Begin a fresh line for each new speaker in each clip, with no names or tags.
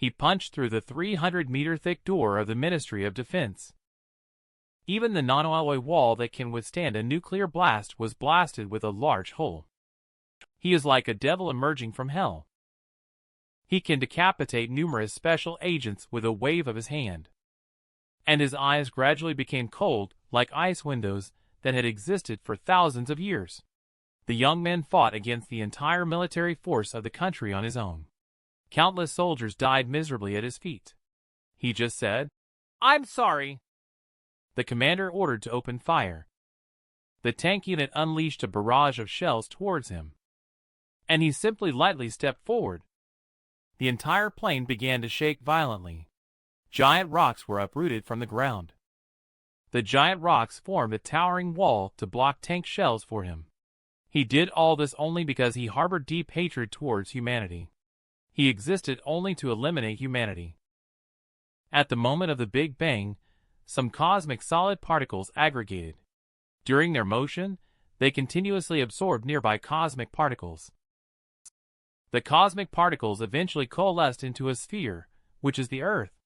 He punched through the 300-meter-thick door of the Ministry of Defense. Even the non-alloy wall that can withstand a nuclear blast was blasted with a large hole. He is like a devil emerging from hell. He can decapitate numerous special agents with a wave of his hand. And his eyes gradually became cold, like ice windows that had existed for thousands of years. The young man fought against the entire military force of the country on his own. Countless soldiers died miserably at his feet. He just said, "I'm sorry." The commander ordered to open fire. The tank unit unleashed a barrage of shells towards him. And he simply lightly stepped forward. The entire plane began to shake violently. Giant rocks were uprooted from the ground. The giant rocks formed a towering wall to block tank shells for him. He did all this only because he harbored deep hatred towards humanity. He existed only to eliminate humanity. At the moment of the Big Bang, some cosmic solid particles aggregated. During their motion, they continuously absorbed nearby cosmic particles. The cosmic particles eventually coalesced into a sphere, which is the Earth.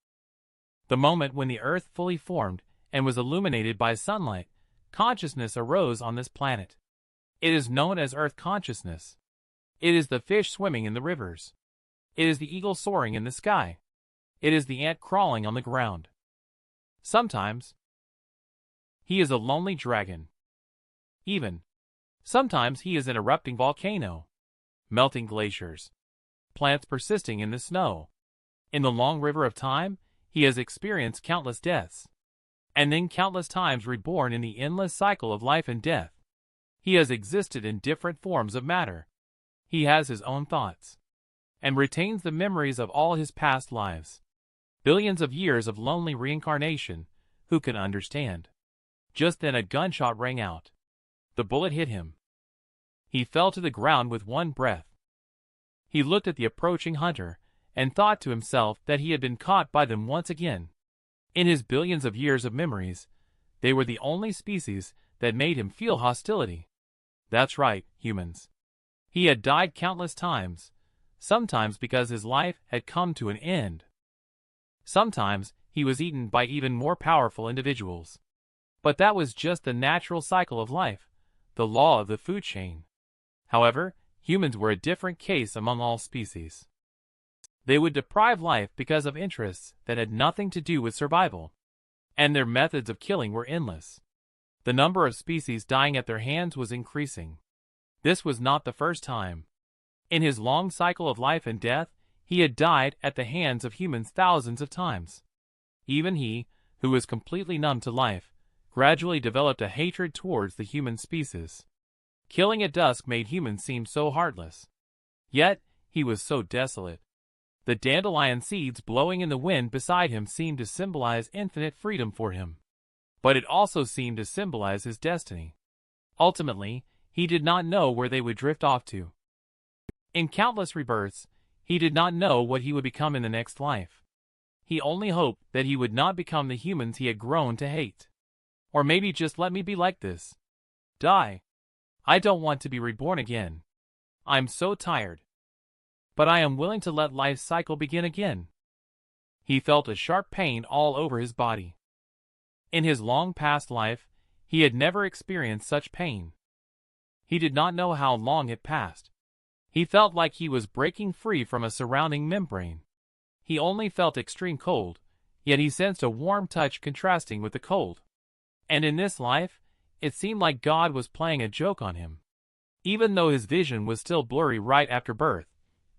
The moment when the Earth fully formed and was illuminated by sunlight, consciousness arose on this planet. It is known as Earth consciousness. It is the fish swimming in the rivers. It is the eagle soaring in the sky. It is the ant crawling on the ground. Sometimes, he is a lonely dragon. Sometimes he is an erupting volcano. Melting glaciers. Plants persisting in the snow. In the long river of time, he has experienced countless deaths. And then countless times reborn in the endless cycle of life and death. He has existed in different forms of matter. He has his own thoughts. And retains the memories of all his past lives. Billions of years of lonely reincarnation, who can understand? Just then a gunshot rang out. The bullet hit him. He fell to the ground with one breath. He looked at the approaching hunter, and thought to himself that he had been caught by them once again. In his billions of years of memories, they were the only species that made him feel hostility. That's right, humans. He had died countless times, sometimes because his life had come to an end. Sometimes he was eaten by even more powerful individuals. But that was just the natural cycle of life, the law of the food chain. However, humans were a different case among all species. They would deprive life because of interests that had nothing to do with survival. And their methods of killing were endless. The number of species dying at their hands was increasing. This was not the first time. In his long cycle of life and death, he had died at the hands of humans thousands of times. Even he, who was completely numb to life, gradually developed a hatred towards the human species. Killing at dusk made humans seem so heartless. Yet, he was so desolate. The dandelion seeds blowing in the wind beside him seemed to symbolize infinite freedom for him. But it also seemed to symbolize his destiny. Ultimately, he did not know where they would drift off to. In countless rebirths, he did not know what he would become in the next life. He only hoped that he would not become the humans he had grown to hate. Or maybe just let me be like this. Die. I don't want to be reborn again. I'm so tired. But I am willing to let life's cycle begin again. He felt a sharp pain all over his body. In his long past life, he had never experienced such pain. He did not know how long it passed. He felt like he was breaking free from a surrounding membrane. He only felt extreme cold, yet he sensed a warm touch contrasting with the cold. And in this life, it seemed like God was playing a joke on him. Even though his vision was still blurry right after birth,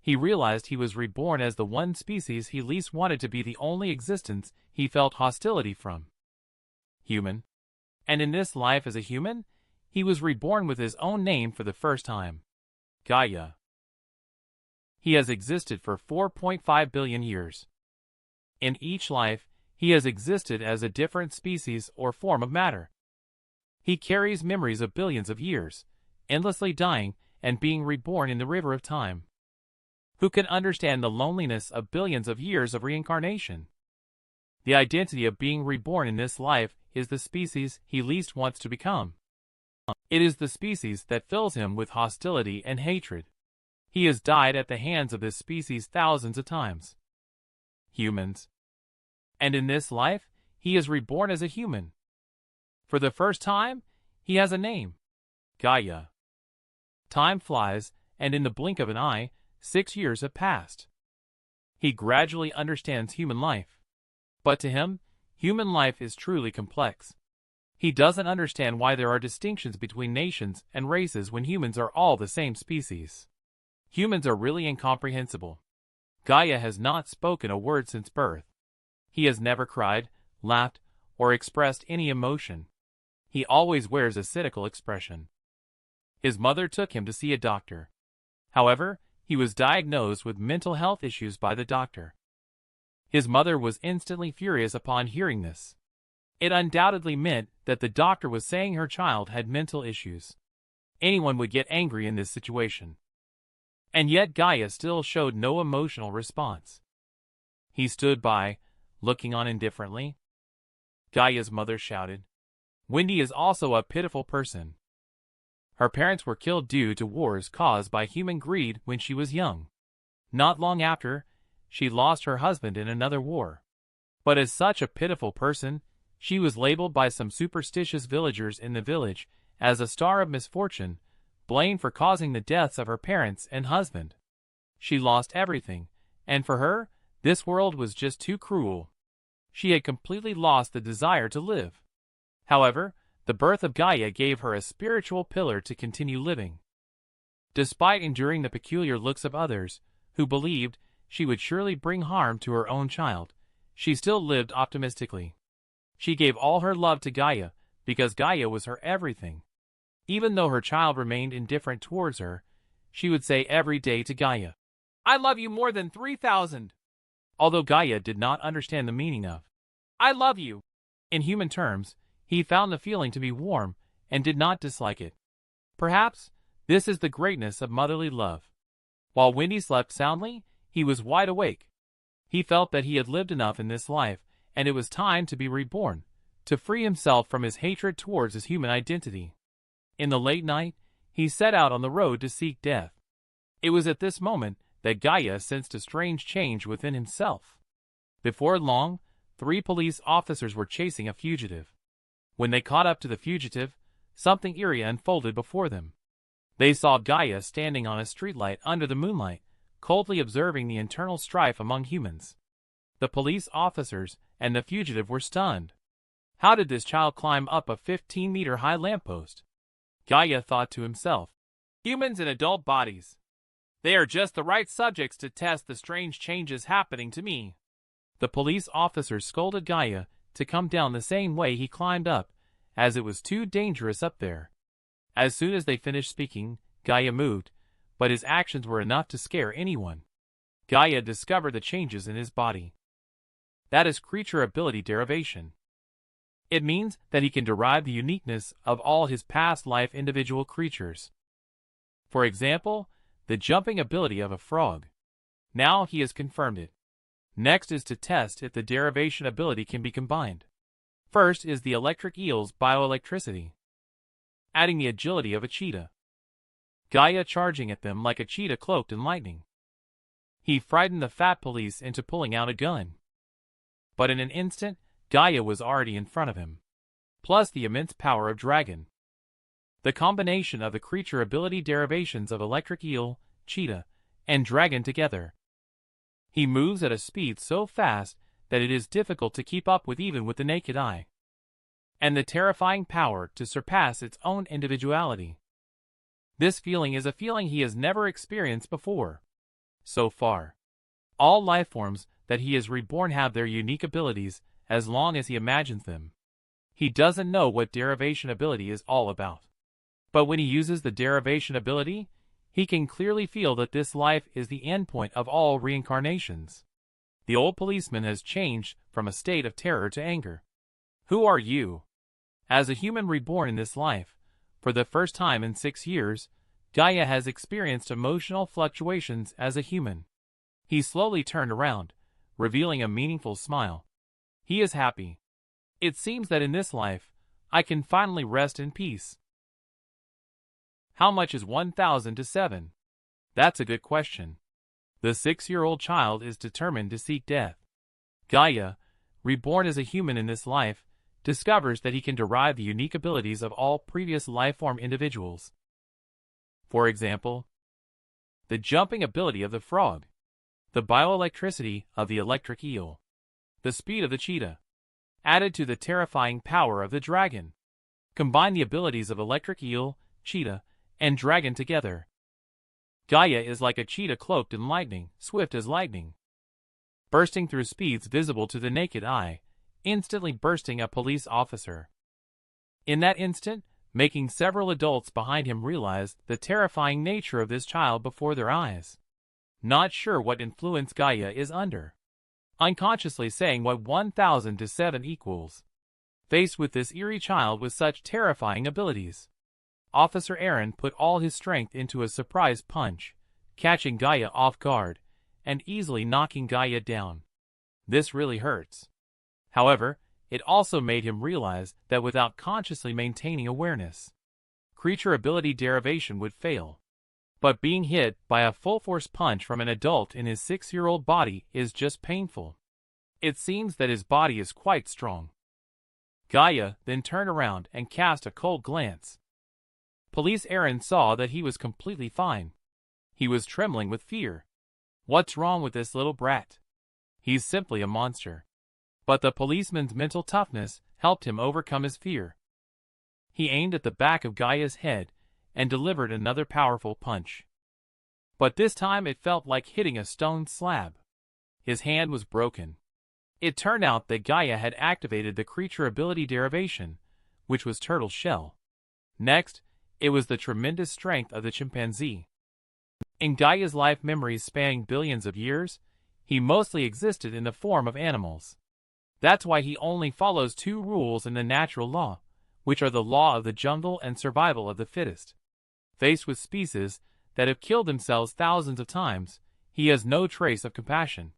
he realized he was reborn as the one species he least wanted to be the only existence he felt hostility from. Human. And in this life as a human, he was reborn with his own name for the first time. Gaia. He has existed for 4.5 billion years. In each life, he has existed as a different species or form of matter. He carries memories of billions of years, endlessly dying and being reborn in the river of time. Who can understand the loneliness of billions of years of reincarnation? The identity of being reborn in this life is the species he least wants to become. It is the species that fills him with hostility and hatred. He has died at the hands of this species thousands of times. humans. And in this life, he is reborn as a human. For the first time, he has a name. Gaia. Time flies, and in the blink of an eye, 6 years have passed. He gradually understands human life. But to him, human life is truly complex. He doesn't understand why there are distinctions between nations and races when humans are all the same species. Humans are really incomprehensible. Gaia has not spoken a word since birth. He has never cried, laughed, or expressed any emotion. He always wears a cynical expression. His mother took him to see a doctor. However, he was diagnosed with mental health issues by the doctor. His mother was instantly furious upon hearing this. It undoubtedly meant that the doctor was saying her child had mental issues. Anyone would get angry in this situation. And yet Gaia still showed no emotional response. He stood by, looking on indifferently. Gaia's mother shouted, "Wendy is also a pitiful person. Her parents were killed due to wars caused by human greed when she was young. Not long after, she lost her husband in another war. But as such a pitiful person, she was labeled by some superstitious villagers in the village as a star of misfortune, blamed for causing the deaths of her parents and husband. She lost everything, and for her, this world was just too cruel. She had completely lost the desire to live. However, the birth of Gaia gave her a spiritual pillar to continue living. Despite enduring the peculiar looks of others, who believed she would surely bring harm to her own child, she still lived optimistically. She gave all her love to Gaia, because Gaia was her everything. Even though her child remained indifferent towards her, she would say every day to Gaia, "I love you more than 3,000. Although Gaia did not understand the meaning of "I love you" in human terms, he found the feeling to be warm and did not dislike it. Perhaps this is the greatness of motherly love. While Wendy slept soundly, he was wide awake. He felt that he had lived enough in this life, and it was time to be reborn, to free himself from his hatred towards his human identity. In the late night, he set out on the road to seek death. It was at this moment that Gaia sensed a strange change within himself. Before long, 3 police officers were chasing a fugitive. When they caught up to the fugitive, something eerie unfolded before them. They saw Gaia standing on a streetlight under the moonlight, coldly observing the internal strife among humans. The police officers and the fugitive were stunned. How did this child climb up a 15-meter-high lamppost? Gaia thought to himself, "Humans in adult bodies. They are just the right subjects to test the strange changes happening to me." The police officers scolded Gaia to come down the same way he climbed up, as it was too dangerous up there. As soon as they finished speaking, Gaia moved, but his actions were enough to scare anyone. Gaia discovered the changes in his body. That is creature ability derivation. It means that he can derive the uniqueness of all his past life individual creatures. For example, the jumping ability of a frog. Now he has confirmed it. Next is to test if the derivation ability can be combined. First is the electric eel's bioelectricity, adding the agility of a cheetah. Gaia charging at them like a cheetah cloaked in lightning. He frightened the fat police into pulling out a gun. But in an instant, Gaia was already in front of him. Plus the immense power of dragon. The combination of the creature ability derivations of electric eel, cheetah, and dragon together. He moves at a speed so fast that it is difficult to keep up with even with the naked eye. And the terrifying power to surpass its own individuality. This feeling is a feeling he has never experienced before. So far, all life forms that he has reborn have their unique abilities as long as he imagines them. He doesn't know what derivation ability is all about. But when he uses the derivation ability, he can clearly feel that this life is the endpoint of all reincarnations. The old policeman has changed from a state of terror to anger. Who are you? As a human reborn in this life, for the first time in 6 years, Gaia has experienced emotional fluctuations as a human. He slowly turned around, revealing a meaningful smile. He is happy. It seems that in this life, I can finally rest in peace. How much is 1,000 to 7? That's a good question. The 6-year-old child is determined to seek death. Gaia, reborn as a human in this life, discovers that he can derive the unique abilities of all previous life-form individuals. For example, the jumping ability of the frog, the bioelectricity of the electric eel, the speed of the cheetah, added to the terrifying power of the dragon. Combine the abilities of electric eel, cheetah, and dragon together. Gaia is like a cheetah cloaked in lightning, swift as lightning, bursting through speeds visible to the naked eye, instantly bursting a police officer. In that instant, making several adults behind him realize the terrifying nature of this child before their eyes. Not sure what influence Gaia is under. Unconsciously saying what 1000 to 7 equals. Faced with this eerie child with such terrifying abilities, Officer Aaron put all his strength into a surprise punch, catching Gaia off guard, and easily knocking Gaia down. This really hurts. However, it also made him realize that without consciously maintaining awareness, creature ability derivation would fail. But being hit by a full-force punch from an adult in his 6-year-old body is just painful. It seems that his body is quite strong. Gaia then turned around and cast a cold glance. Police Aaron saw that he was completely fine. He was trembling with fear. What's wrong with this little brat? He's simply a monster. But the policeman's mental toughness helped him overcome his fear. He aimed at the back of Gaia's head and delivered another powerful punch. But this time it felt like hitting a stone slab. His hand was broken. It turned out that Gaia had activated the creature ability derivation, which was turtle shell. Next, it was the tremendous strength of the chimpanzee. In Gaia's life memories spanning billions of years, he mostly existed in the form of animals. That's why he only follows 2 rules in the natural law, which are the law of the jungle and survival of the fittest. Faced with species that have killed themselves thousands of times, he has no trace of compassion.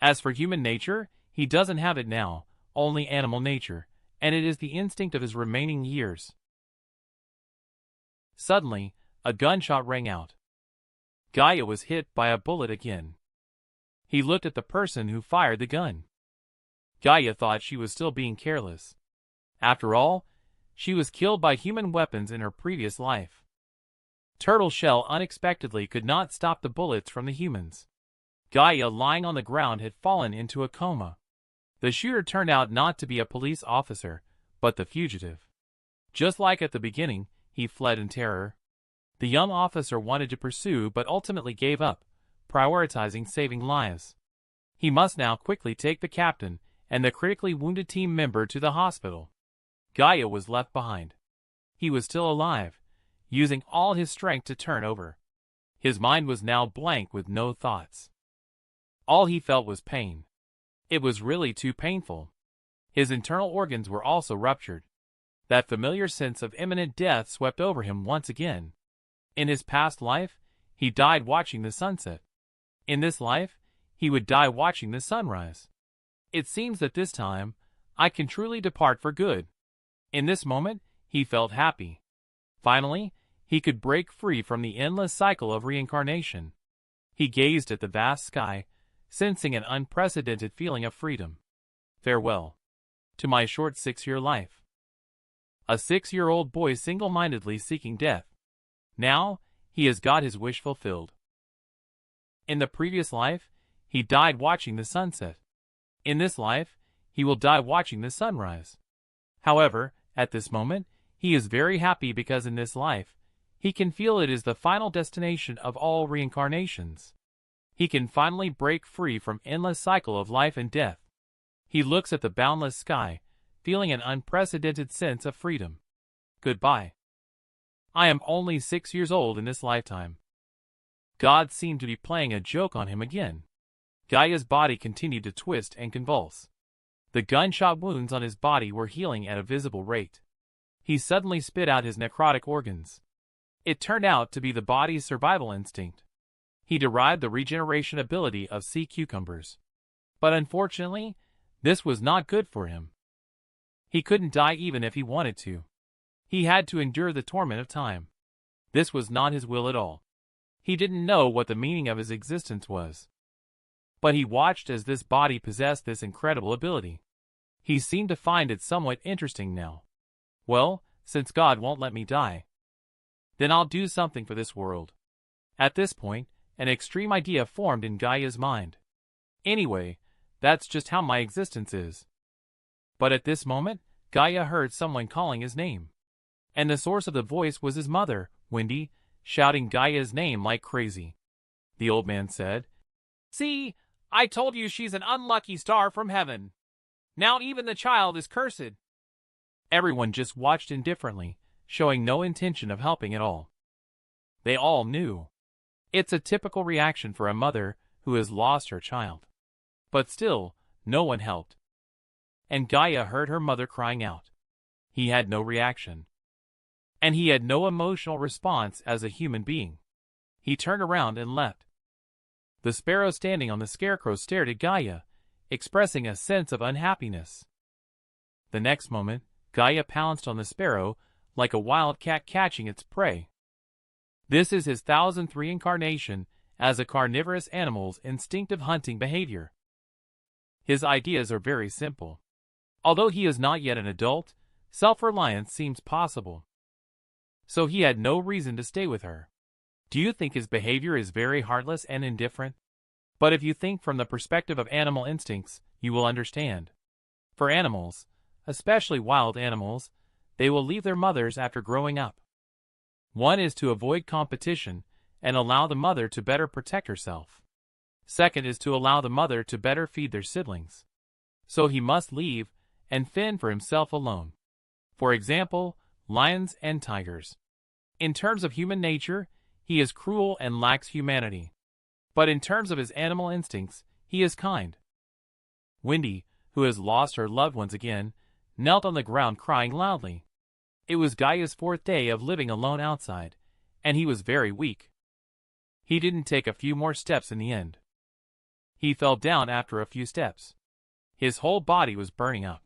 As for human nature, he doesn't have it now, only animal nature, and it is the instinct of his remaining years. Suddenly, a gunshot rang out. Gaia was hit by a bullet again. He looked at the person who fired the gun. Gaia thought she was still being careless. After all, she was killed by human weapons in her previous life. Turtle Shell unexpectedly could not stop the bullets from the humans. Gaia, lying on the ground, had fallen into a coma. The shooter turned out not to be a police officer, but the fugitive. Just like at the beginning, he fled in terror. The young officer wanted to pursue but ultimately gave up, prioritizing saving lives. He must now quickly take the captain and the critically wounded team member to the hospital. Gaia was left behind. He was still alive, using all his strength to turn over. His mind was now blank with no thoughts. All he felt was pain. It was really too painful. His internal organs were also ruptured. That familiar sense of imminent death swept over him once again. In his past life, he died watching the sunset. In this life, he would die watching the sunrise. It seems that this time, I can truly depart for good. In this moment, he felt happy. Finally, he could break free from the endless cycle of reincarnation. He gazed at the vast sky, sensing an unprecedented feeling of freedom. Farewell to my short 6-year life. A 6-year-old boy single-mindedly seeking death. Now, he has got his wish fulfilled. In the previous life, he died watching the sunset. In this life, he will die watching the sunrise. However, at this moment, he is very happy because in this life, he can feel it is the final destination of all reincarnations. He can finally break free from endless cycle of life and death. He looks at the boundless sky, feeling an unprecedented sense of freedom. Goodbye. I am only 6 years old in this lifetime. God seemed to be playing a joke on him again. Gaia's body continued to twist and convulse. The gunshot wounds on his body were healing at a visible rate. He suddenly spit out his necrotic organs. It turned out to be the body's survival instinct. He derived the regeneration ability of sea cucumbers. But unfortunately, this was not good for him. He couldn't die even if he wanted to. He had to endure the torment of time. This was not his will at all. He didn't know what the meaning of his existence was. But he watched as this body possessed this incredible ability. He seemed to find it somewhat interesting now. Well, since God won't let me die, then I'll do something for this world. At this point, an extreme idea formed in Gaia's mind. Anyway, that's just how my existence is. But at this moment, Gaia heard someone calling his name. And the source of the voice was his mother, Wendy, shouting Gaia's name like crazy. The old man said, "See, I told you she's an unlucky star from heaven. Now even the child is cursed." Everyone just watched indifferently, showing no intention of helping at all. They all knew. It's a typical reaction for a mother who has lost her child. But still, no one helped. And Gaia heard her mother crying out. He had no reaction. And he had no emotional response as a human being. He turned around and left. The sparrow standing on the scarecrow stared at Gaia, expressing a sense of unhappiness. The next moment, Gaia pounced on the sparrow like a wild cat catching its prey. This is his 1000th reincarnation as a carnivorous animal's instinctive hunting behavior. His ideas are very simple. Although he is not yet an adult, self-reliance seems possible. So he had no reason to stay with her. Do you think his behavior is very heartless and indifferent? But if you think from the perspective of animal instincts, you will understand. For animals, especially wild animals, they will leave their mothers after growing up. One is to avoid competition and allow the mother to better protect herself. Second is to allow the mother to better feed their siblings. So he must leave and fend for himself alone. For example, lions and tigers. In terms of human nature, he is cruel and lacks humanity. But in terms of his animal instincts, he is kind. Wendy, who has lost her loved ones again, knelt on the ground crying loudly. It was Gaia's 4th day of living alone outside, and he was very weak. He didn't take a few more steps in the end. He fell down after a few steps. His whole body was burning up.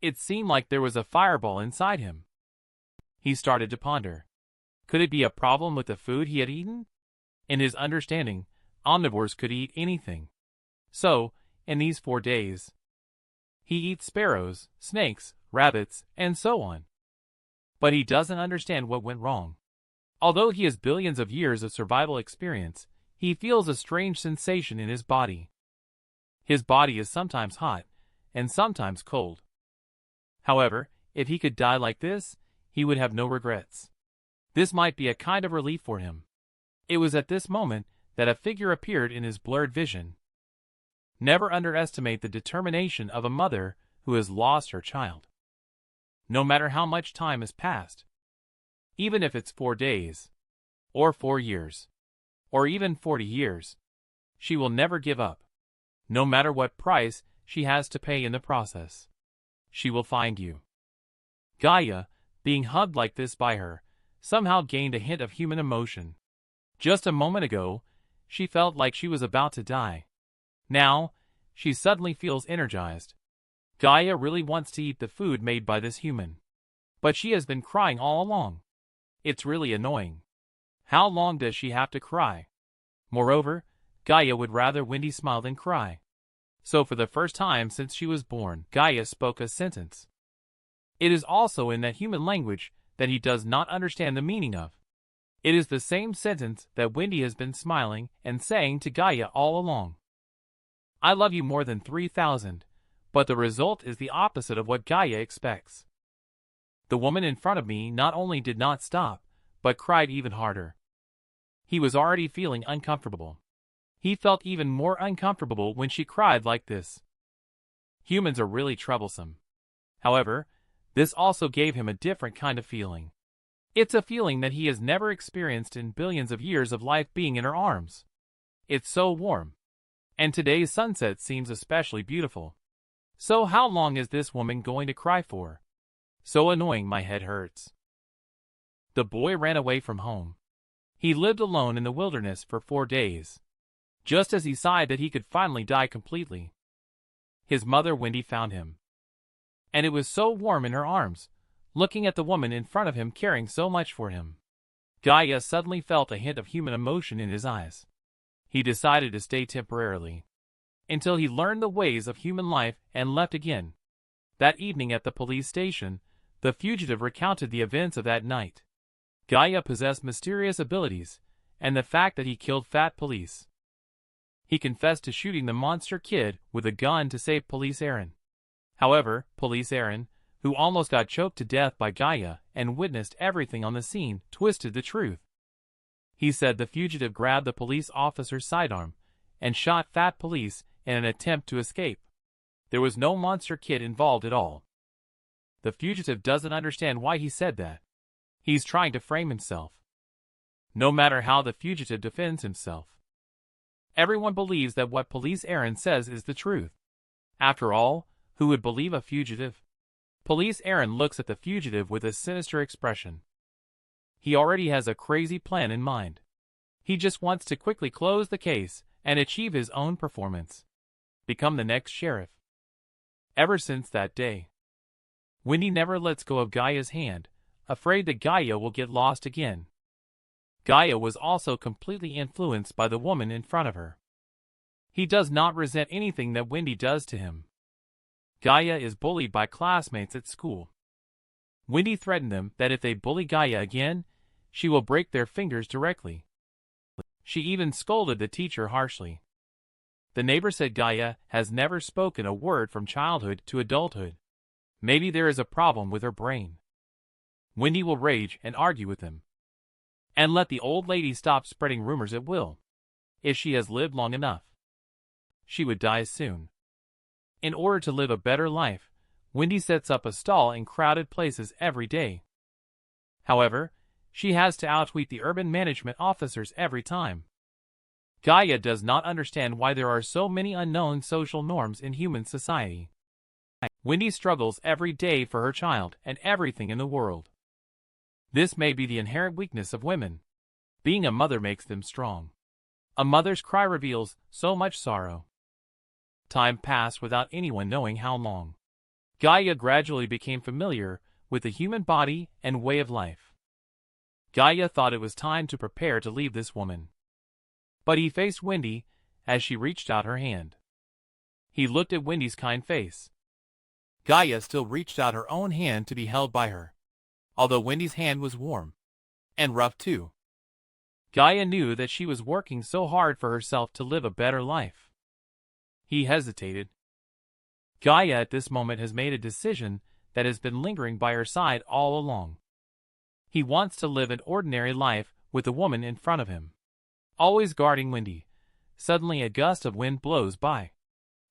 It seemed like there was a fireball inside him. He started to ponder. Could it be a problem with the food he had eaten? In his understanding, omnivores could eat anything. So, in these 4 days, he eats sparrows, snakes, rabbits, and so on. But he doesn't understand what went wrong. Although he has billions of years of survival experience, he feels a strange sensation in his body. His body is sometimes hot, and sometimes cold. However, if he could die like this, he would have no regrets. This might be a kind of relief for him. It was at this moment that a figure appeared in his blurred vision. Never underestimate the determination of a mother who has lost her child. No matter how much time has passed, even if it's 4 days, or 4 years, or even 40 years, she will never give up. No matter what price she has to pay in the process, she will find you. Gaia, being hugged like this by her, somehow gained a hint of human emotion. Just a moment ago, she felt like she was about to die. Now, she suddenly feels energized. Gaia really wants to eat the food made by this human. But she has been crying all along. It's really annoying. How long does she have to cry? Moreover, Gaia would rather Wendy smile than cry. So for the first time since she was born, Gaia spoke a sentence. It is also in that human language that he does not understand the meaning of. It is the same sentence that Wendy has been smiling and saying to Gaia all along. I love you more than 3,000, but the result is the opposite of what Gaia expects. The woman in front of me not only did not stop, but cried even harder. He was already feeling uncomfortable. He felt even more uncomfortable when she cried like this. Humans are really troublesome. However, this also gave him a different kind of feeling. It's a feeling that he has never experienced in billions of years of life being in her arms. It's so warm. And today's sunset seems especially beautiful. So how long is this woman going to cry for? So annoying, my head hurts. The boy ran away from home. He lived alone in the wilderness for 4 days. Just as he sighed that he could finally die completely, his mother Wendy found him. And it was so warm in her arms, looking at the woman in front of him caring so much for him. Gaia suddenly felt a hint of human emotion in his eyes. He decided to stay temporarily. until he learned the ways of human life and left again. That evening at the police station, the fugitive recounted the events of that night. Gaia possessed mysterious abilities, and the fact that he killed Fat Police. He confessed to shooting the monster kid with a gun to save Police Aaron. However, Police Aaron, who almost got choked to death by Gaia and witnessed everything on the scene, twisted the truth. He said the fugitive grabbed the police officer's sidearm and shot Fat Police in an attempt to escape. There was no monster kid involved at all. The fugitive doesn't understand why he said that. He's trying to frame himself. No matter how the fugitive defends himself, everyone believes that what Police Aaron says is the truth. After all, who would believe a fugitive? Police Aaron looks at the fugitive with a sinister expression. He already has a crazy plan in mind. He just wants to quickly close the case and achieve his own performance. Become the next sheriff. Ever since that day, Wendy never lets go of Gaia's hand, afraid that Gaia will get lost again. Gaia was also completely influenced by the woman in front of her. He does not resent anything that Wendy does to him. Gaia is bullied by classmates at school. Wendy threatened them that if they bully Gaia again, she will break their fingers directly. She even scolded the teacher harshly. The neighbor said Gaia has never spoken a word from childhood to adulthood. Maybe there is a problem with her brain. Wendy will rage and argue with them, and let the old lady stop spreading rumors at will. If she has lived long enough, she would die soon. In order to live a better life, Wendy sets up a stall in crowded places every day. However, she has to outwit the urban management officers every time. Gaia does not understand why there are so many unknown social norms in human society. Wendy struggles every day for her child and everything in the world. This may be the inherent weakness of women. Being a mother makes them strong. A mother's cry reveals so much sorrow. Time passed without anyone knowing how long. Gaia gradually became familiar with the human body and way of life. Gaia thought it was time to prepare to leave this woman. But he faced Wendy as she reached out her hand. He looked at Wendy's kind face. Gaia still reached out her own hand to be held by her, although Wendy's hand was warm and rough too. Gaia knew that she was working so hard for herself to live a better life. He hesitated. Gaia at this moment has made a decision that has been lingering by her side all along. He wants to live an ordinary life with the woman in front of him, always guarding Wendy. Suddenly a gust of wind blows by.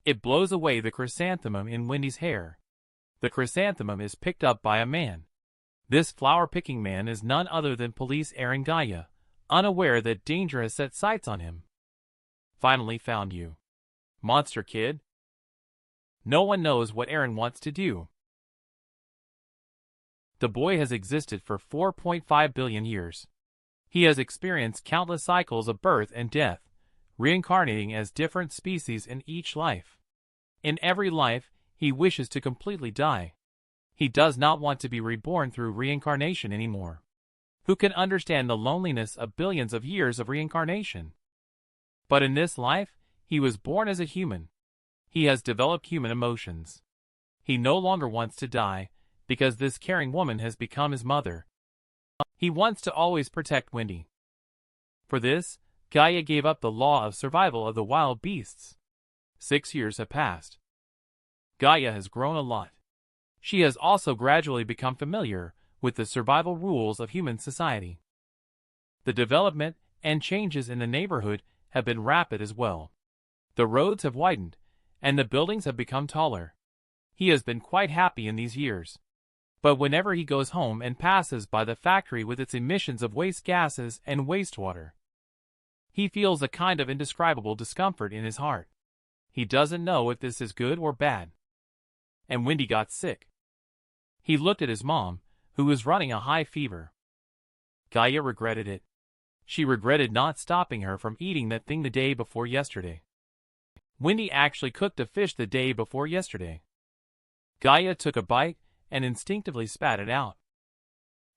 It blows away the chrysanthemum in Wendy's hair. The chrysanthemum is picked up by a man. This flower-picking man is none other than Police Aaron. Gaia, unaware that danger has set sights on him. Finally found you, monster kid. No one knows what Aaron wants to do. The boy has existed for 4.5 billion years. He has experienced countless cycles of birth and death, reincarnating as different species in each life. In every life, he wishes to completely die. He does not want to be reborn through reincarnation anymore. Who can understand the loneliness of billions of years of reincarnation? But in this life, he was born as a human. He has developed human emotions. He no longer wants to die, because this caring woman has become his mother. He wants to always protect Wendy. For this, Gaia gave up the law of survival of the wild beasts. 6 years have passed. Gaia has grown a lot. She has also gradually become familiar with the survival rules of human society. The development and changes in the neighborhood have been rapid as well. The roads have widened, and the buildings have become taller. He has been quite happy in these years. But whenever he goes home and passes by the factory with its emissions of waste gases and wastewater, he feels a kind of indescribable discomfort in his heart. He doesn't know if this is good or bad. And Wendy got sick. He looked at his mom, who was running a high fever. Gaia regretted it. She regretted not stopping her from eating that thing the day before yesterday. Wendy actually cooked a fish the day before yesterday. Gaia took a bite and instinctively spat it out.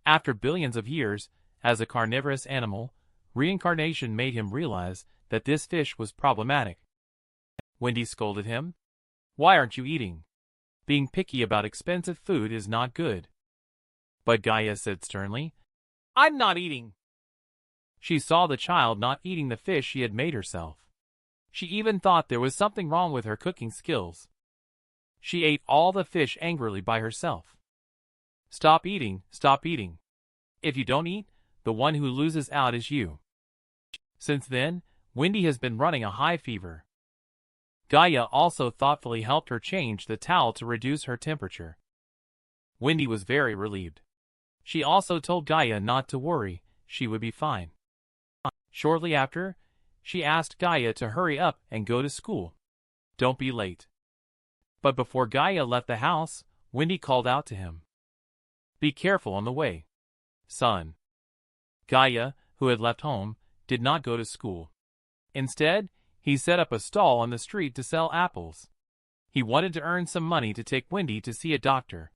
After billions of years, as a carnivorous animal, reincarnation made him realize that this fish was problematic. Wendy scolded him. Why aren't you eating? Being picky about expensive food is not good. But Gaia said sternly, I'm not eating. She saw the child not eating the fish she had made herself. She even thought there was something wrong with her cooking skills. She ate all the fish angrily by herself. Stop eating, stop eating. If you don't eat, the one who loses out is you. Since then, Wendy has been running a high fever. Gaia also thoughtfully helped her change the towel to reduce her temperature. Wendy was very relieved. She also told Gaia not to worry, she would be fine. Shortly after, she asked Gaia to hurry up and go to school. Don't be late. But before Gaia left the house, Wendy called out to him. Be careful on the way, son. Gaia, who had left home, did not go to school. Instead, he set up a stall on the street to sell apples. He wanted to earn some money to take Wendy to see a doctor.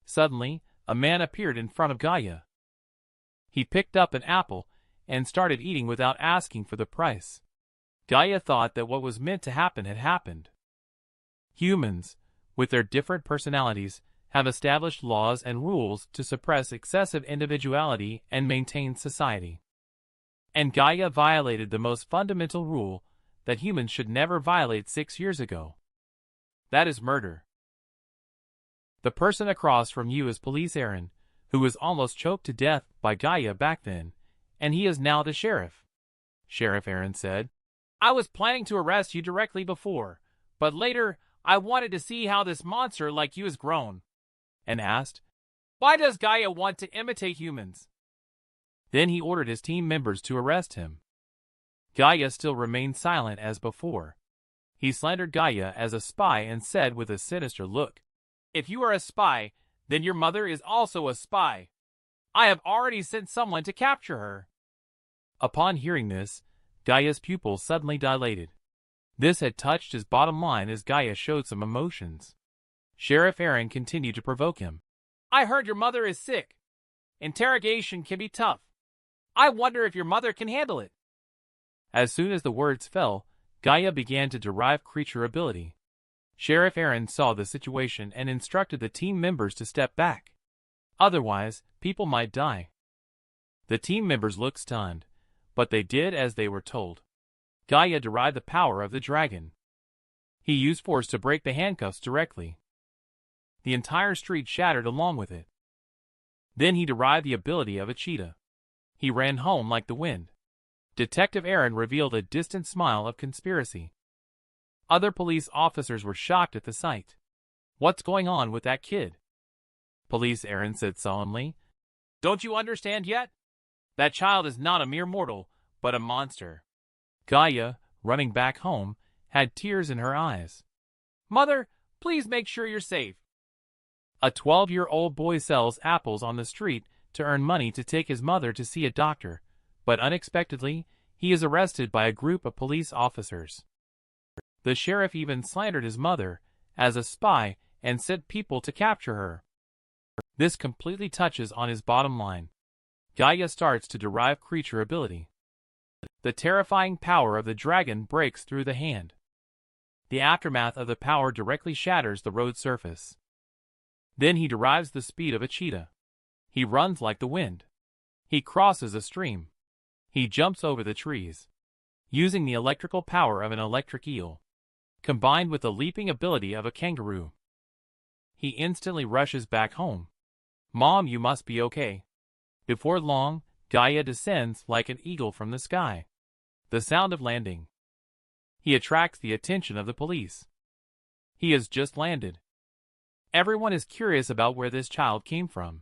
Suddenly, a man appeared in front of Gaia. He picked up an apple and started eating without asking for the price. Gaia thought that what was meant to happen had happened. Humans, with their different personalities, have established laws and rules to suppress excessive individuality and maintain society. And Gaia violated the most fundamental rule that humans should never violate 6 years ago. That is murder. The person across from you is Police Aaron, who was almost choked to death by Gaia back then, and he is now the sheriff. Sheriff Aaron said, I was planning to arrest you directly before, but later I wanted to see how this monster like you has grown. And asked, why does Gaia want to imitate humans? Then he ordered his team members to arrest him. Gaia still remained silent as before. He slandered Gaia as a spy and said with a sinister look, if you are a spy, then your mother is also a spy. I have already sent someone to capture her. Upon hearing this, Gaia's pupils suddenly dilated. This had touched his bottom line as Gaia showed some emotions. Sheriff Aaron continued to provoke him. I heard your mother is sick. Interrogation can be tough. I wonder if your mother can handle it. As soon as the words fell, Gaia began to derive creature ability. Sheriff Aaron saw the situation and instructed the team members to step back. Otherwise, people might die. The team members looked stunned, but they did as they were told. Gaia derived the power of the dragon. He used force to break the handcuffs directly. The entire street shattered along with it. Then he derived the ability of a cheetah. He ran home like the wind. Detective Aaron revealed a distant smile of conspiracy. Other police officers were shocked at the sight. What's going on with that kid? Police Aaron said solemnly. Don't you understand yet? That child is not a mere mortal, but a monster. Gaia, running back home, had tears in her eyes. Mother, please make sure you're safe. A 12-year-old boy sells apples on the street to earn money to take his mother to see a doctor, but unexpectedly, he is arrested by a group of police officers. The sheriff even slandered his mother as a spy and sent people to capture her. This completely touches on his bottom line. Gaia starts to derive creature ability. The terrifying power of the dragon breaks through the hand. The aftermath of the power directly shatters the road surface. Then he derives the speed of a cheetah. He runs like the wind. He crosses a stream. He jumps over the trees. Using the electrical power of an electric eel, combined with the leaping ability of a kangaroo. He instantly rushes back home. Mom, you must be okay. Before long, Gaia descends like an eagle from the sky. The sound of landing. He attracts the attention of the police. He has just landed. Everyone is curious about where this child came from.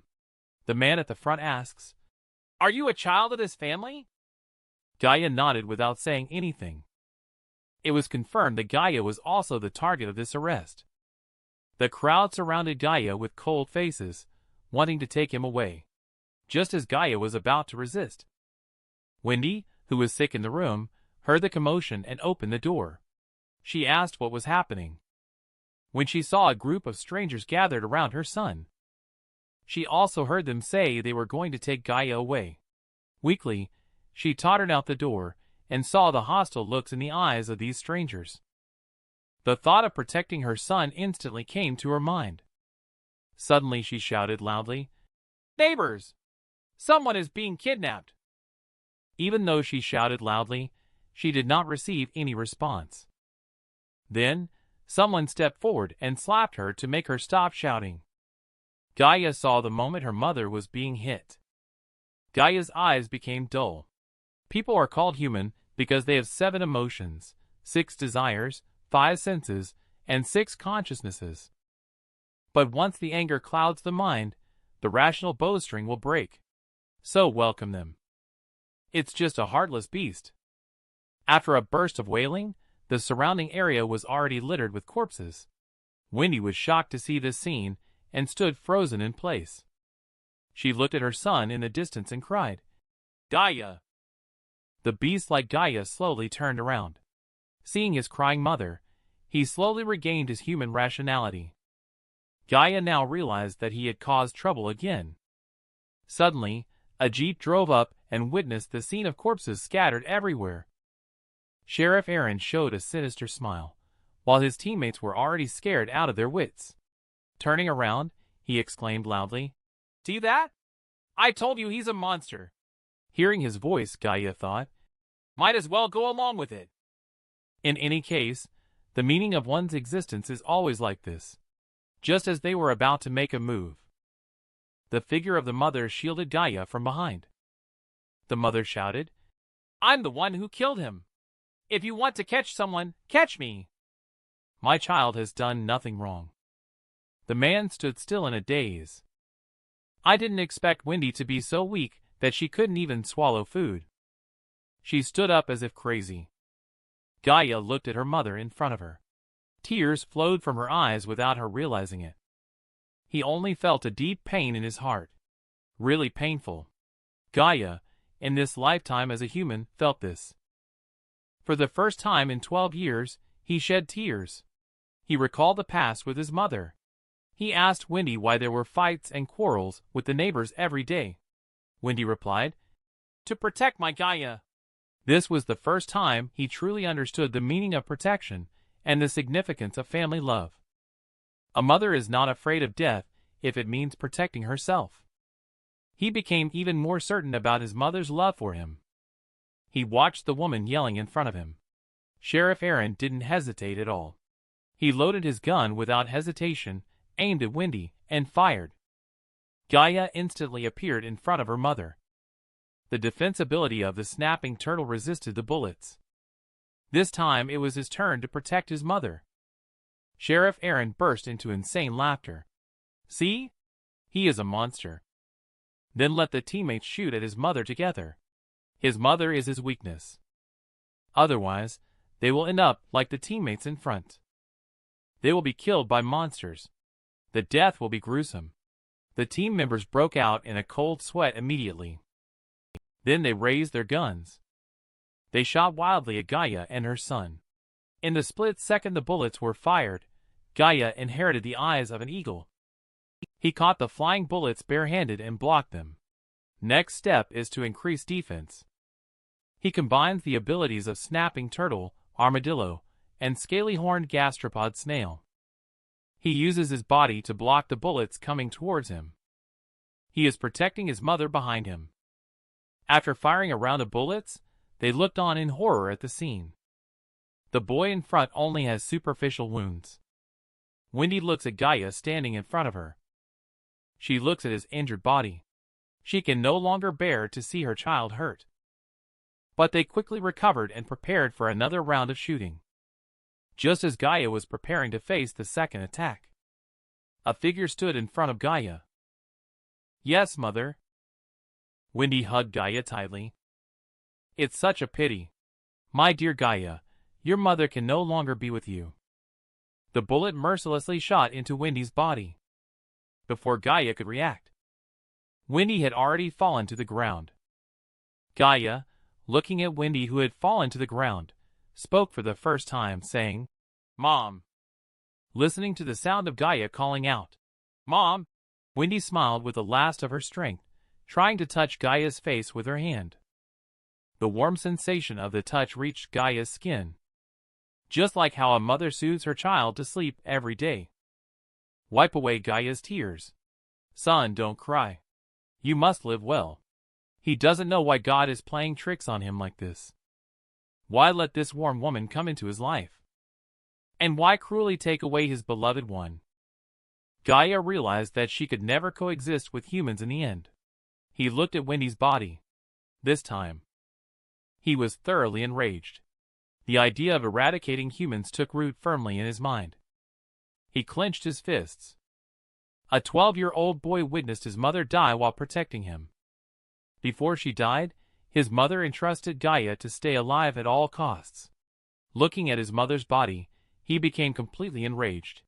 The man at the front asks, Are you a child of this family? Gaia nodded without saying anything. It was confirmed that Gaia was also the target of this arrest. The crowd surrounded Gaia with cold faces, wanting to take him away, just as Gaia was about to resist. Wendy, who was sick in the room, heard the commotion and opened the door. She asked what was happening. When she saw a group of strangers gathered around her son, she also heard them say they were going to take Gaia away. Weakly, she tottered out the door and saw the hostile looks in the eyes of these strangers. The thought of protecting her son instantly came to her mind. Suddenly she shouted loudly, "Neighbors! Someone is being kidnapped!" Even though she shouted loudly, she did not receive any response. Then, someone stepped forward and slapped her to make her stop shouting. Gaia saw the moment her mother was being hit. Gaia's eyes became dull. People are called human because they have 7 emotions, 6 desires, 5 senses, and 6 consciousnesses. But once the anger clouds the mind, the rational bowstring will break. So welcome them. It's just a heartless beast. After a burst of wailing, the surrounding area was already littered with corpses. Wendy was shocked to see this scene and stood frozen in place. She looked at her son in the distance and cried, "Gaia!" The beast like Gaia slowly turned around. Seeing his crying mother, he slowly regained his human rationality. Gaia now realized that he had caused trouble again. Suddenly, a jeep drove up and witnessed the scene of corpses scattered everywhere. Sheriff Aaron showed a sinister smile, while his teammates were already scared out of their wits. Turning around, he exclaimed loudly, "See that? I told you he's a monster." Hearing his voice, Gaia thought, "Might as well go along with it." In any case, the meaning of one's existence is always like this. Just as they were about to make a move, the figure of the mother shielded Gaia from behind. The mother shouted, "I'm the one who killed him. If you want to catch someone, catch me. My child has done nothing wrong." The man stood still in a daze. "I didn't expect Wendy to be so weak that she couldn't even swallow food." She stood up as if crazy. Gaia looked at her mother in front of her. Tears flowed from her eyes without her realizing it. He only felt a deep pain in his heart. Really painful. Gaia, in this lifetime as a human, felt this. For the first time in 12 years, he shed tears. He recalled the past with his mother. He asked Wendy why there were fights and quarrels with the neighbors every day. Wendy replied, "To protect my Gaia." This was the first time he truly understood the meaning of protection and the significance of family love. A mother is not afraid of death if it means protecting herself. He became even more certain about his mother's love for him. He watched the woman yelling in front of him. Sheriff Aaron didn't hesitate at all. He loaded his gun without hesitation, aimed at Wendy, and fired. Gaia instantly appeared in front of her mother. The defensibility of the snapping turtle resisted the bullets. This time it was his turn to protect his mother. Sheriff Aaron burst into insane laughter. "See? He is a monster." Then let the teammates shoot at his mother together. His mother is his weakness. Otherwise, they will end up like the teammates in front. They will be killed by monsters. The death will be gruesome. The team members broke out in a cold sweat immediately. Then they raised their guns. They shot wildly at Gaia and her son. In the split second the bullets were fired, Gaia inherited the eyes of an eagle. He caught the flying bullets barehanded and blocked them. Next step is to increase defense. He combines the abilities of snapping turtle, armadillo, and scaly-horned gastropod snail. He uses his body to block the bullets coming towards him. He is protecting his mother behind him. After firing a round of bullets, they looked on in horror at the scene. The boy in front only has superficial wounds. Wendy looks at Gaia standing in front of her. She looks at his injured body. She can no longer bear to see her child hurt. But they quickly recovered and prepared for another round of shooting. Just as Gaia was preparing to face the second attack, a figure stood in front of Gaia. "Yes, mother." Wendy hugged Gaia tightly. "It's such a pity. My dear Gaia, your mother can no longer be with you." The bullet mercilessly shot into Wendy's body. Before Gaia could react, Wendy had already fallen to the ground. Gaia, looking at Wendy who had fallen to the ground, spoke for the first time, saying, "Mom." Listening to the sound of Gaia calling out, "Mom," Wendy smiled with the last of her strength, trying to touch Gaia's face with her hand. The warm sensation of the touch reached Gaia's skin. just like how a mother soothes her child to sleep every day. Wipe away Gaia's tears. Son, don't cry. You must live well. He doesn't know why God is playing tricks on him like this. Why let this warm woman come into his life? And why cruelly take away his beloved one? Gaia realized that she could never coexist with humans in the end. He looked at Wendy's body. This time, he was thoroughly enraged. The idea of eradicating humans took root firmly in his mind. He clenched his fists. A 12-year-old boy witnessed his mother die while protecting him. Before she died, his mother entrusted Gaia to stay alive at all costs. Looking at his mother's body, he became completely enraged.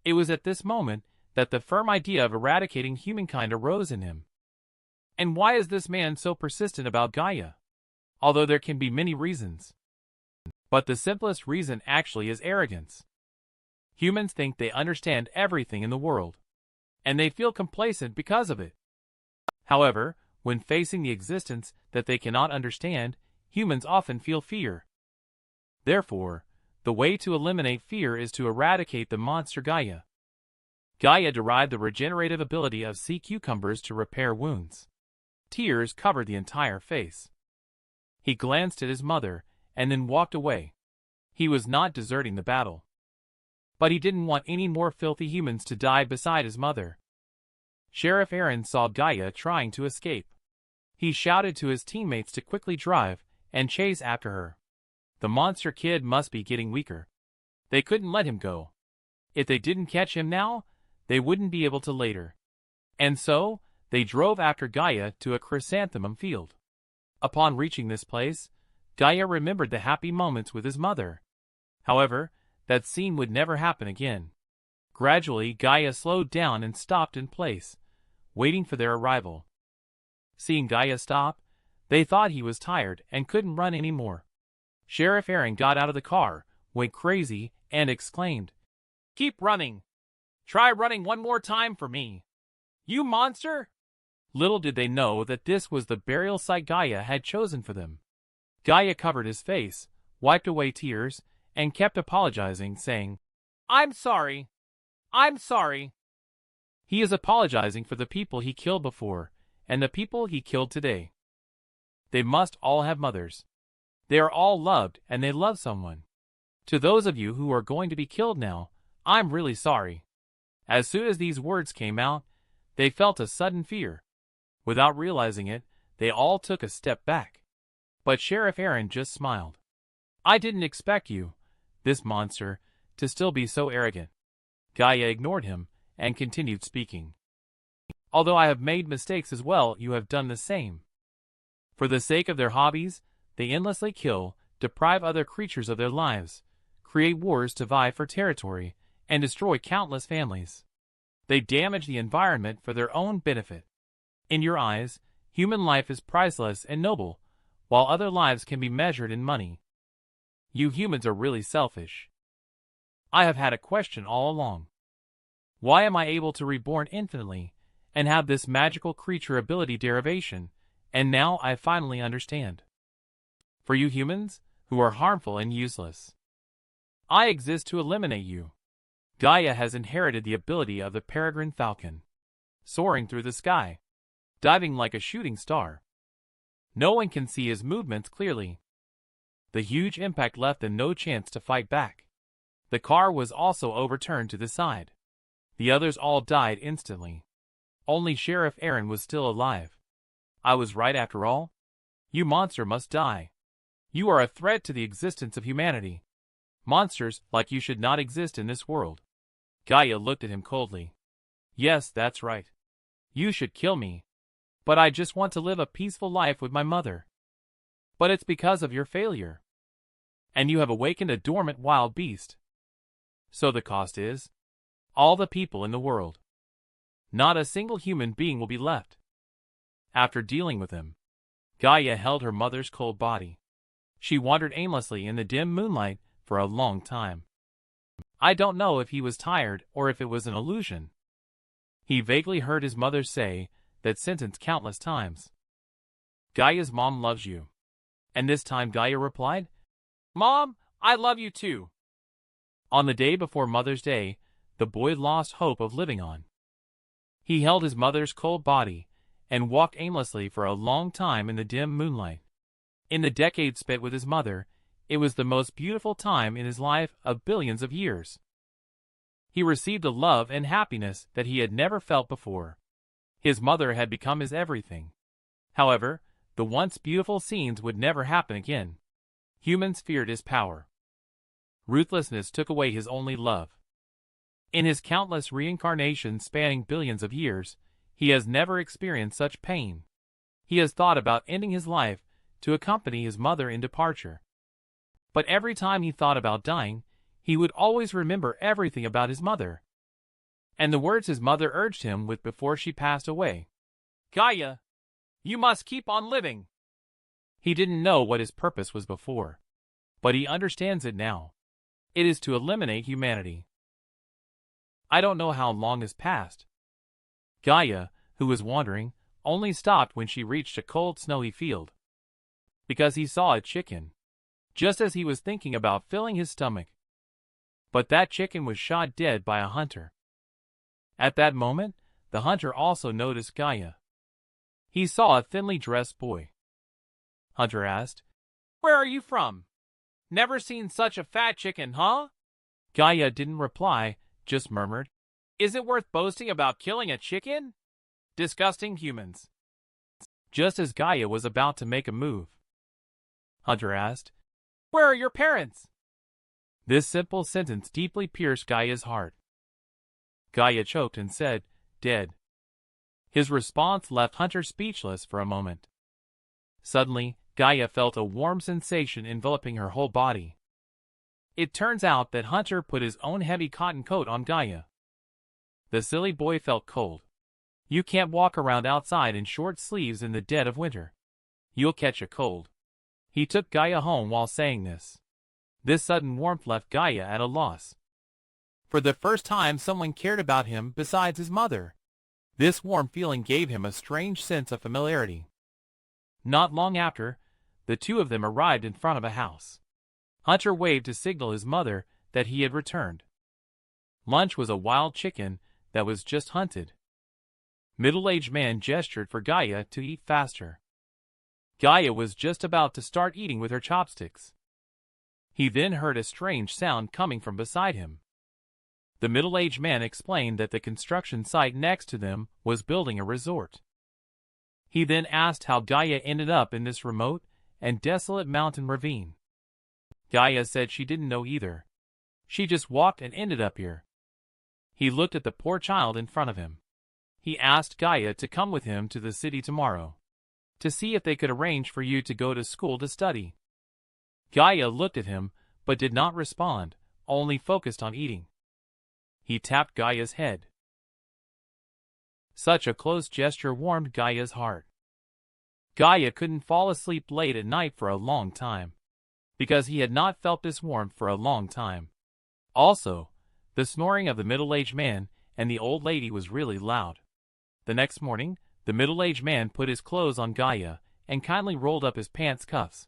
It was at this moment that the firm idea of eradicating humankind arose in him. And why is this man so persistent about Gaia? Although there can be many reasons. But the simplest reason actually is arrogance. Humans think they understand everything in the world, and they feel complacent because of it. However, when facing the existence that they cannot understand, humans often feel fear. Therefore, the way to eliminate fear is to eradicate the monster Gaia. Gaia derived the regenerative ability of sea cucumbers to repair wounds. Tears covered the entire face. He glanced at his mother, and then walked away. He was not deserting the battle. But he didn't want any more filthy humans to die beside his mother. Sheriff Aaron saw Gaia trying to escape. He shouted to his teammates to quickly drive and chase after her. The monster kid must be getting weaker. They couldn't let him go. If they didn't catch him now, they wouldn't be able to later. And so, they drove after Gaia to a chrysanthemum field. Upon reaching this place, Gaia remembered the happy moments with his mother. However, that scene would never happen again. Gradually, Gaia slowed down and stopped in place, waiting for their arrival. Seeing Gaia stop, they thought he was tired and couldn't run anymore. Sheriff Aaron got out of the car, went crazy, and exclaimed, "Keep running! Try running one more time for me! You monster!" Little did they know that this was the burial site Gaia had chosen for them. Gaia covered his face, wiped away tears, and kept apologizing, saying, "I'm sorry. I'm sorry." He is apologizing for the people he killed before, and the people he killed today. They must all have mothers. They are all loved and they love someone. To those of you who are going to be killed now, I'm really sorry. As soon as these words came out, they felt a sudden fear. Without realizing it, they all took a step back. But Sheriff Aaron just smiled. "I didn't expect you, this monster, to still be so arrogant." Gaia ignored him and continued speaking. "Although I have made mistakes as well, you have done the same. For the sake of their hobbies, they endlessly kill, deprive other creatures of their lives, create wars to vie for territory, and destroy countless families. They damage the environment for their own benefit. In your eyes, human life is priceless and noble, while other lives can be measured in money. You humans are really selfish. I have had a question all along. Why am I able to reborn infinitely, and have this magical creature ability derivation, and now I finally understand. For you humans, who are harmful and useless, I exist to eliminate you." Gaia has inherited the ability of the peregrine falcon, soaring through the sky, diving like a shooting star. No one can see his movements clearly. The huge impact left them no chance to fight back. The car was also overturned to the side. The others all died instantly. Only Sheriff Aaron was still alive. I was right after all? You monster must die. You are a threat to the existence of humanity. Monsters like you should not exist in this world. Gaia looked at him coldly. "Yes, that's right. You should kill me. But I just want to live a peaceful life with my mother. But it's because of your failure. And you have awakened a dormant wild beast. So the cost is all the people in the world. Not a single human being will be left." After dealing with him, Gaia held her mother's cold body. She wandered aimlessly in the dim moonlight for a long time. I don't know if he was tired or if it was an illusion. He vaguely heard his mother say that sentence countless times. "Gaia's mom loves you." And this time Gaia replied, "Mom, I love you too." On the day before Mother's Day, the boy lost hope of living on. He held his mother's cold body and walked aimlessly for a long time in the dim moonlight. In the decades spent with his mother, it was the most beautiful time in his life of billions of years. He received a love and happiness that he had never felt before. His mother had become his everything. However, the once beautiful scenes would never happen again. Humans feared his power. Ruthlessness took away his only love. In his countless reincarnations spanning billions of years, he has never experienced such pain. He has thought about ending his life to accompany his mother in departure. But every time he thought about dying, he would always remember everything about his mother, and the words his mother urged him with before she passed away. "Gaia, you must keep on living." He didn't know what his purpose was before, but he understands it now. It is to eliminate humanity. I don't know how long has passed. Gaia, who was wandering, only stopped when she reached a cold, snowy field, because he saw a chicken, just as he was thinking about filling his stomach. But that chicken was shot dead by a hunter. At that moment, the hunter also noticed Gaia. He saw a thinly dressed boy. Hunter asked, "Where are you from? Never seen such a fat chicken, huh?" Gaia didn't reply, just murmured, "Is it worth boasting about killing a chicken? Disgusting humans." Just as Gaia was about to make a move, Hunter asked, "Where are your parents?" This simple sentence deeply pierced Gaia's heart. Gaia choked and said, "Dead." His response left Hunter speechless for a moment. Suddenly, Gaia felt a warm sensation enveloping her whole body. It turns out that Hunter put his own heavy cotton coat on Gaia. The silly boy felt cold. You can't walk around outside in short sleeves in the dead of winter. You'll catch a cold. He took Gaia home while saying this. This sudden warmth left Gaia at a loss. For the first time, someone cared about him besides his mother. This warm feeling gave him a strange sense of familiarity. Not long after, the two of them arrived in front of a house. Hunter waved to signal his mother that he had returned. Lunch was a wild chicken that was just hunted. Middle-aged man gestured for Gaia to eat faster. Gaia was just about to start eating with her chopsticks. He then heard a strange sound coming from beside him. The middle-aged man explained that the construction site next to them was building a resort. He then asked how Gaia ended up in this remote and desolate mountain ravine. Gaia said she didn't know either. She just walked and ended up here. He looked at the poor child in front of him. He asked Gaia to come with him to the city tomorrow, to see if they could arrange for you to go to school to study. Gaia looked at him, but did not respond, only focused on eating. He tapped Gaia's head. Such a close gesture warmed Gaia's heart. Gaia couldn't fall asleep late at night for a long time, because he had not felt this warmth for a long time. Also, the snoring of the middle-aged man and the old lady was really loud. The next morning, the middle-aged man put his clothes on Gaia and kindly rolled up his pants cuffs.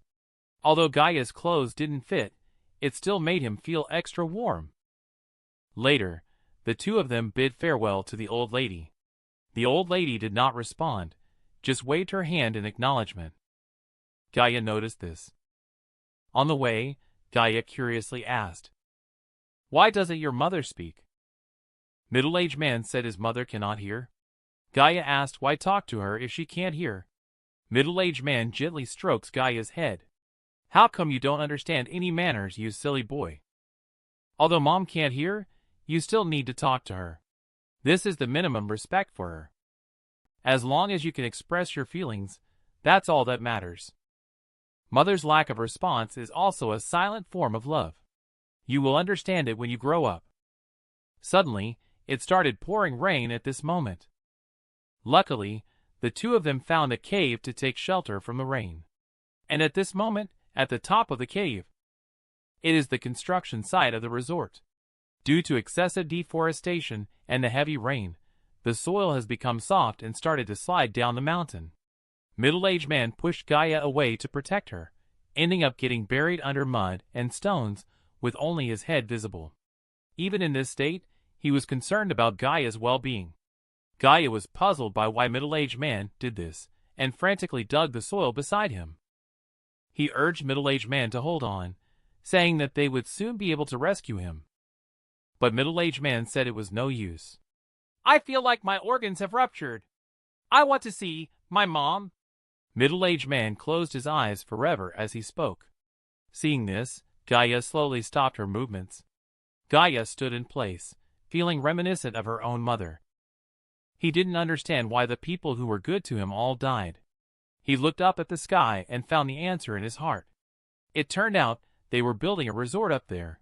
Although Gaia's clothes didn't fit, it still made him feel extra warm. Later, the two of them bid farewell to the old lady. The old lady did not respond, just waved her hand in acknowledgement. Gaia noticed this. On the way, Gaia curiously asked, "Why doesn't your mother speak?" Middle-aged man said his mother cannot hear. Gaia asked why talk to her if she can't hear. Middle-aged man gently strokes Gaia's head. "How come you don't understand any manners, you silly boy? Although mom can't hear, you still need to talk to her. This is the minimum respect for her. As long as you can express your feelings, that's all that matters." Mother's lack of response is also a silent form of love. You will understand it when you grow up. Suddenly, it started pouring rain at this moment. Luckily, the two of them found a cave to take shelter from the rain. And at this moment, at the top of the cave, it is the construction site of the resort. Due to excessive deforestation and the heavy rain, the soil has become soft and started to slide down the mountain. Middle-aged man pushed Gaia away to protect her, ending up getting buried under mud and stones with only his head visible. Even in this state, he was concerned about Gaia's well-being. Gaia was puzzled by why middle-aged man did this, and frantically dug the soil beside him. He urged middle-aged man to hold on, saying that they would soon be able to rescue him. But middle-aged man said it was no use. I feel like my organs have ruptured. I want to see my mom. Middle-aged man closed his eyes forever as he spoke. Seeing this, Gaia slowly stopped her movements. Gaia stood in place, feeling reminiscent of her own mother. He didn't understand why the people who were good to him all died. He looked up at the sky and found the answer in his heart. It turned out they were building a resort up there.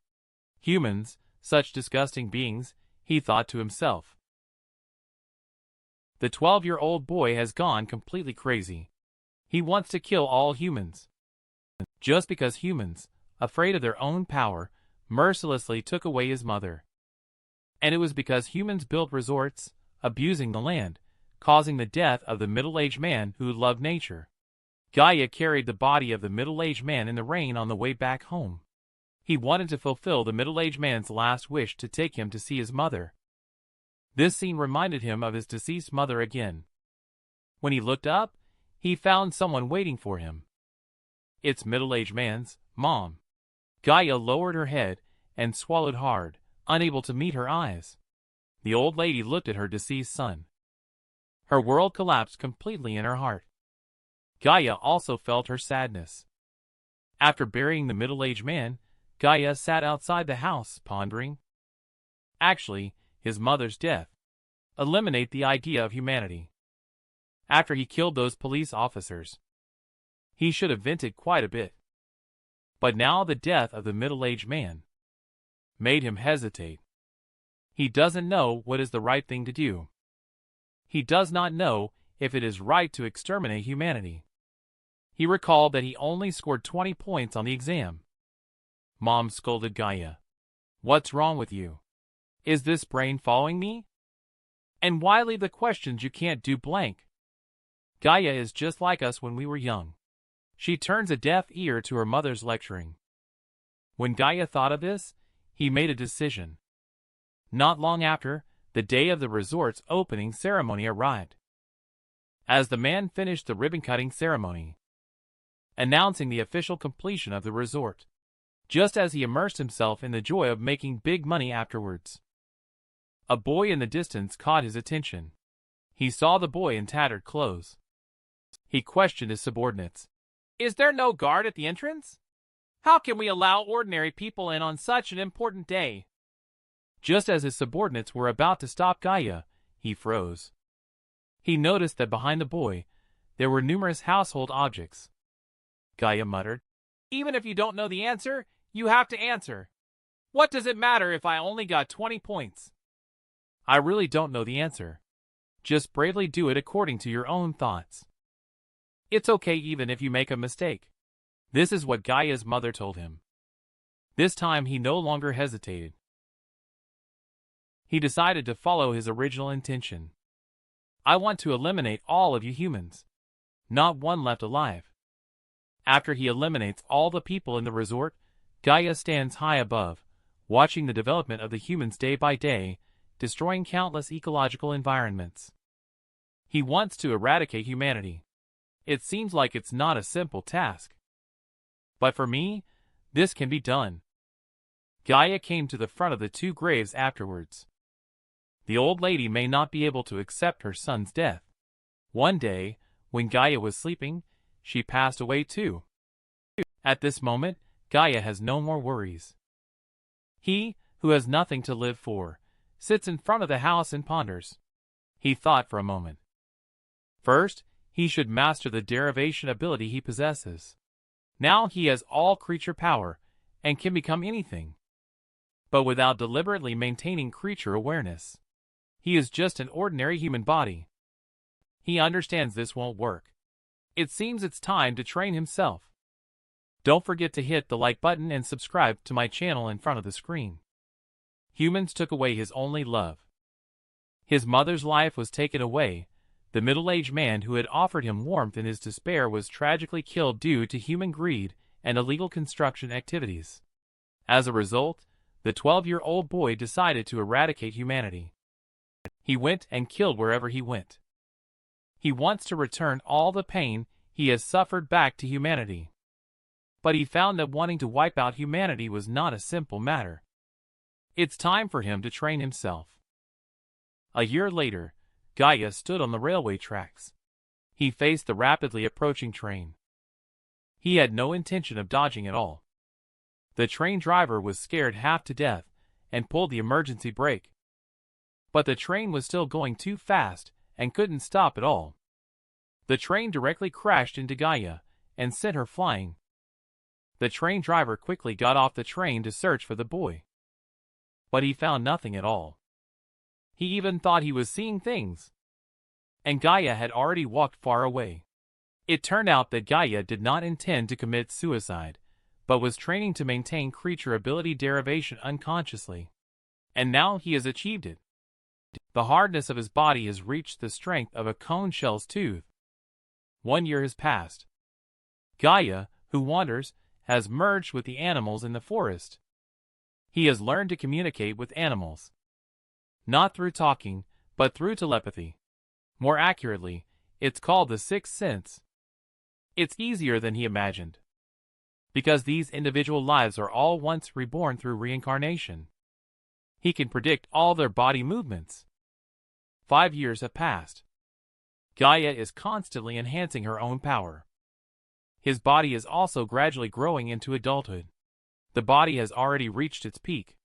Humans, such disgusting beings, he thought to himself. The 12-year-old boy has gone completely crazy. He wants to kill all humans. Just because humans, afraid of their own power, mercilessly took away his mother. And it was because humans built resorts, abusing the land, causing the death of the middle-aged man who loved nature. Gaia carried the body of the middle-aged man in the rain on the way back home. He wanted to fulfill the middle-aged man's last wish to take him to see his mother. This scene reminded him of his deceased mother again. When he looked up, he found someone waiting for him. It's middle-aged man's mom. Gaia lowered her head and swallowed hard, unable to meet her eyes. The old lady looked at her deceased son. Her world collapsed completely in her heart. Gaia also felt her sadness. After burying the middle-aged man, Gaia sat outside the house, pondering. Actually, his mother's death eliminated the idea of humanity. After he killed those police officers, he should have vented quite a bit. But now the death of the middle-aged man made him hesitate. He doesn't know what is the right thing to do. He does not know if it is right to exterminate humanity. He recalled that he only scored 20 points on the exam. Mom scolded Gaia. What's wrong with you? Is this brain following me? And why leave the questions you can't do blank? Gaia is just like us when we were young. She turns a deaf ear to her mother's lecturing. When Gaia thought of this, he made a decision. Not long after, the day of the resort's opening ceremony arrived. As the man finished the ribbon-cutting ceremony, announcing the official completion of the resort, just as he immersed himself in the joy of making big money afterwards, a boy in the distance caught his attention. He saw the boy in tattered clothes. He questioned his subordinates. Is there no guard at the entrance? How can we allow ordinary people in on such an important day? Just as his subordinates were about to stop Gaia, he froze. He noticed that behind the boy, there were numerous household objects. Gaia muttered, Even if you don't know the answer, you have to answer. What does it matter if I only got 20 points? I really don't know the answer. Just bravely do it according to your own thoughts. It's okay even if you make a mistake. This is what Gaia's mother told him. This time he no longer hesitated. He decided to follow his original intention. I want to eliminate all of you humans. Not one left alive. After he eliminates all the people in the resort, Gaia stands high above, watching the development of the humans day by day, destroying countless ecological environments. He wants to eradicate humanity. It seems like it's not a simple task. But for me, this can be done. Gaia came to the front of the two graves afterwards. The old lady may not be able to accept her son's death. One day, when Gaia was sleeping, she passed away too. At this moment, Gaia has no more worries. He, who has nothing to live for, sits in front of the house and ponders. He thought for a moment. First, he should master the derivation ability he possesses. Now he has all creature power, and can become anything. But without deliberately maintaining creature awareness, he is just an ordinary human body. He understands this won't work. It seems it's time to train himself. Don't forget to hit the like button and subscribe to my channel in front of the screen. Humans took away his only love. His mother's life was taken away. The middle-aged man who had offered him warmth in his despair was tragically killed due to human greed and illegal construction activities. As a result, the 12-year-old boy decided to eradicate humanity. He went and killed wherever he went. He wants to return all the pain he has suffered back to humanity. But he found that wanting to wipe out humanity was not a simple matter. It's time for him to train himself. A year later, Gaia stood on the railway tracks. He faced the rapidly approaching train. He had no intention of dodging at all. The train driver was scared half to death and pulled the emergency brake. But the train was still going too fast and couldn't stop at all. The train directly crashed into Gaia and sent her flying. The train driver quickly got off the train to search for the boy. But he found nothing at all. He even thought he was seeing things. And Gaia had already walked far away. It turned out that Gaia did not intend to commit suicide, but was training to maintain creature ability derivation unconsciously. And now he has achieved it. The hardness of his body has reached the strength of a cone shell's tooth. 1 year has passed. Gaia, who wanders, has merged with the animals in the forest. He has learned to communicate with animals. Not through talking, but through telepathy. More accurately, it's called the sixth sense. It's easier than he imagined. Because these individual lives are all once reborn through reincarnation. He can predict all their body movements. 5 years have passed. Gaia is constantly enhancing her own power. His body is also gradually growing into adulthood. The body has already reached its peak.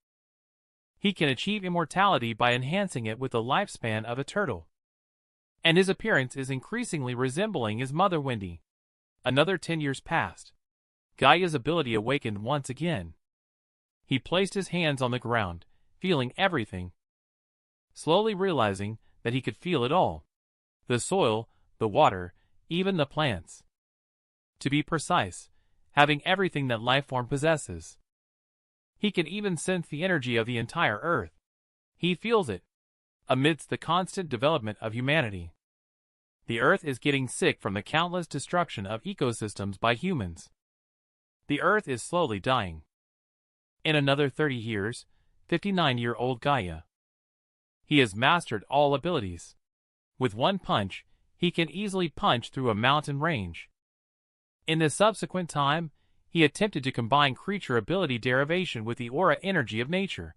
He can achieve immortality by enhancing it with the lifespan of a turtle. And his appearance is increasingly resembling his mother Wendy. Another 10 years passed. Gaia's ability awakened once again. He placed his hands on the ground, feeling everything. Slowly realizing that he could feel it all. The soil, the water, even the plants. To be precise, having everything that life form possesses. He can even sense the energy of the entire earth. He feels it. Amidst the constant development of humanity. The earth is getting sick from the countless destruction of ecosystems by humans. The earth is slowly dying. In another 30 years, 59-year-old Gaia. He has mastered all abilities. With one punch, he can easily punch through a mountain range. In the subsequent time, he attempted to combine creature ability derivation with the aura energy of nature.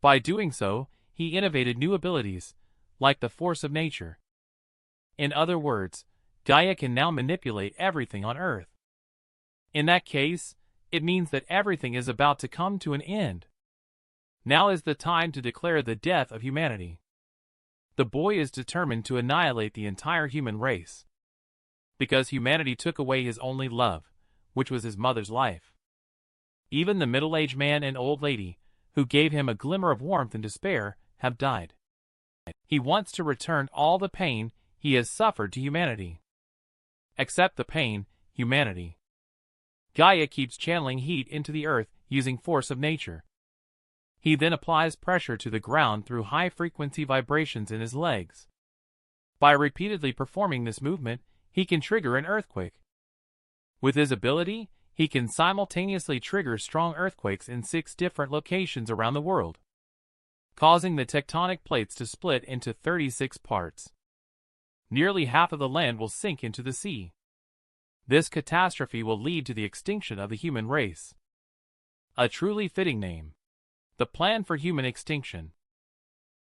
By doing so, he innovated new abilities, like the force of nature. In other words, Gaia can now manipulate everything on Earth. In that case, it means that everything is about to come to an end. Now is the time to declare the death of humanity. The boy is determined to annihilate the entire human race. Because humanity took away his only love, which was his mother's life. Even the middle-aged man and old lady, who gave him a glimmer of warmth and despair, have died. He wants to return all the pain he has suffered to humanity. Accept the pain, humanity. Gaia keeps channeling heat into the earth using force of nature. He then applies pressure to the ground through high-frequency vibrations in his legs. By repeatedly performing this movement, he can trigger an earthquake. With his ability, he can simultaneously trigger strong earthquakes in 6 different locations around the world, causing the tectonic plates to split into 36 parts. Nearly half of the land will sink into the sea. This catastrophe will lead to the extinction of the human race. A truly fitting name. The plan for human extinction.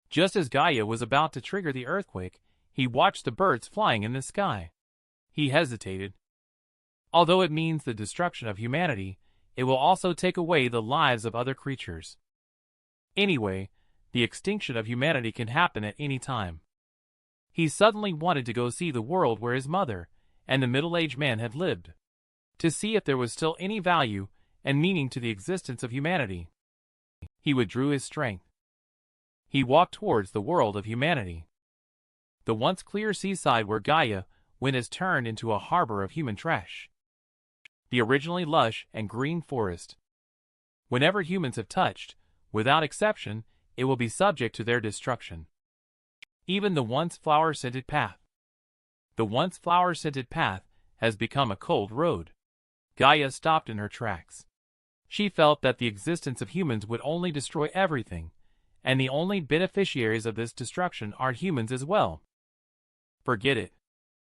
Just as Gaia was about to trigger the earthquake, he watched the birds flying in the sky. He hesitated. Although it means the destruction of humanity, it will also take away the lives of other creatures. Anyway, the extinction of humanity can happen at any time. He suddenly wanted to go see the world where his mother and the middle-aged man had lived, to see if there was still any value and meaning to the existence of humanity. He withdrew his strength. He walked towards the world of humanity. The once clear seaside where Gaia went has turned into a harbor of human trash. The originally lush and green forest. Whenever humans have touched, without exception, it will be subject to their destruction. Even the once flower-scented path. The once flower-scented path has become a cold road. Gaia stopped in her tracks. She felt that the existence of humans would only destroy everything, and the only beneficiaries of this destruction are humans as well. Forget it.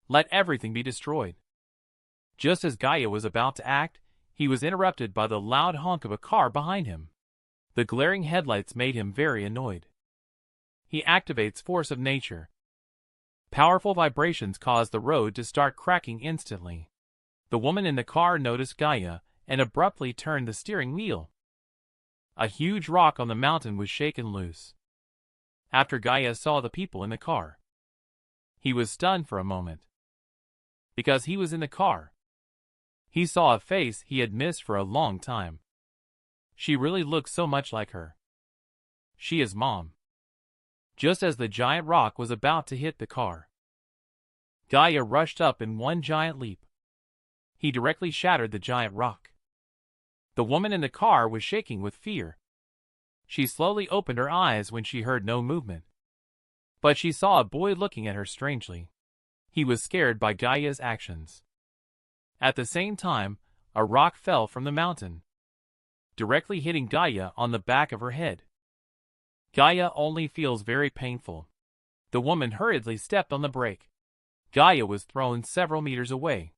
Let everything be destroyed. Just as Gaia was about to act, he was interrupted by the loud honk of a car behind him. The glaring headlights made him very annoyed. He activates force of nature. Powerful vibrations caused the road to start cracking instantly. The woman in the car noticed Gaia and abruptly turned the steering wheel. A huge rock on the mountain was shaken loose. After Gaia saw the people in the car, he was stunned for a moment. Because he was in the car, he saw a face he had missed for a long time. She really looked so much like her. She is Mom. Just as the giant rock was about to hit the car, Gaia rushed up in one giant leap. He directly shattered the giant rock. The woman in the car was shaking with fear. She slowly opened her eyes when she heard no movement. But she saw a boy looking at her strangely. He was scared by Gaia's actions. At the same time, a rock fell from the mountain, directly hitting Gaia on the back of her head. Gaia only feels very painful. The woman hurriedly stepped on the brake. Gaia was thrown several meters away.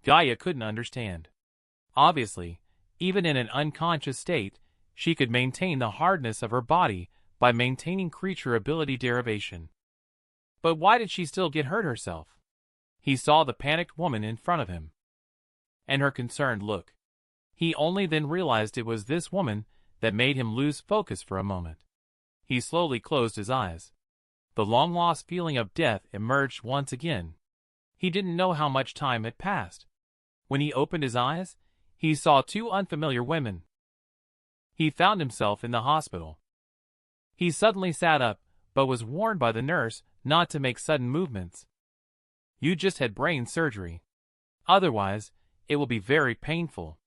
Gaia couldn't understand. Obviously, even in an unconscious state, she could maintain the hardness of her body by maintaining creature ability derivation. But why did she still get hurt herself? He saw the panicked woman in front of him, and her concerned look. He only then realized it was this woman that made him lose focus for a moment. He slowly closed his eyes. The long-lost feeling of death emerged once again. He didn't know how much time had passed. When he opened his eyes, he saw two unfamiliar women. He found himself in the hospital. He suddenly sat up, but was warned by the nurse not to make sudden movements. You just had brain surgery. Otherwise, it will be very painful.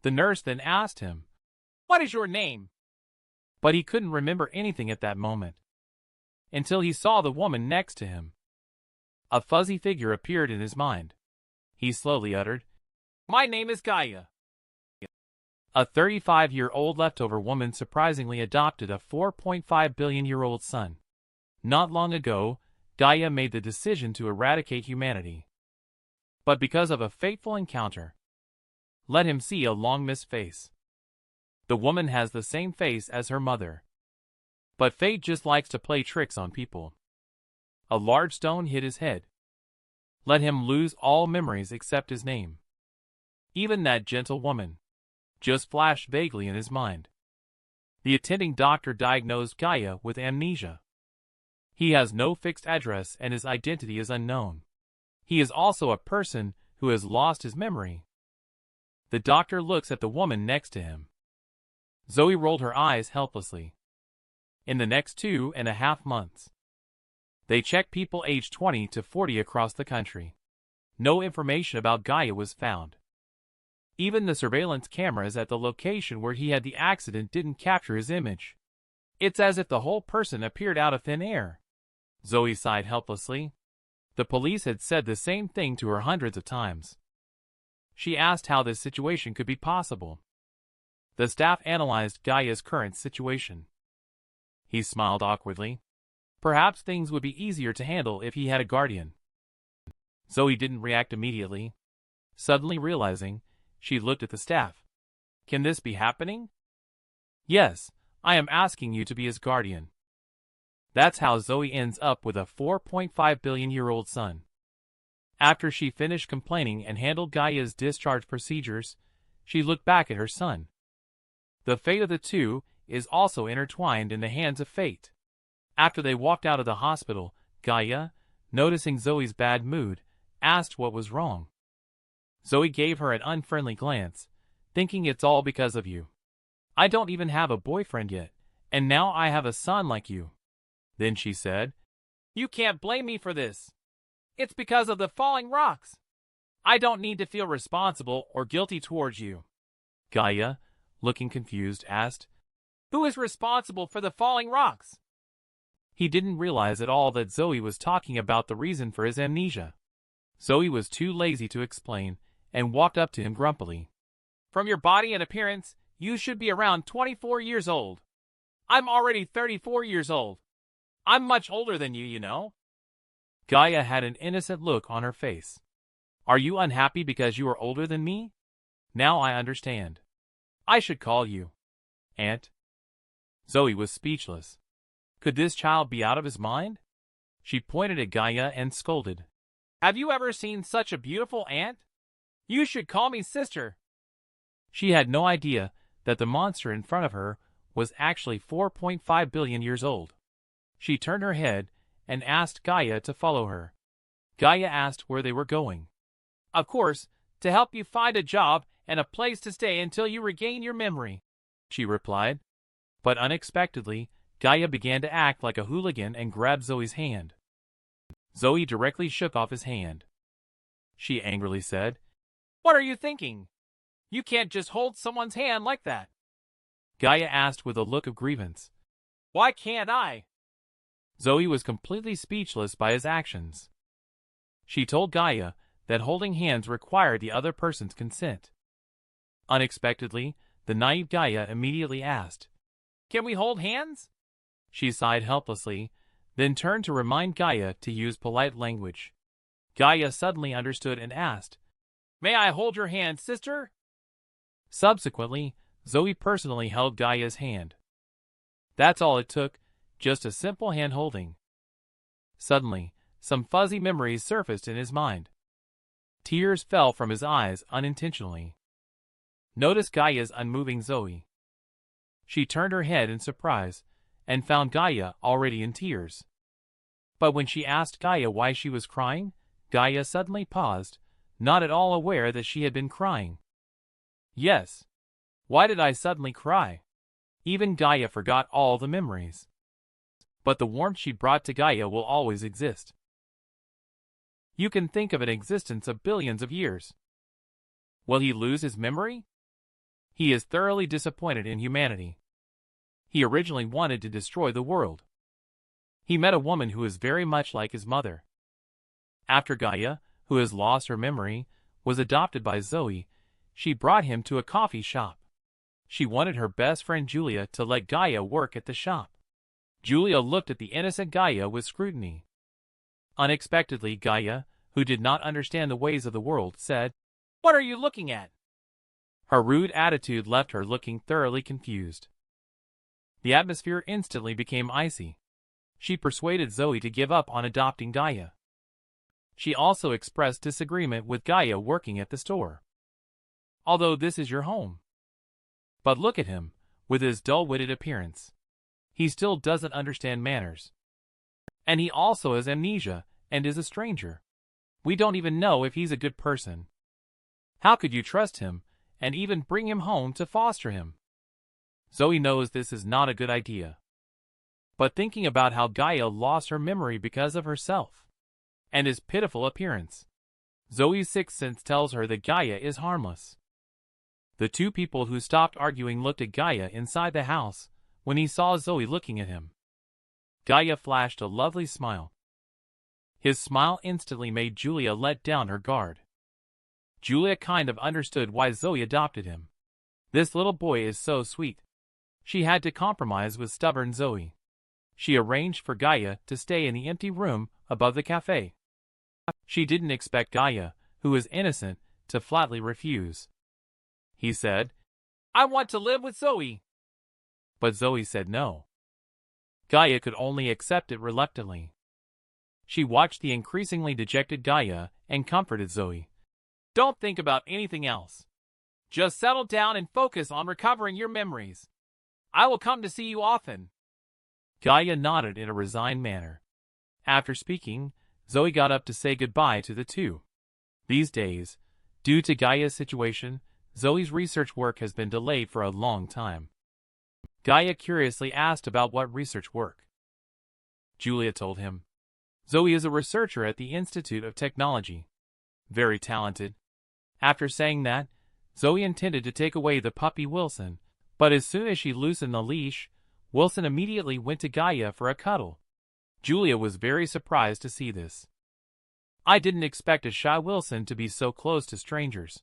The nurse then asked him, "What is your name?" But he couldn't remember anything at that moment, until he saw the woman next to him. A fuzzy figure appeared in his mind. He slowly uttered, "My name is Gaia." A 35-year-old leftover woman surprisingly adopted a 4.5 billion-year-old son. Not long ago, Gaia made the decision to eradicate humanity. But because of a fateful encounter, let him see a long-missed face. The woman has the same face as her mother. But fate just likes to play tricks on people. A large stone hit his head. Let him lose all memories except his name. Even that gentle woman just flashed vaguely in his mind. The attending doctor diagnosed Gaia with amnesia. He has no fixed address and his identity is unknown. He is also a person who has lost his memory. The doctor looks at the woman next to him. Zoe rolled her eyes helplessly. In the next 2.5 months, they checked people aged 20 to 40 across the country. No information about Gaia was found. Even the surveillance cameras at the location where he had the accident didn't capture his image. It's as if the whole person appeared out of thin air. Zoe sighed helplessly. The police had said the same thing to her hundreds of times. She asked how this situation could be possible. The staff analyzed Gaia's current situation. He smiled awkwardly. Perhaps things would be easier to handle if he had a guardian. Zoe didn't react immediately. Suddenly realizing, she looked at the staff. Can this be happening? Yes, I am asking you to be his guardian. That's how Zoe ends up with a 4.5 billion-year-old son. After she finished complaining and handled Gaia's discharge procedures, she looked back at her son. The fate of the two is also intertwined in the hands of fate. After they walked out of the hospital, Gaia, noticing Zoe's bad mood, asked what was wrong. Zoe gave her an unfriendly glance, thinking it's all because of you. I don't even have a boyfriend yet, and now I have a son like you. Then she said, You can't blame me for this. It's because of the falling rocks. I don't need to feel responsible or guilty towards you. Gaia, looking confused, asked, Who is responsible for the falling rocks? He didn't realize at all that Zoe was talking about the reason for his amnesia. Zoe was too lazy to explain and walked up to him grumpily. From your body and appearance, you should be around 24 years old. I'm already 34 years old. I'm much older than you, you know. Gaia had an innocent look on her face. Are you unhappy because you are older than me? Now I understand. I should call you Aunt. Zoe was speechless. Could this child be out of his mind? She pointed at Gaia and scolded. Have you ever seen such a beautiful aunt? You should call me sister. She had no idea that the monster in front of her was actually 4.5 billion years old. She turned her head and asked Gaia to follow her. Gaia asked where they were going. Of course, to help you find a job and a place to stay until you regain your memory, she replied. But unexpectedly, Gaia began to act like a hooligan and grabbed Zoe's hand. Zoe directly shook off his hand. She angrily said, What are you thinking? You can't just hold someone's hand like that. Gaia asked with a look of grievance. Why can't I? Zoe was completely speechless by his actions. She told Gaia that holding hands required the other person's consent. Unexpectedly, the naive Gaia immediately asked, Can we hold hands? She sighed helplessly, then turned to remind Gaia to use polite language. Gaia suddenly understood and asked, May I hold your hand, sister? Subsequently, Zoe personally held Gaia's hand. That's all it took, just a simple hand-holding. Suddenly, some fuzzy memories surfaced in his mind. Tears fell from his eyes unintentionally. Notice Gaia's unmoving Zoe. She turned her head in surprise and found Gaia already in tears. But when she asked Gaia why she was crying, Gaia suddenly paused, not at all aware that she had been crying. Yes. Why did I suddenly cry? Even Gaia forgot all the memories. But the warmth she brought to Gaia will always exist. You can think of an existence of billions of years. Will he lose his memory? He is thoroughly disappointed in humanity. He originally wanted to destroy the world. He met a woman who is very much like his mother. After Gaia, who has lost her memory, was adopted by Zoe, she brought him to a coffee shop. She wanted her best friend Julia to let Gaia work at the shop. Julia looked at the innocent Gaia with scrutiny. Unexpectedly, Gaia, who did not understand the ways of the world, said, What are you looking at? Her rude attitude left her looking thoroughly confused. The atmosphere instantly became icy. She persuaded Zoe to give up on adopting Gaia. She also expressed disagreement with Gaia working at the store. Although this is your home. But look at him, with his dull-witted appearance. He still doesn't understand manners. And he also has amnesia and is a stranger. We don't even know if he's a good person. How could you trust him and even bring him home to foster him? Zoe knows this is not a good idea. But thinking about how Gaia lost her memory because of herself and his pitiful appearance, Zoe's sixth sense tells her that Gaia is harmless. The two people who stopped arguing looked at Gaia inside the house when he saw Zoe looking at him. Gaia flashed a lovely smile. His smile instantly made Julia let down her guard. Julia kind of understood why Zoe adopted him. This little boy is so sweet. She had to compromise with stubborn Zoe. She arranged for Gaia to stay in the empty room above the cafe. She didn't expect Gaia, who was innocent, to flatly refuse. He said, I want to live with Zoe. But Zoe said no. Gaia could only accept it reluctantly. She watched the increasingly dejected Gaia and comforted Zoe. Don't think about anything else. Just settle down and focus on recovering your memories. I will come to see you often. Gaia nodded in a resigned manner. After speaking, Zoe got up to say goodbye to the two. These days, due to Gaia's situation, Zoe's research work has been delayed for a long time. Gaia curiously asked about what research work. Julia told him. Zoe is a researcher at the Institute of Technology. Very talented. After saying that, Zoe intended to take away the puppy Wilson, but as soon as she loosened the leash, Wilson immediately went to Gaia for a cuddle. Julia was very surprised to see this. I didn't expect a shy Wilson to be so close to strangers.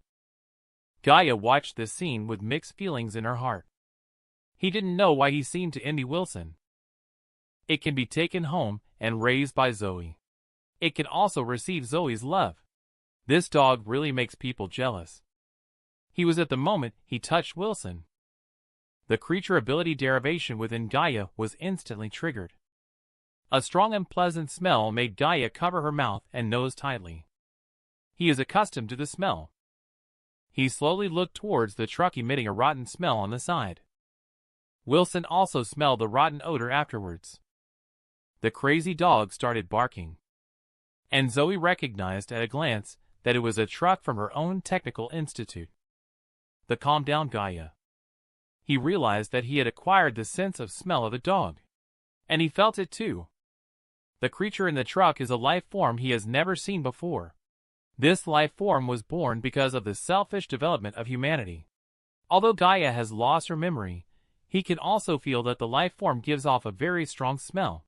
Gaia watched this scene with mixed feelings in her heart. He didn't know why he seemed to envy Wilson. It can be taken home and raised by Zoe. It can also receive Zoe's love. This dog really makes people jealous. He was at the moment he touched Wilson. The creature ability derivation within Gaia was instantly triggered. A strong and pleasant smell made Gaia cover her mouth and nose tightly. He is accustomed to the smell. He slowly looked towards the truck emitting a rotten smell on the side. Wilson also smelled the rotten odor afterwards. The crazy dog started barking. And Zoe recognized at a glance that it was a truck from her own technical institute. The calm down Gaia. He realized that he had acquired the sense of smell of the dog. And he felt it too. The creature in the truck is a life form he has never seen before. This life form was born because of the selfish development of humanity. Although Gaia has lost her memory, he can also feel that the life form gives off a very strong smell.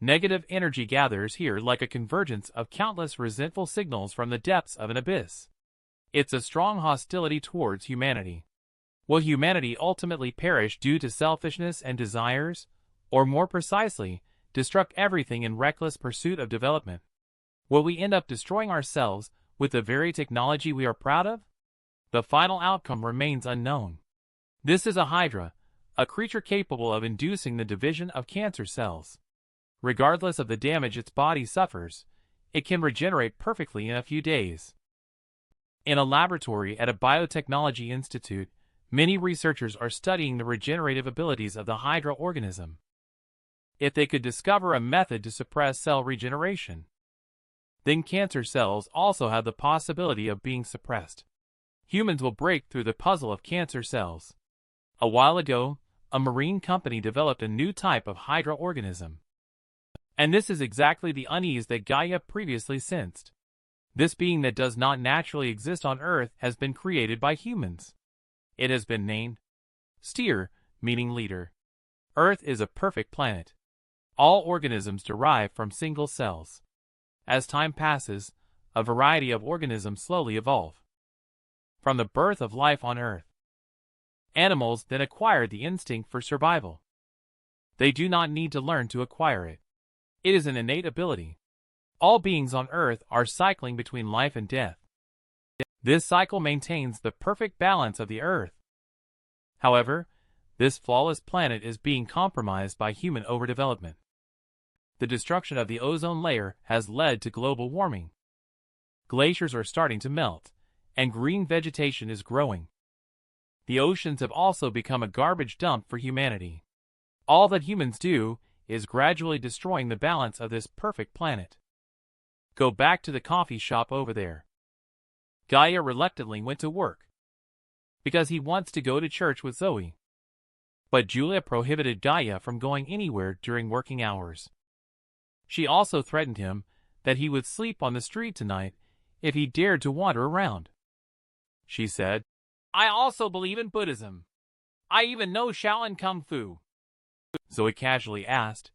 Negative energy gathers here like a convergence of countless resentful signals from the depths of an abyss. It's a strong hostility towards humanity. Will humanity ultimately perish due to selfishness and desires, or more precisely, destruct everything in reckless pursuit of development? Will we end up destroying ourselves with the very technology we are proud of? The final outcome remains unknown. This is a Hydra, a creature capable of inducing the division of cancer cells. Regardless of the damage its body suffers, it can regenerate perfectly in a few days. In a laboratory at a biotechnology institute, many researchers are studying the regenerative abilities of the Hydra organism. If they could discover a method to suppress cell regeneration, then cancer cells also have the possibility of being suppressed. Humans will break through the puzzle of cancer cells. A while ago, a marine company developed a new type of Hydra organism. And this is exactly the unease that Gaia previously sensed. This being that does not naturally exist on Earth has been created by humans. It has been named Steer, meaning leader. Earth is a perfect planet. All organisms derive from single cells. As time passes, a variety of organisms slowly evolve. From the birth of life on Earth, animals then acquire the instinct for survival. They do not need to learn to acquire it. It is an innate ability. All beings on Earth are cycling between life and death. This cycle maintains the perfect balance of the Earth. However, this flawless planet is being compromised by human overdevelopment. The destruction of the ozone layer has led to global warming. Glaciers are starting to melt, and green vegetation is growing. The oceans have also become a garbage dump for humanity. All that humans do is gradually destroying the balance of this perfect planet. Go back to the coffee shop over there. Gaia reluctantly went to work, because he wants to go to church with Zoe. But Julia prohibited Gaia from going anywhere during working hours. She also threatened him that he would sleep on the street tonight if he dared to wander around. She said, "I also believe in Buddhism. I even know Shaolin Kung Fu." Zoe casually asked,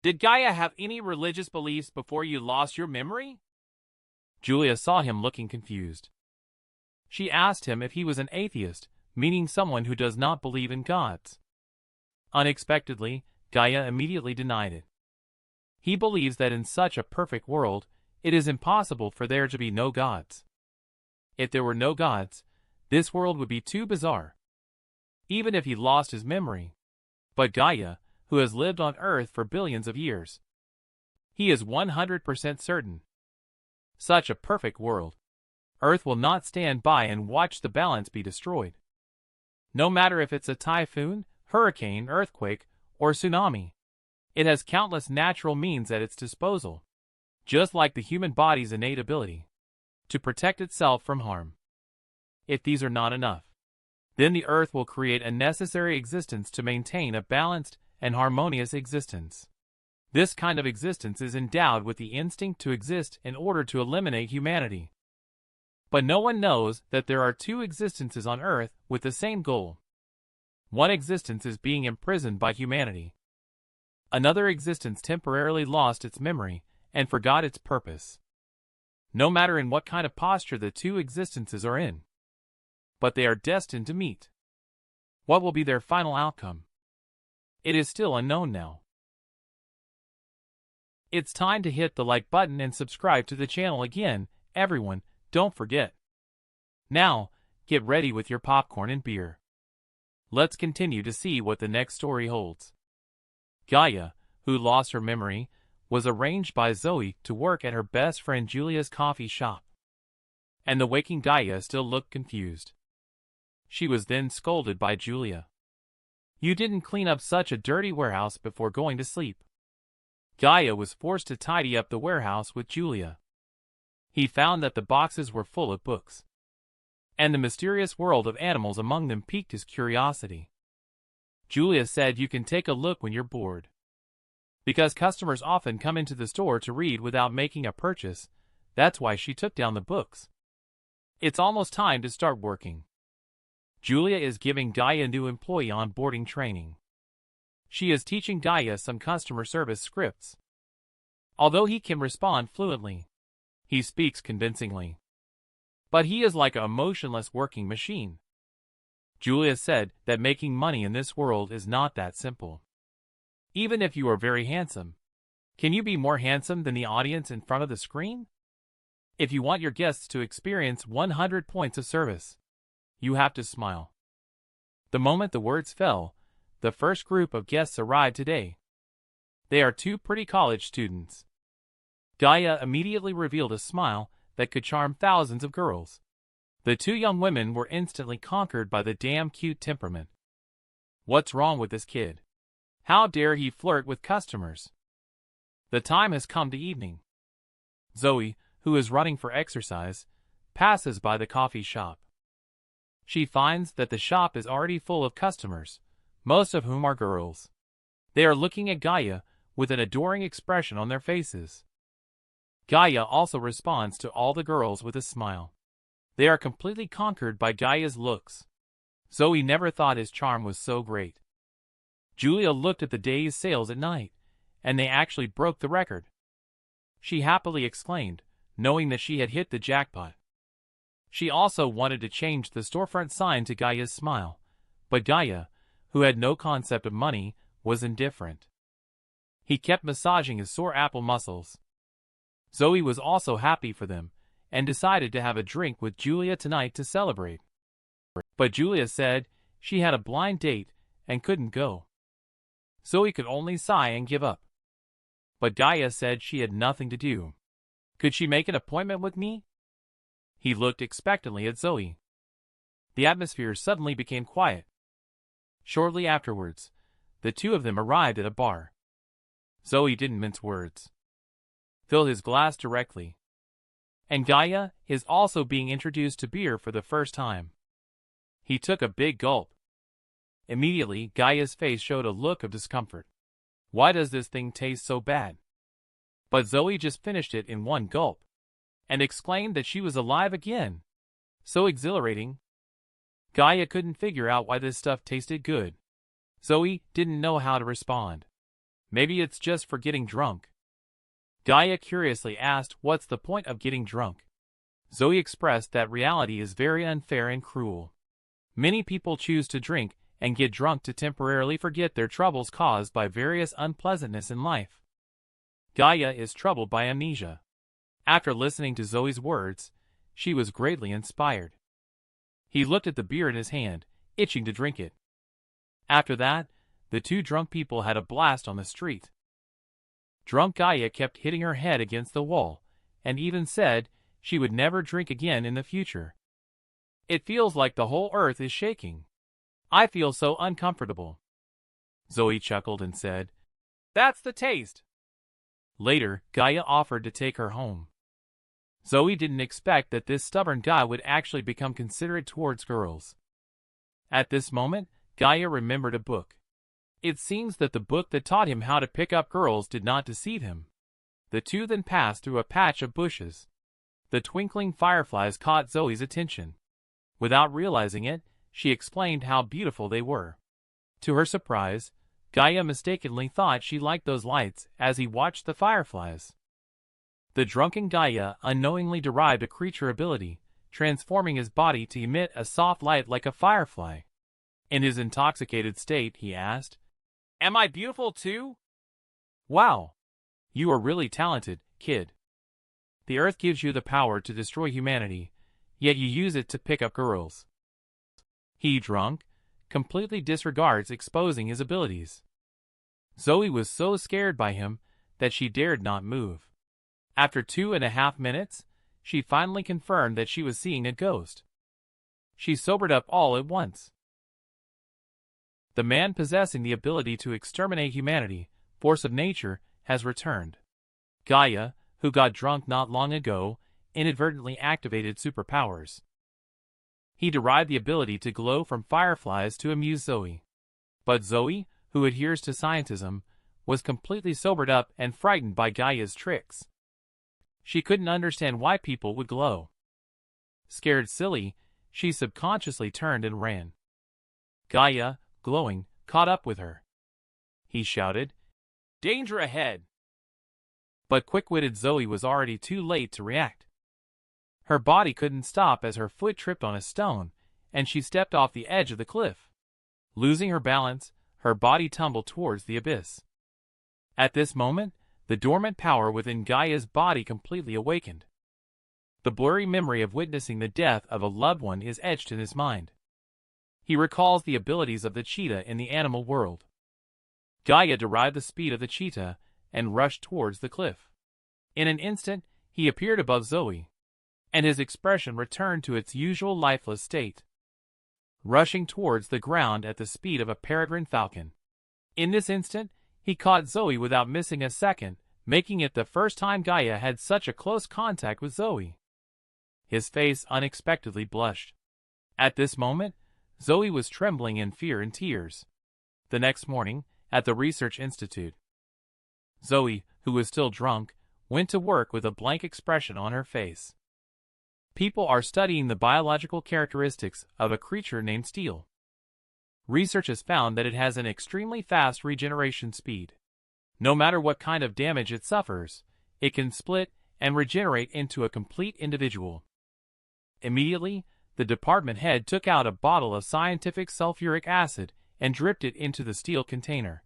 "Did Gaia have any religious beliefs before you lost your memory?" Julia saw him looking confused. She asked him if he was an atheist, meaning someone who does not believe in gods. Unexpectedly, Gaia immediately denied it. He believes that in such a perfect world, it is impossible for there to be no gods. If there were no gods, this world would be too bizarre. Even if he lost his memory. But Gaia, who has lived on Earth for billions of years, he is 100% certain. Such a perfect world. Earth will not stand by and watch the balance be destroyed. No matter if it's a typhoon, hurricane, earthquake, or tsunami. It has countless natural means at its disposal, just like the human body's innate ability to protect itself from harm. If these are not enough, then the Earth will create a necessary existence to maintain a balanced and harmonious existence. This kind of existence is endowed with the instinct to exist in order to eliminate humanity. But no one knows that there are two existences on Earth with the same goal. One existence is being imprisoned by humanity. Another existence temporarily lost its memory and forgot its purpose. No matter in what kind of posture the two existences are in, but they are destined to meet. What will be their final outcome? It is still unknown now. It's time to hit the like button and subscribe to the channel again, everyone, don't forget. Now, get ready with your popcorn and beer. Let's continue to see what the next story holds. Gaia, who lost her memory, was arranged by Zoe to work at her best friend Julia's coffee shop. And the waking Gaia still looked confused. She was then scolded by Julia. "You didn't clean up such a dirty warehouse before going to sleep." Gaia was forced to tidy up the warehouse with Julia. He found that the boxes were full of books, and the mysterious world of animals among them piqued his curiosity. Julia said you can take a look when you're bored. Because customers often come into the store to read without making a purchase, that's why she took down the books. It's almost time to start working. Julia is giving Gaia new employee onboarding training. She is teaching Gaia some customer service scripts. Although he can respond fluently, he speaks convincingly. But he is like a motionless working machine. Julia said that making money in this world is not that simple. Even if you are very handsome, can you be more handsome than the audience in front of the screen? If you want your guests to experience 100 points of service, you have to smile. The moment the words fell, the first group of guests arrived today. They are two pretty college students. Gaia immediately revealed a smile that could charm thousands of girls. The two young women were instantly conquered by the damn cute temperament. What's wrong with this kid? How dare he flirt with customers? The time has come to evening. Zoe, who is running for exercise, passes by the coffee shop. She finds that the shop is already full of customers, most of whom are girls. They are looking at Gaia with an adoring expression on their faces. Gaia also responds to all the girls with a smile. They are completely conquered by Gaia's looks. Zoe never thought his charm was so great. Julia looked at the day's sales at night, and they actually broke the record. She happily exclaimed, knowing that she had hit the jackpot. She also wanted to change the storefront sign to Gaia's smile, but Gaia, who had no concept of money, was indifferent. He kept massaging his sore apple muscles. Zoe was also happy for them, and decided to have a drink with Julia tonight to celebrate. But Julia said she had a blind date and couldn't go. Zoe could only sigh and give up. But Gaia said she had nothing to do. Could she make an appointment with me? He looked expectantly at Zoe. The atmosphere suddenly became quiet. Shortly afterwards, the two of them arrived at a bar. Zoe didn't mince words. Filled his glass directly. And Gaia is also being introduced to beer for the first time. He took a big gulp. Immediately, Gaia's face showed a look of discomfort. Why does this thing taste so bad? But Zoe just finished it in one gulp, and exclaimed that she was alive again. So exhilarating. Gaia couldn't figure out why this stuff tasted good. Zoe didn't know how to respond. Maybe it's just for getting drunk. Gaia curiously asked what's the point of getting drunk. Zoe expressed that reality is very unfair and cruel. Many people choose to drink and get drunk to temporarily forget their troubles caused by various unpleasantness in life. Gaia is troubled by amnesia. After listening to Zoe's words, she was greatly inspired. He looked at the beer in his hand, itching to drink it. After that, the two drunk people had a blast on the street. Drunk Gaia kept hitting her head against the wall, and even said she would never drink again in the future. It feels like the whole earth is shaking. I feel so uncomfortable. Zoe chuckled and said, "That's the taste." Later, Gaia offered to take her home. Zoe didn't expect that this stubborn guy would actually become considerate towards girls. At this moment, Gaia remembered a book. It seems that the book that taught him how to pick up girls did not deceive him. The two then passed through a patch of bushes. The twinkling fireflies caught Zoe's attention. Without realizing it, she explained how beautiful they were. To her surprise, Gaia mistakenly thought she liked those lights as he watched the fireflies. The drunken Gaia unknowingly derived a creature ability, transforming his body to emit a soft light like a firefly. In his intoxicated state, he asked, "Am I beautiful too?" "Wow! You are really talented, kid. The earth gives you the power to destroy humanity, yet you use it to pick up girls." He, drunk, completely disregards exposing his abilities. Zoe was so scared by him that she dared not move. After 2.5 minutes, she finally confirmed that she was seeing a ghost. She sobered up all at once. The man possessing the ability to exterminate humanity, force of nature, has returned. Gaia, who got drunk not long ago, inadvertently activated superpowers. He derived the ability to glow from fireflies to amuse Zoe. But Zoe, who adheres to scientism, was completely sobered up and frightened by Gaia's tricks. She couldn't understand why people would glow. Scared silly, she subconsciously turned and ran. Gaia, glowing, caught up with her. He shouted, "Danger ahead!" But quick-witted Zoe was already too late to react. Her body couldn't stop as her foot tripped on a stone, and she stepped off the edge of the cliff. Losing her balance, her body tumbled towards the abyss. At this moment, the dormant power within Gaia's body completely awakened. The blurry memory of witnessing the death of a loved one is etched in his mind. He recalls the abilities of the cheetah in the animal world. Gaia derived the speed of the cheetah and rushed towards the cliff. In an instant, he appeared above Zoe, and his expression returned to its usual lifeless state, rushing towards the ground at the speed of a peregrine falcon. In this instant, he caught Zoe without missing a second, making it the first time Gaia had such a close contact with Zoe. His face unexpectedly blushed. At this moment, Zoe was trembling in fear and tears. The next morning, at the research institute, Zoe, who was still drunk, went to work with a blank expression on her face. People are studying the biological characteristics of a creature named steel. Research has found that it has an extremely fast regeneration speed. No matter what kind of damage it suffers, it can split and regenerate into a complete individual. Immediately, the department head took out a bottle of scientific sulfuric acid and dripped it into the steel container.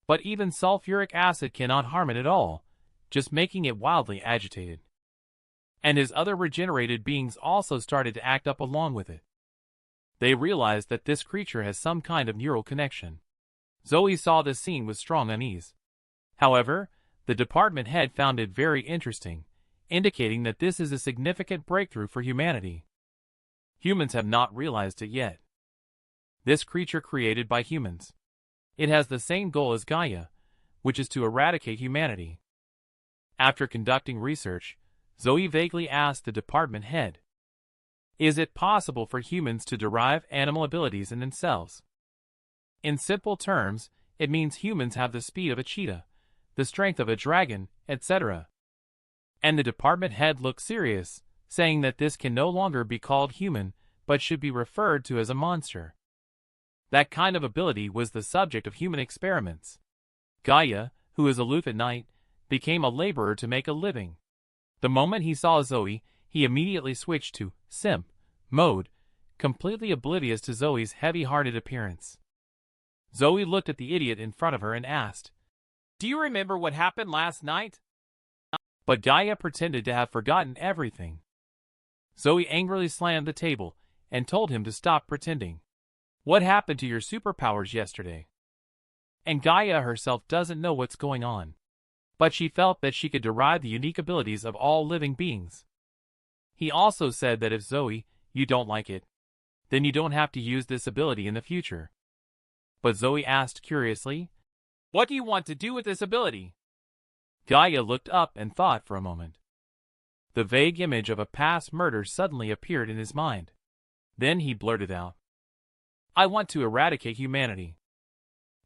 But even sulfuric acid cannot harm it at all, just making it wildly agitated. And his other regenerated beings also started to act up along with it. They realized that this creature has some kind of neural connection. Zoe saw this scene with strong unease. However, the department head found it very interesting, indicating that this is a significant breakthrough for humanity. Humans have not realized it yet. This creature created by humans. It has the same goal as Gaia, which is to eradicate humanity. After conducting research, Zoe vaguely asked the department head, "Is it possible for humans to derive animal abilities in themselves?" In simple terms, it means humans have the speed of a cheetah, the strength of a dragon, etc. And the department head looked serious, saying that this can no longer be called human, but should be referred to as a monster. That kind of ability was the subject of human experiments. Gaia, who is aloof at night, became a laborer to make a living. The moment he saw Zoe, he immediately switched to simp mode, completely oblivious to Zoe's heavy-hearted appearance. Zoe looked at the idiot in front of her and asked, "Do you remember what happened last night?" But Gaia pretended to have forgotten everything. Zoe angrily slammed the table and told him to stop pretending. "What happened to your superpowers yesterday?" And Gaia herself doesn't know what's going on. But she felt that she could derive the unique abilities of all living beings. He also said that if Zoe, you don't like it, then you don't have to use this ability in the future. But Zoe asked curiously, "What do you want to do with this ability?" Gaia looked up and thought for a moment. The vague image of a past murder suddenly appeared in his mind. Then he blurted out, "I want to eradicate humanity."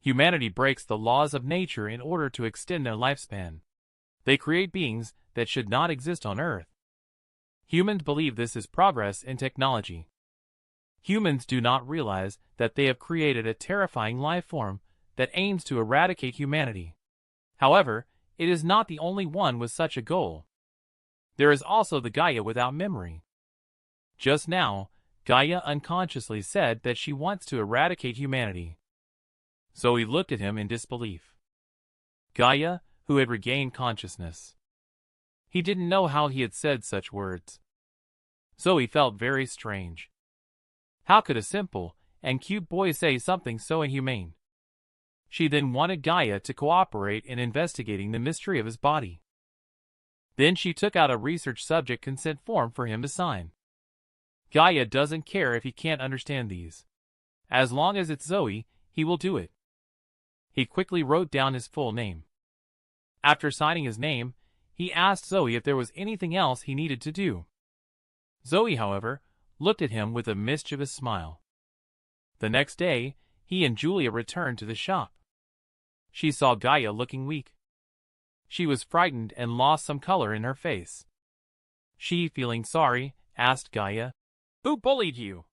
Humanity breaks the laws of nature in order to extend their lifespan. They create beings that should not exist on Earth. Humans believe this is progress in technology. Humans do not realize that they have created a terrifying life form that aims to eradicate humanity. However, it is not the only one with such a goal. There is also the Gaia without memory. Just now, Gaia unconsciously said that she wants to eradicate humanity. Zoe looked at him in disbelief. Gaia, who had regained consciousness. He didn't know how he had said such words. Zoe felt very strange. How could a simple and cute boy say something so inhumane? She then wanted Gaia to cooperate in investigating the mystery of his body. Then she took out a research subject consent form for him to sign. Gaia doesn't care if he can't understand these. As long as it's Zoe, he will do it. He quickly wrote down his full name. After signing his name, he asked Zoe if there was anything else he needed to do. Zoe, however, looked at him with a mischievous smile. The next day, he and Julia returned to the shop. She saw Gaia looking weak. She was frightened and lost some color in her face. She, feeling sorry, asked Gaia, "Who bullied you?"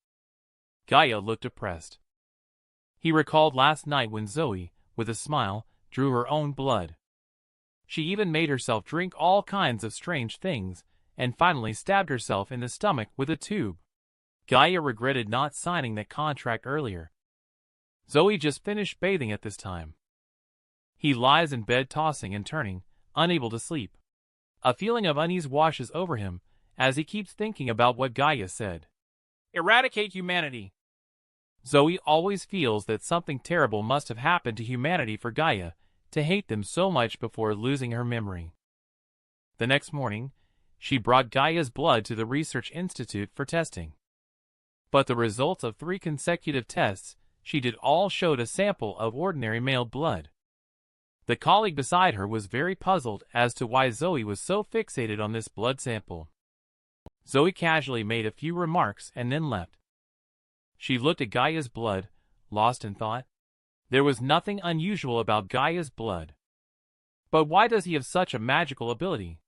Gaia looked depressed. He recalled last night when Zoe, with a smile, drew her own blood. She even made herself drink all kinds of strange things, and finally stabbed herself in the stomach with a tube. Gaia regretted not signing that contract earlier. Zoe just finished bathing at this time. He lies in bed tossing and turning, unable to sleep. A feeling of unease washes over him as he keeps thinking about what Gaia said. Eradicate humanity. Zoe always feels that something terrible must have happened to humanity for Gaia to hate them so much before losing her memory. The next morning, she brought Gaia's blood to the Research Institute for testing. But the results of 3 consecutive tests she did all showed a sample of ordinary male blood. The colleague beside her was very puzzled as to why Zoe was so fixated on this blood sample. Zoe casually made a few remarks and then left. She looked at Gaia's blood, lost in thought. There was nothing unusual about Gaia's blood. But why does he have such a magical ability?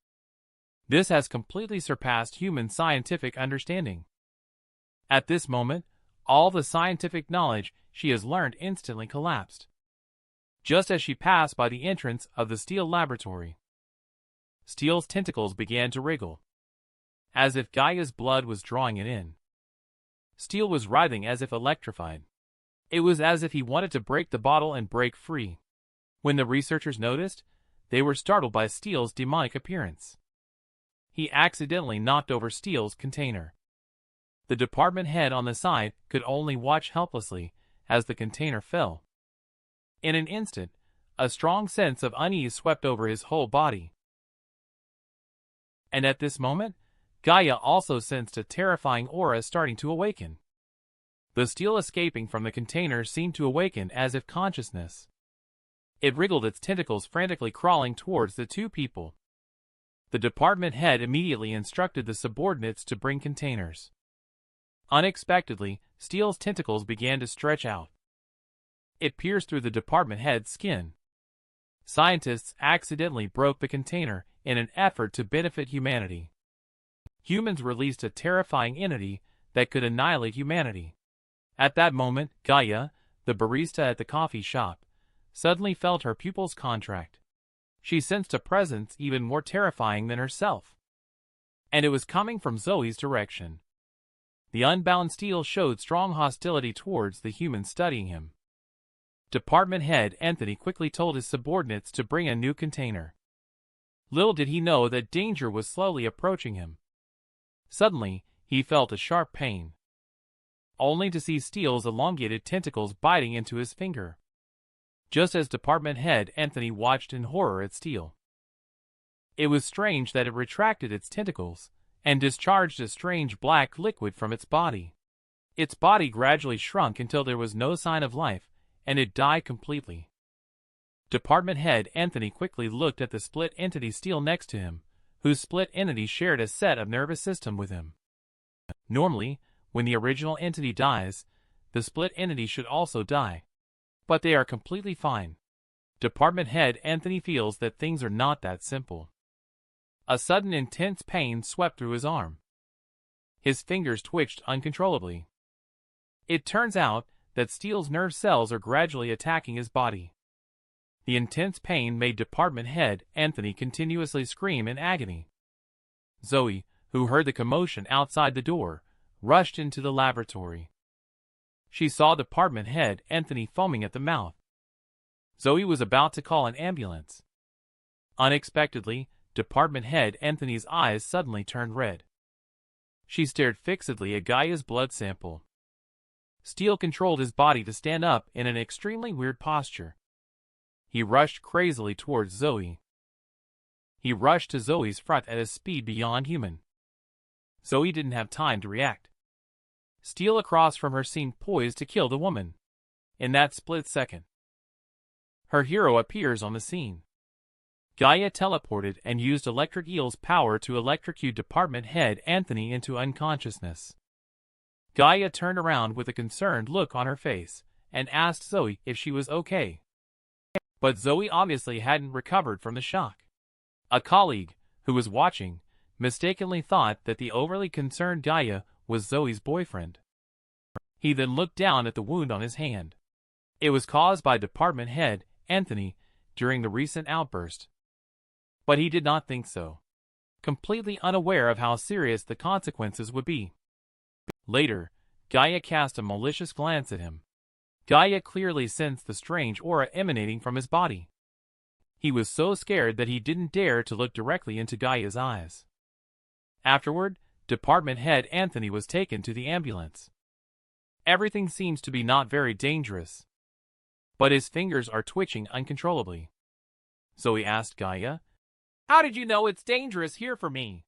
This has completely surpassed human scientific understanding. At this moment, all the scientific knowledge she has learned instantly collapsed. Just as she passed by the entrance of the Steel laboratory, Steel's tentacles began to wriggle, as if Gaia's blood was drawing it in. Steel was writhing as if electrified. It was as if he wanted to break the bottle and break free. When the researchers noticed, they were startled by Steel's demonic appearance. He accidentally knocked over Steel's container. The department head on the side could only watch helplessly as the container fell. In an instant, a strong sense of unease swept over his whole body. And at this moment, Gaia also sensed a terrifying aura starting to awaken. The Steel escaping from the container seemed to awaken as if consciousness. It wriggled its tentacles frantically crawling towards the 2 people. The department head immediately instructed the subordinates to bring containers. Unexpectedly, Steel's tentacles began to stretch out. It pierced through the department head's skin. Scientists accidentally broke the container in an effort to benefit humanity. Humans released a terrifying entity that could annihilate humanity. At that moment, Gaia, the barista at the coffee shop, suddenly felt her pupils contract. She sensed a presence even more terrifying than herself. And it was coming from Zoe's direction. The unbound Steel showed strong hostility towards the human studying him. Department head Anthony quickly told his subordinates to bring a new container. Little did he know that danger was slowly approaching him. Suddenly, he felt a sharp pain, only to see Steel's elongated tentacles biting into his finger. Just as department head Anthony watched in horror at Steel. It was strange that it retracted its tentacles and discharged a strange black liquid from its body. Its body gradually shrunk until there was no sign of life, and it died completely. Department head Anthony quickly looked at the split entity Steel next to him, whose split entity shared a set of nervous system with him. Normally, when the original entity dies, the split entity should also die. But they are completely fine. Department head Anthony feels that things are not that simple. A sudden intense pain swept through his arm. His fingers twitched uncontrollably. It turns out that Steel's nerve cells are gradually attacking his body. The intense pain made department head Anthony continuously scream in agony. Zoe, who heard the commotion outside the door, rushed into the laboratory. She saw department head Anthony foaming at the mouth. Zoe was about to call an ambulance. Unexpectedly, department head Anthony's eyes suddenly turned red. She stared fixedly at Gaia's blood sample. Steele controlled his body to stand up in an extremely weird posture. He rushed crazily towards Zoe. He rushed to Zoe's front at a speed beyond human. Zoe didn't have time to react. Steele across from her seemed poised to kill the woman. In that split second, her hero appears on the scene. Gaia teleported and used Electric Eel's power to electrocute department head Anthony into unconsciousness. Gaia turned around with a concerned look on her face and asked Zoe if she was okay. But Zoe obviously hadn't recovered from the shock. A colleague, who was watching, mistakenly thought that the overly concerned Gaia was Zoe's boyfriend. He then looked down at the wound on his hand. It was caused by department head Anthony during the recent outburst. But he did not think so, completely unaware of how serious the consequences would be. Later, Gaia cast a malicious glance at him. Gaia clearly sensed the strange aura emanating from his body. He was so scared that he didn't dare to look directly into Gaia's eyes. Afterward, department head Anthony was taken to the ambulance. Everything seems to be not very dangerous, but his fingers are twitching uncontrollably. Zoe asked Gaia, "How did you know it's dangerous here for me?"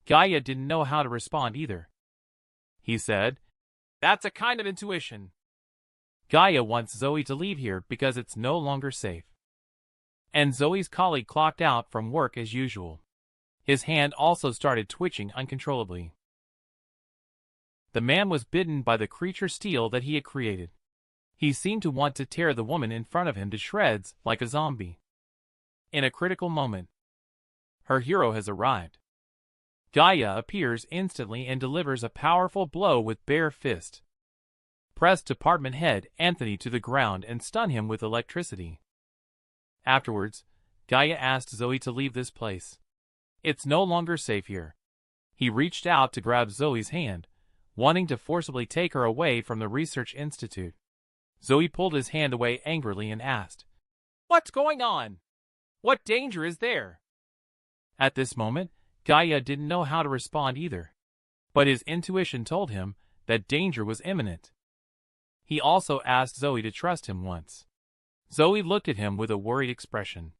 Gaia didn't know how to respond either. He said, "That's a kind of intuition." Gaia wants Zoe to leave here because it's no longer safe. And Zoe's colleague clocked out from work as usual. His hand also started twitching uncontrollably. The man was bitten by the creature Steele that he had created. He seemed to want to tear the woman in front of him to shreds like a zombie. In a critical moment, her hero has arrived. Gaia appears instantly and delivers a powerful blow with bare fist. Pressed department head Anthony to the ground and stun him with electricity. Afterwards, Gaia asked Zoe to leave this place. It's no longer safe here. He reached out to grab Zoe's hand, wanting to forcibly take her away from the research institute. Zoe pulled his hand away angrily and asked, "What's going on? What danger is there?" At this moment, Gaia didn't know how to respond either. But his intuition told him that danger was imminent. He also asked Zoe to trust him once. Zoe looked at him with a worried expression.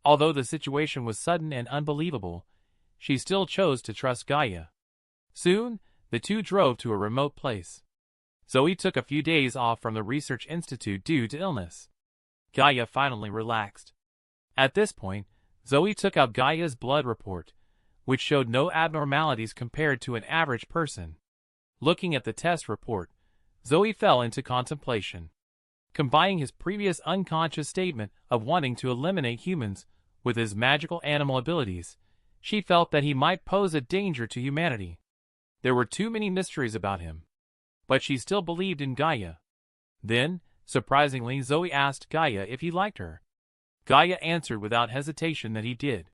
Although the situation was sudden and unbelievable, she still chose to trust Gaia. Soon, the two drove to a remote place. Zoe took a few days off from the research institute due to illness. Gaia finally relaxed. At this point, Zoe took out Gaia's blood report, which showed no abnormalities compared to an average person. Looking at the test report, Zoe fell into contemplation. Combining his previous unconscious statement of wanting to eliminate humans with his magical animal abilities, she felt that he might pose a danger to humanity. There were too many mysteries about him, but she still believed in Gaia. Then, surprisingly, Zoe asked Gaia if he liked her. Gaia answered without hesitation that he did.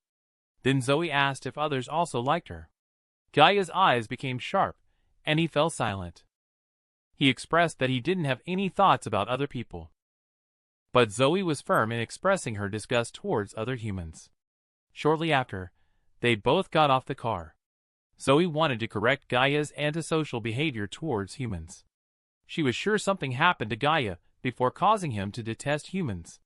Then Zoe asked if others also liked her. Gaia's eyes became sharp, and he fell silent. He expressed that he didn't have any thoughts about other people. But Zoe was firm in expressing her disgust towards other humans. Shortly after, they both got off the car. Zoe wanted to correct Gaia's antisocial behavior towards humans. She was sure something happened to Gaia before causing him to detest humans.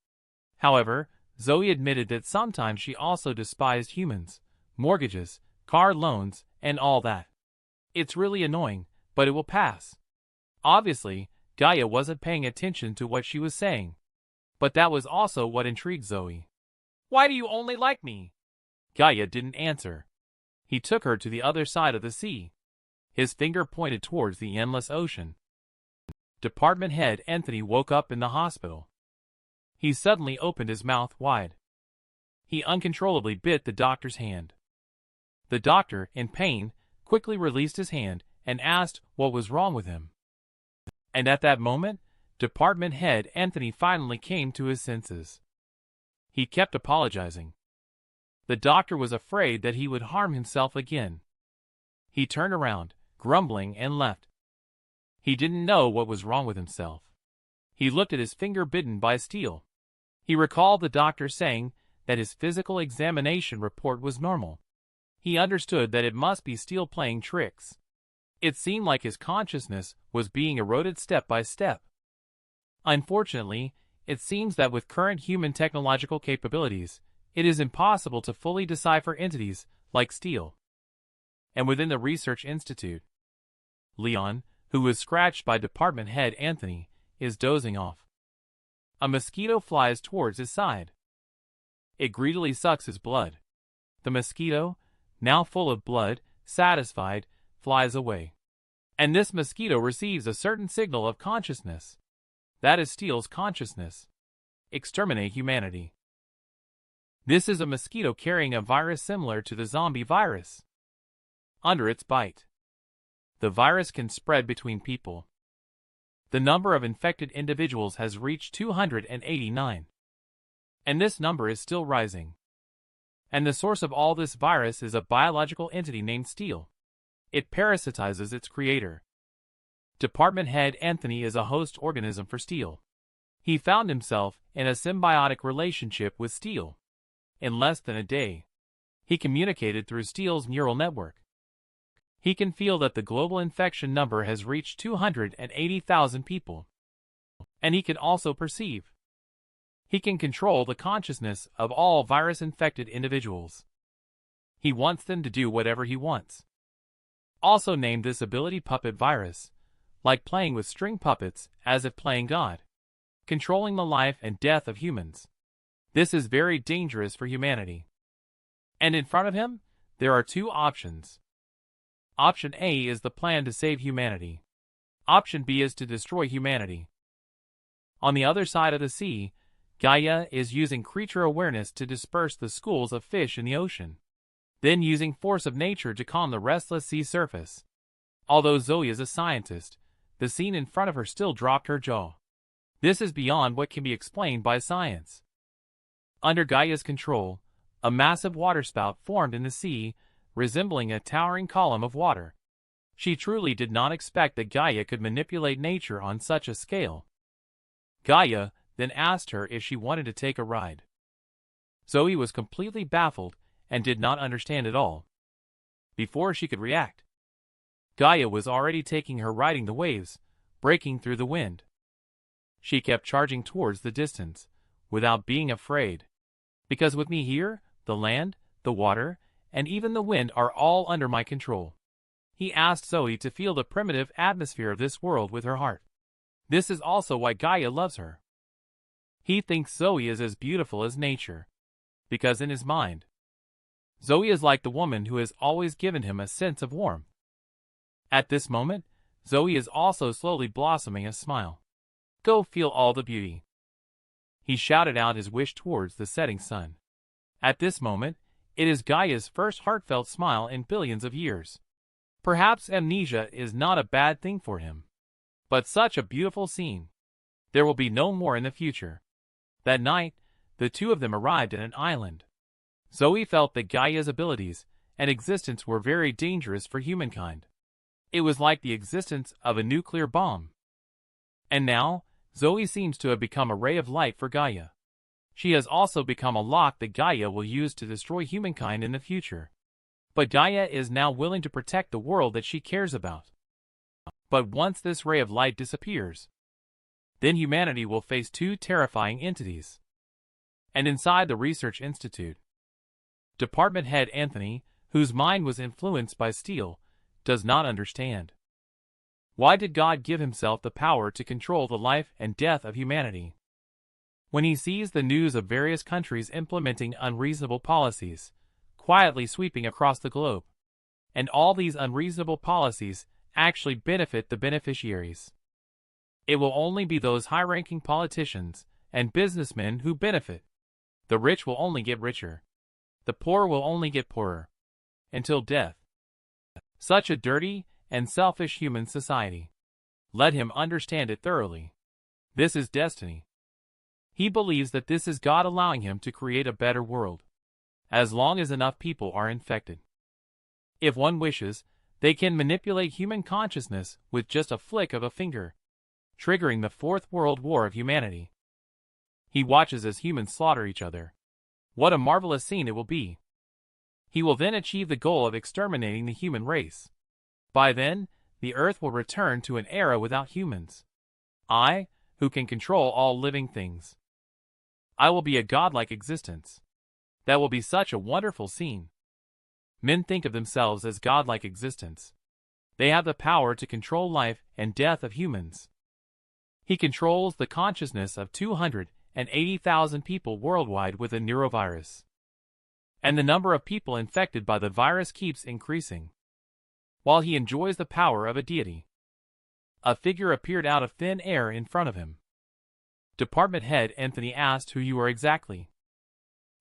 However, Zoe admitted that sometimes she also despised humans, mortgages, car loans, and all that. It's really annoying, but it will pass. Obviously, Gaia wasn't paying attention to what she was saying. But that was also what intrigued Zoe. "Why do you only like me?" Gaia didn't answer. He took her to the other side of the sea. His finger pointed towards the endless ocean. Department head Anthony woke up in the hospital. He suddenly opened his mouth wide. He uncontrollably bit the doctor's hand. The doctor, in pain, quickly released his hand and asked what was wrong with him. And at that moment, department head Anthony finally came to his senses. He kept apologizing. The doctor was afraid that he would harm himself again. He turned around, grumbling, and left. He didn't know what was wrong with himself. He looked at his finger bitten by steel. He recalled the doctor saying that his physical examination report was normal. He understood that it must be steel playing tricks. It seemed like his consciousness was being eroded step by step. Unfortunately, it seems that with current human technological capabilities, it is impossible to fully decipher entities like steel. And within the research institute, Leon, who was scratched by department head Anthony, is dozing off. A mosquito flies towards his side. It greedily sucks his blood. The mosquito, now full of blood, satisfied, flies away. And this mosquito receives a certain signal of consciousness. That is Steele's consciousness. Exterminate humanity. This is a mosquito carrying a virus similar to the zombie virus. Under its bite, the virus can spread between people. The number of infected individuals has reached 289. And this number is still rising. And the source of all this virus is a biological entity named Steele. It parasitizes its creator. Department head Anthony is a host organism for Steele. He found himself in a symbiotic relationship with Steele. In less than a day, he communicated through Steele's neural network. He can feel that the global infection number has reached 280,000 people. And he can also perceive. He can control the consciousness of all virus-infected individuals. He wants them to do whatever he wants. Also named this ability puppet virus, like playing with string puppets as if playing God, controlling the life and death of humans. This is very dangerous for humanity. And in front of him, there are two options. Option A is the plan to save humanity. Option B is to destroy humanity. On the other side of the sea, Gaia is using creature awareness to disperse the schools of fish in the ocean, then using force of nature to calm the restless sea surface. Although Zoe is a scientist, the scene in front of her still dropped her jaw. This is beyond what can be explained by science. Under Gaia's control, a massive waterspout formed in the sea, resembling a towering column of water. She truly did not expect that Gaia could manipulate nature on such a scale. Gaia then asked her if she wanted to take a ride. Zoe was completely baffled and did not understand at all. Before she could react, Gaia was already taking her riding the waves, breaking through the wind. She kept charging towards the distance, without being afraid. Because with me here, the land, the water, and even the wind are all under my control. He asked Zoe to feel the primitive atmosphere of this world with her heart. This is also why Gaia loves her. He thinks Zoe is as beautiful as nature, because in his mind, Zoe is like the woman who has always given him a sense of warmth. At this moment, Zoe is also slowly blossoming a smile. Go feel all the beauty. He shouted out his wish towards the setting sun. At this moment, it is Gaia's first heartfelt smile in billions of years. Perhaps amnesia is not a bad thing for him. But such a beautiful scene. There will be no more in the future. That night, the two of them arrived at an island. Zoe felt that Gaia's abilities and existence were very dangerous for humankind. It was like the existence of a nuclear bomb. And now, Zoe seems to have become a ray of light for Gaia. She has also become a lock that Gaia will use to destroy humankind in the future. But Gaia is now willing to protect the world that she cares about. But once this ray of light disappears, then humanity will face two terrifying entities. And inside the Research Institute, Department Head Anthony, whose mind was influenced by Steele, does not understand. Why did God give himself the power to control the life and death of humanity? When he sees the news of various countries implementing unreasonable policies, quietly sweeping across the globe, and all these unreasonable policies actually benefit the beneficiaries, it will only be those high-ranking politicians and businessmen who benefit. The rich will only get richer. The poor will only get poorer. Until death. Such a dirty and selfish human society. Let him understand it thoroughly. This is destiny. He believes that this is God allowing him to create a better world, as long as enough people are infected. If one wishes, They can manipulate human consciousness with just a flick of a finger, triggering the Fourth World War of humanity. He watches as humans slaughter each other. What a marvelous scene it will be. He will then achieve the goal of exterminating the human race. By then, the Earth will return to an era without humans. I, who can control all living things. I will be a godlike existence. That will be such a wonderful scene. Men think of themselves as godlike existence. They have the power to control life and death of humans. He controls the consciousness of 280,000 people worldwide with a neurovirus. And the number of people infected by the virus keeps increasing. While he enjoys the power of a deity. A figure appeared out of thin air in front of him. Department head Anthony asked who you are exactly.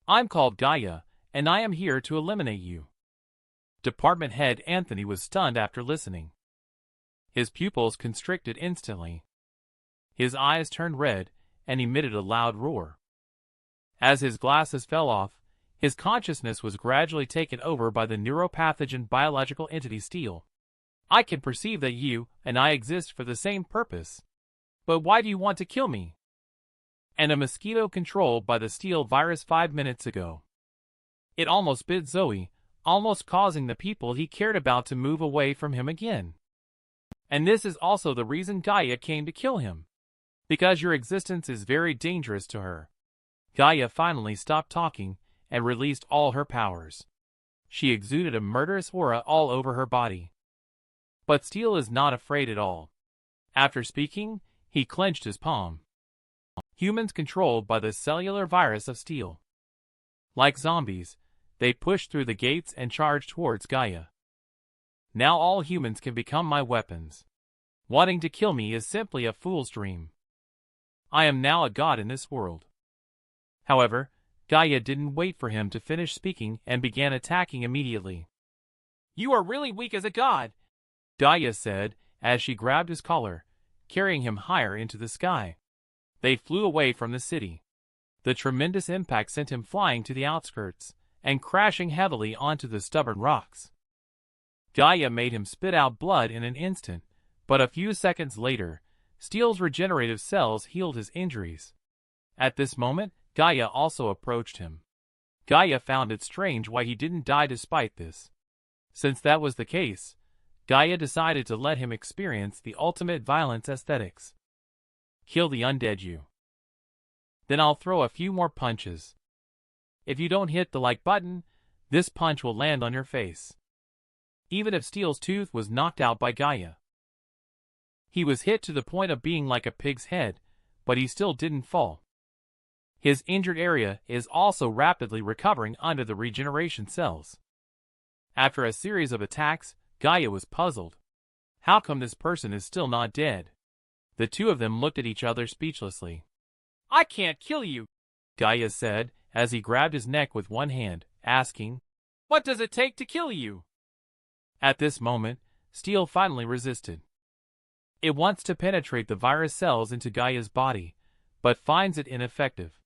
I'm called Gaia, and I am here to eliminate you. Department head Anthony was stunned after listening. His pupils constricted instantly. His eyes turned red and emitted a loud roar. As his glasses fell off, his consciousness was gradually taken over by the neuropathogen biological entity Steel. I can perceive that you and I exist for the same purpose. But why do you want to kill me? And a mosquito controlled by the Steel virus 5 minutes ago. It almost bit Zoe, almost causing the people he cared about to move away from him again. And this is also the reason Gaia came to kill him. Because your existence is very dangerous to her. Gaia finally stopped talking and released all her powers. She exuded a murderous aura all over her body. But Steel is not afraid at all. After speaking, he clenched his palm. Humans controlled by the cellular virus of Steel. Like zombies, they pushed through the gates and charged towards Gaia. Now all humans can become my weapons. Wanting to kill me is simply a fool's dream. I am now a god in this world. However, Gaia didn't wait for him to finish speaking and began attacking immediately. You are really weak as a god, Gaia said as she grabbed his collar, carrying him higher into the sky. They flew away from the city. The tremendous impact sent him flying to the outskirts and crashing heavily onto the stubborn rocks. Gaia made him spit out blood in an instant, but a few seconds later, Steel's regenerative cells healed his injuries. At this moment, Gaia also approached him. Gaia found it strange why he didn't die despite this. Since that was the case, Gaia decided to let him experience the ultimate violence aesthetics. Kill the undead you. Then I'll throw a few more punches. If you don't hit the like button, this punch will land on your face. Even if Steel's tooth was knocked out by Gaia. He was hit to the point of being like a pig's head, but he still didn't fall. His injured area is also rapidly recovering under the regeneration cells. After a series of attacks, Gaia was puzzled. How come this person is still not dead? The two of them looked at each other speechlessly. I can't kill you, Gaia said as he grabbed his neck with one hand, asking, what does it take to kill you? At this moment, Steel finally resisted. It wants to penetrate the virus cells into Gaia's body, but finds it ineffective.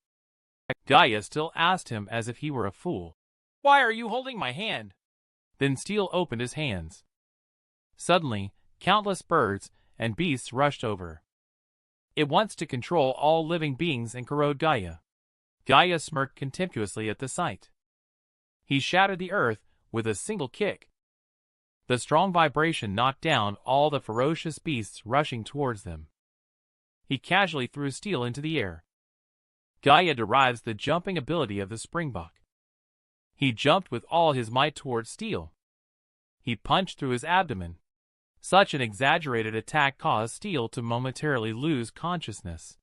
Gaia still asked him as if he were a fool. Why are you holding my hand? Then Steel opened his hands. Suddenly, countless birds and beasts rushed over. It wants to control all living beings and corrode Gaia. Gaia smirked contemptuously at the sight. He shattered the earth with a single kick. The strong vibration knocked down all the ferocious beasts rushing towards them. He casually threw Steel into the air. Gaia derives the jumping ability of the springbok. He jumped with all his might towards Steel. He punched through his abdomen. Such an exaggerated attack caused Steel to momentarily lose consciousness.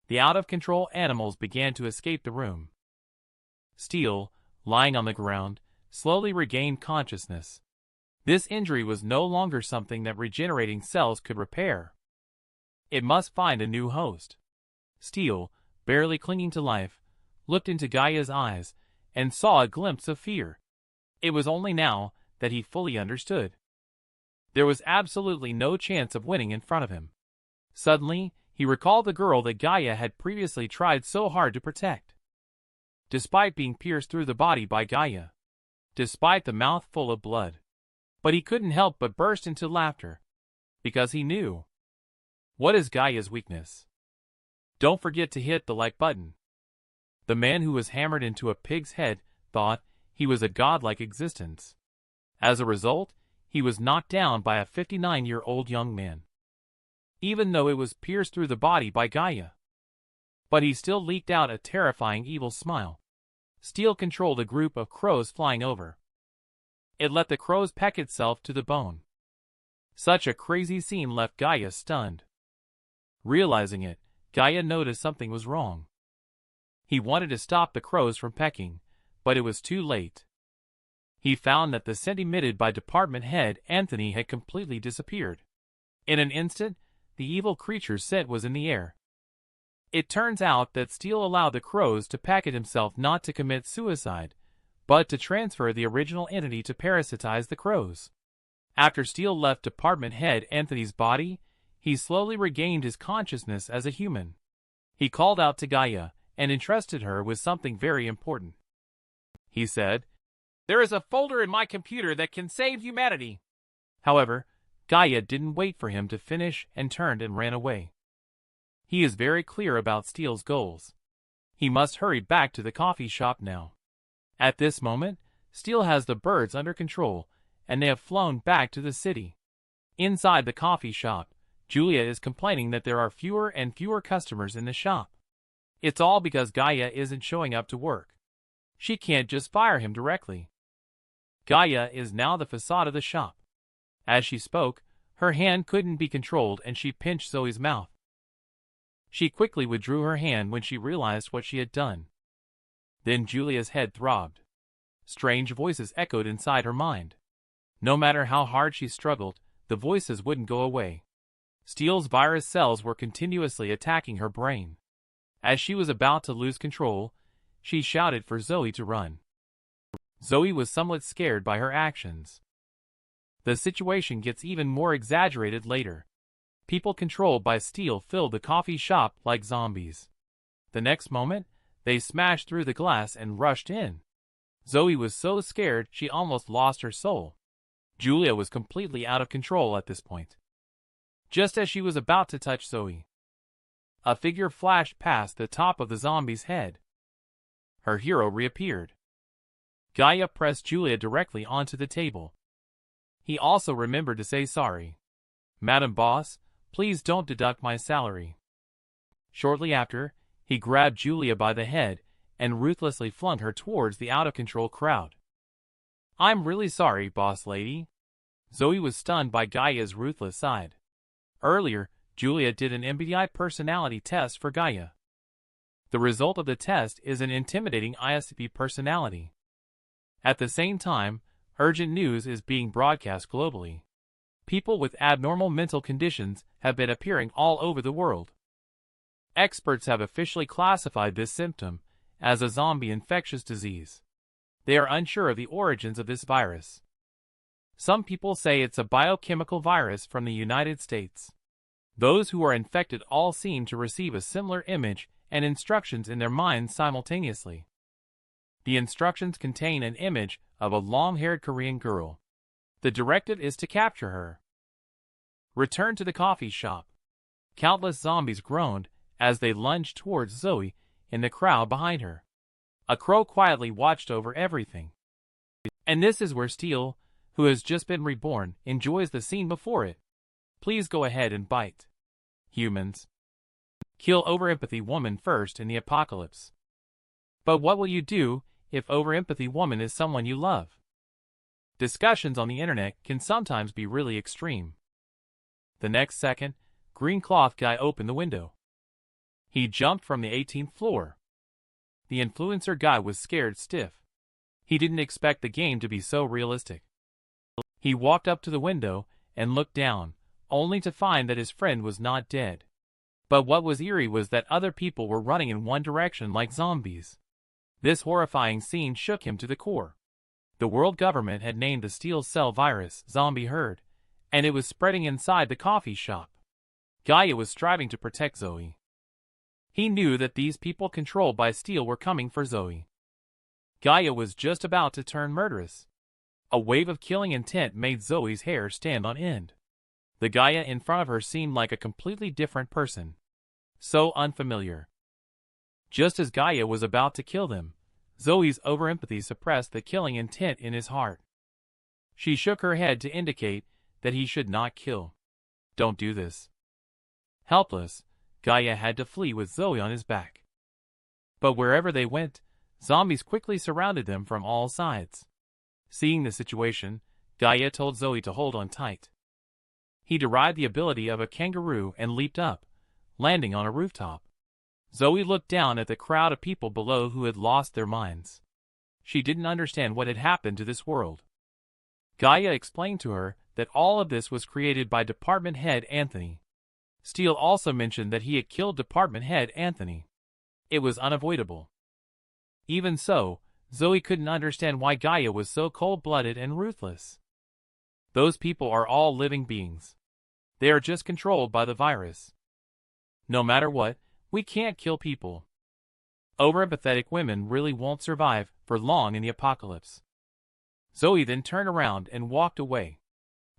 The out-of-control animals began to escape the room. Steel, lying on the ground, slowly regained consciousness. This injury was no longer something that regenerating cells could repair. It must find a new host. Steel, barely clinging to life, looked into Gaia's eyes and saw a glimpse of fear. It was only now that he fully understood. There was absolutely no chance of winning in front of him. Suddenly, he recalled the girl that Gaia had previously tried so hard to protect. Despite being pierced through the body by Gaia, despite the mouth full of blood, But he couldn't help but burst into laughter, because he knew. What is Gaia's weakness? Don't forget to hit the like button. The man who was hammered into a pig's head thought he was a godlike existence. As a result, he was knocked down by a 59-year-old young man, even though it was pierced through the body by Gaia. But he still leaked out a terrifying evil smile. Steel controlled a group of crows flying over. It let the crows peck itself to the bone. Such a crazy scene left Gaia stunned. Realizing it, Gaia noticed something was wrong. He wanted to stop the crows from pecking, but it was too late. He found that the scent emitted by department head Anthony had completely disappeared. In an instant, the evil creature's scent was in the air. It turns out that Steel allowed the crows to peck at himself not to commit suicide, but to transfer the original entity to parasitize the crows. After Steel left department head Anthony's body, he slowly regained his consciousness as a human. He called out to Gaia and entrusted her with something very important. He said, "There is a folder in my computer that can save humanity." However, Gaia didn't wait for him to finish and turned and ran away. He is very clear about Steel's goals. He must hurry back to the coffee shop now. At this moment, Steel has the birds under control, and they have flown back to the city. Inside the coffee shop, Julia is complaining that there are fewer and fewer customers in the shop. It's all because Gaia isn't showing up to work. She can't just fire him directly. Gaia is now the facade of the shop. As she spoke, her hand couldn't be controlled and she pinched Zoe's mouth. She quickly withdrew her hand when she realized what she had done. Then Julia's head throbbed. Strange voices echoed inside her mind. No matter how hard she struggled, the voices wouldn't go away. Steel's virus cells were continuously attacking her brain. As she was about to lose control, she shouted for Zoe to run. Zoe was somewhat scared by her actions. The situation gets even more exaggerated later. People controlled by Steel filled the coffee shop like zombies. The next moment, they smashed through the glass and rushed in. Zoe was so scared she almost lost her soul. Julia was completely out of control at this point. Just as she was about to touch Zoe, a figure flashed past the top of the zombie's head. Her hero reappeared. Gaia pressed Julia directly onto the table. He also remembered to say sorry. "Madam Boss, please don't deduct my salary." Shortly after, he grabbed Julia by the head and ruthlessly flung her towards the out-of-control crowd. "I'm really sorry, boss lady." Zoe was stunned by Gaia's ruthless side. Earlier, Julia did an MBTI personality test for Gaia. The result of the test is an intimidating ISTP personality. At the same time, urgent news is being broadcast globally. People with abnormal mental conditions have been appearing all over the world. Experts have officially classified this symptom as a zombie infectious disease. They are unsure of the origins of this virus. Some people say it's a biochemical virus from the United States. Those who are infected all seem to receive a similar image and instructions in their minds simultaneously. The instructions contain an image of a long-haired Korean girl. The directive is to capture her. Return to the coffee shop. Countless zombies groaned as they lunged towards Zoe in the crowd behind her. A crow quietly watched over everything. And this is where Steel, who has just been reborn, enjoys the scene before it. Please go ahead and bite. Humans. Kill over-empathy woman first in the apocalypse. But what will you do if over-empathy woman is someone you love? Discussions on the internet can sometimes be really extreme. The next second, Green Cloth Guy opened the window. He jumped from the 18th floor. The influencer guy was scared stiff. He didn't expect the game to be so realistic. He walked up to the window and looked down, only to find that his friend was not dead. But what was eerie was that other people were running in one direction like zombies. This horrifying scene shook him to the core. The world government had named the Steel Cell virus Zombie Herd, and it was spreading inside the coffee shop. Gaia was striving to protect Zoe. He knew that these people controlled by Steel were coming for Zoe. Gaia was just about to turn murderous. A wave of killing intent made Zoe's hair stand on end. The Gaia in front of her seemed like a completely different person. So unfamiliar. Just as Gaia was about to kill them, Zoe's overempathy suppressed the killing intent in his heart. She shook her head to indicate that he should not kill. Don't do this. Helpless, Gaia had to flee with Zoe on his back. But wherever they went, zombies quickly surrounded them from all sides. Seeing the situation, Gaia told Zoe to hold on tight. He derived the ability of a kangaroo and leaped up, landing on a rooftop. Zoe looked down at the crowd of people below who had lost their minds. She didn't understand what had happened to this world. Gaia explained to her that all of this was created by Department Head Anthony. Steele also mentioned that he had killed Department Head Anthony. It was unavoidable. Even so, Zoe couldn't understand why Gaia was so cold-blooded and ruthless. Those people are all living beings. They are just controlled by the virus. No matter what, we can't kill people. Over-empathetic women really won't survive for long in the apocalypse. Zoe then turned around and walked away.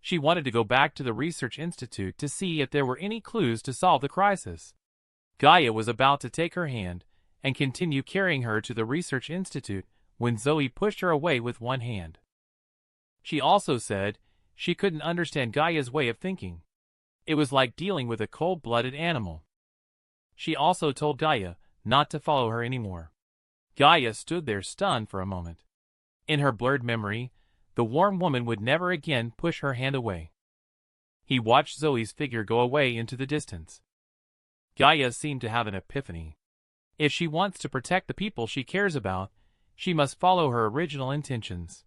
She wanted to go back to the research institute to see if there were any clues to solve the crisis. Gaia was about to take her hand and continue carrying her to the research institute when Zoe pushed her away with one hand. She also said she couldn't understand Gaia's way of thinking. It was like dealing with a cold-blooded animal. She also told Gaia not to follow her anymore. Gaia stood there stunned for a moment. In her blurred memory, the warm woman would never again push her hand away. He watched Zoe's figure go away into the distance. Gaia seemed to have an epiphany. If she wants to protect the people she cares about, she must follow her original intentions.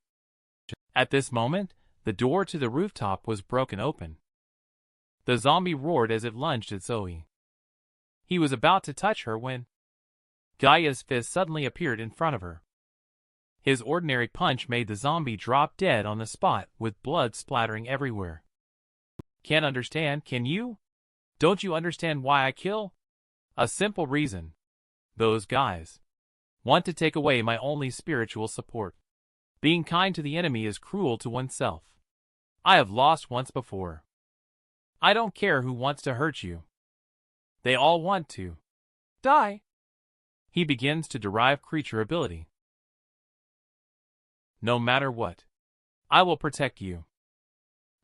At this moment, the door to the rooftop was broken open. The zombie roared as it lunged at Zoe. He was about to touch her when Gaia's fist suddenly appeared in front of her. His ordinary punch made the zombie drop dead on the spot with blood splattering everywhere. Can't understand, can you? Don't you understand why I kill? A simple reason. Those guys want to take away my only spiritual support. Being kind to the enemy is cruel to oneself. I have lost once before. I don't care who wants to hurt you. They all want to die. He begins to derive creature ability. No matter what, I will protect you.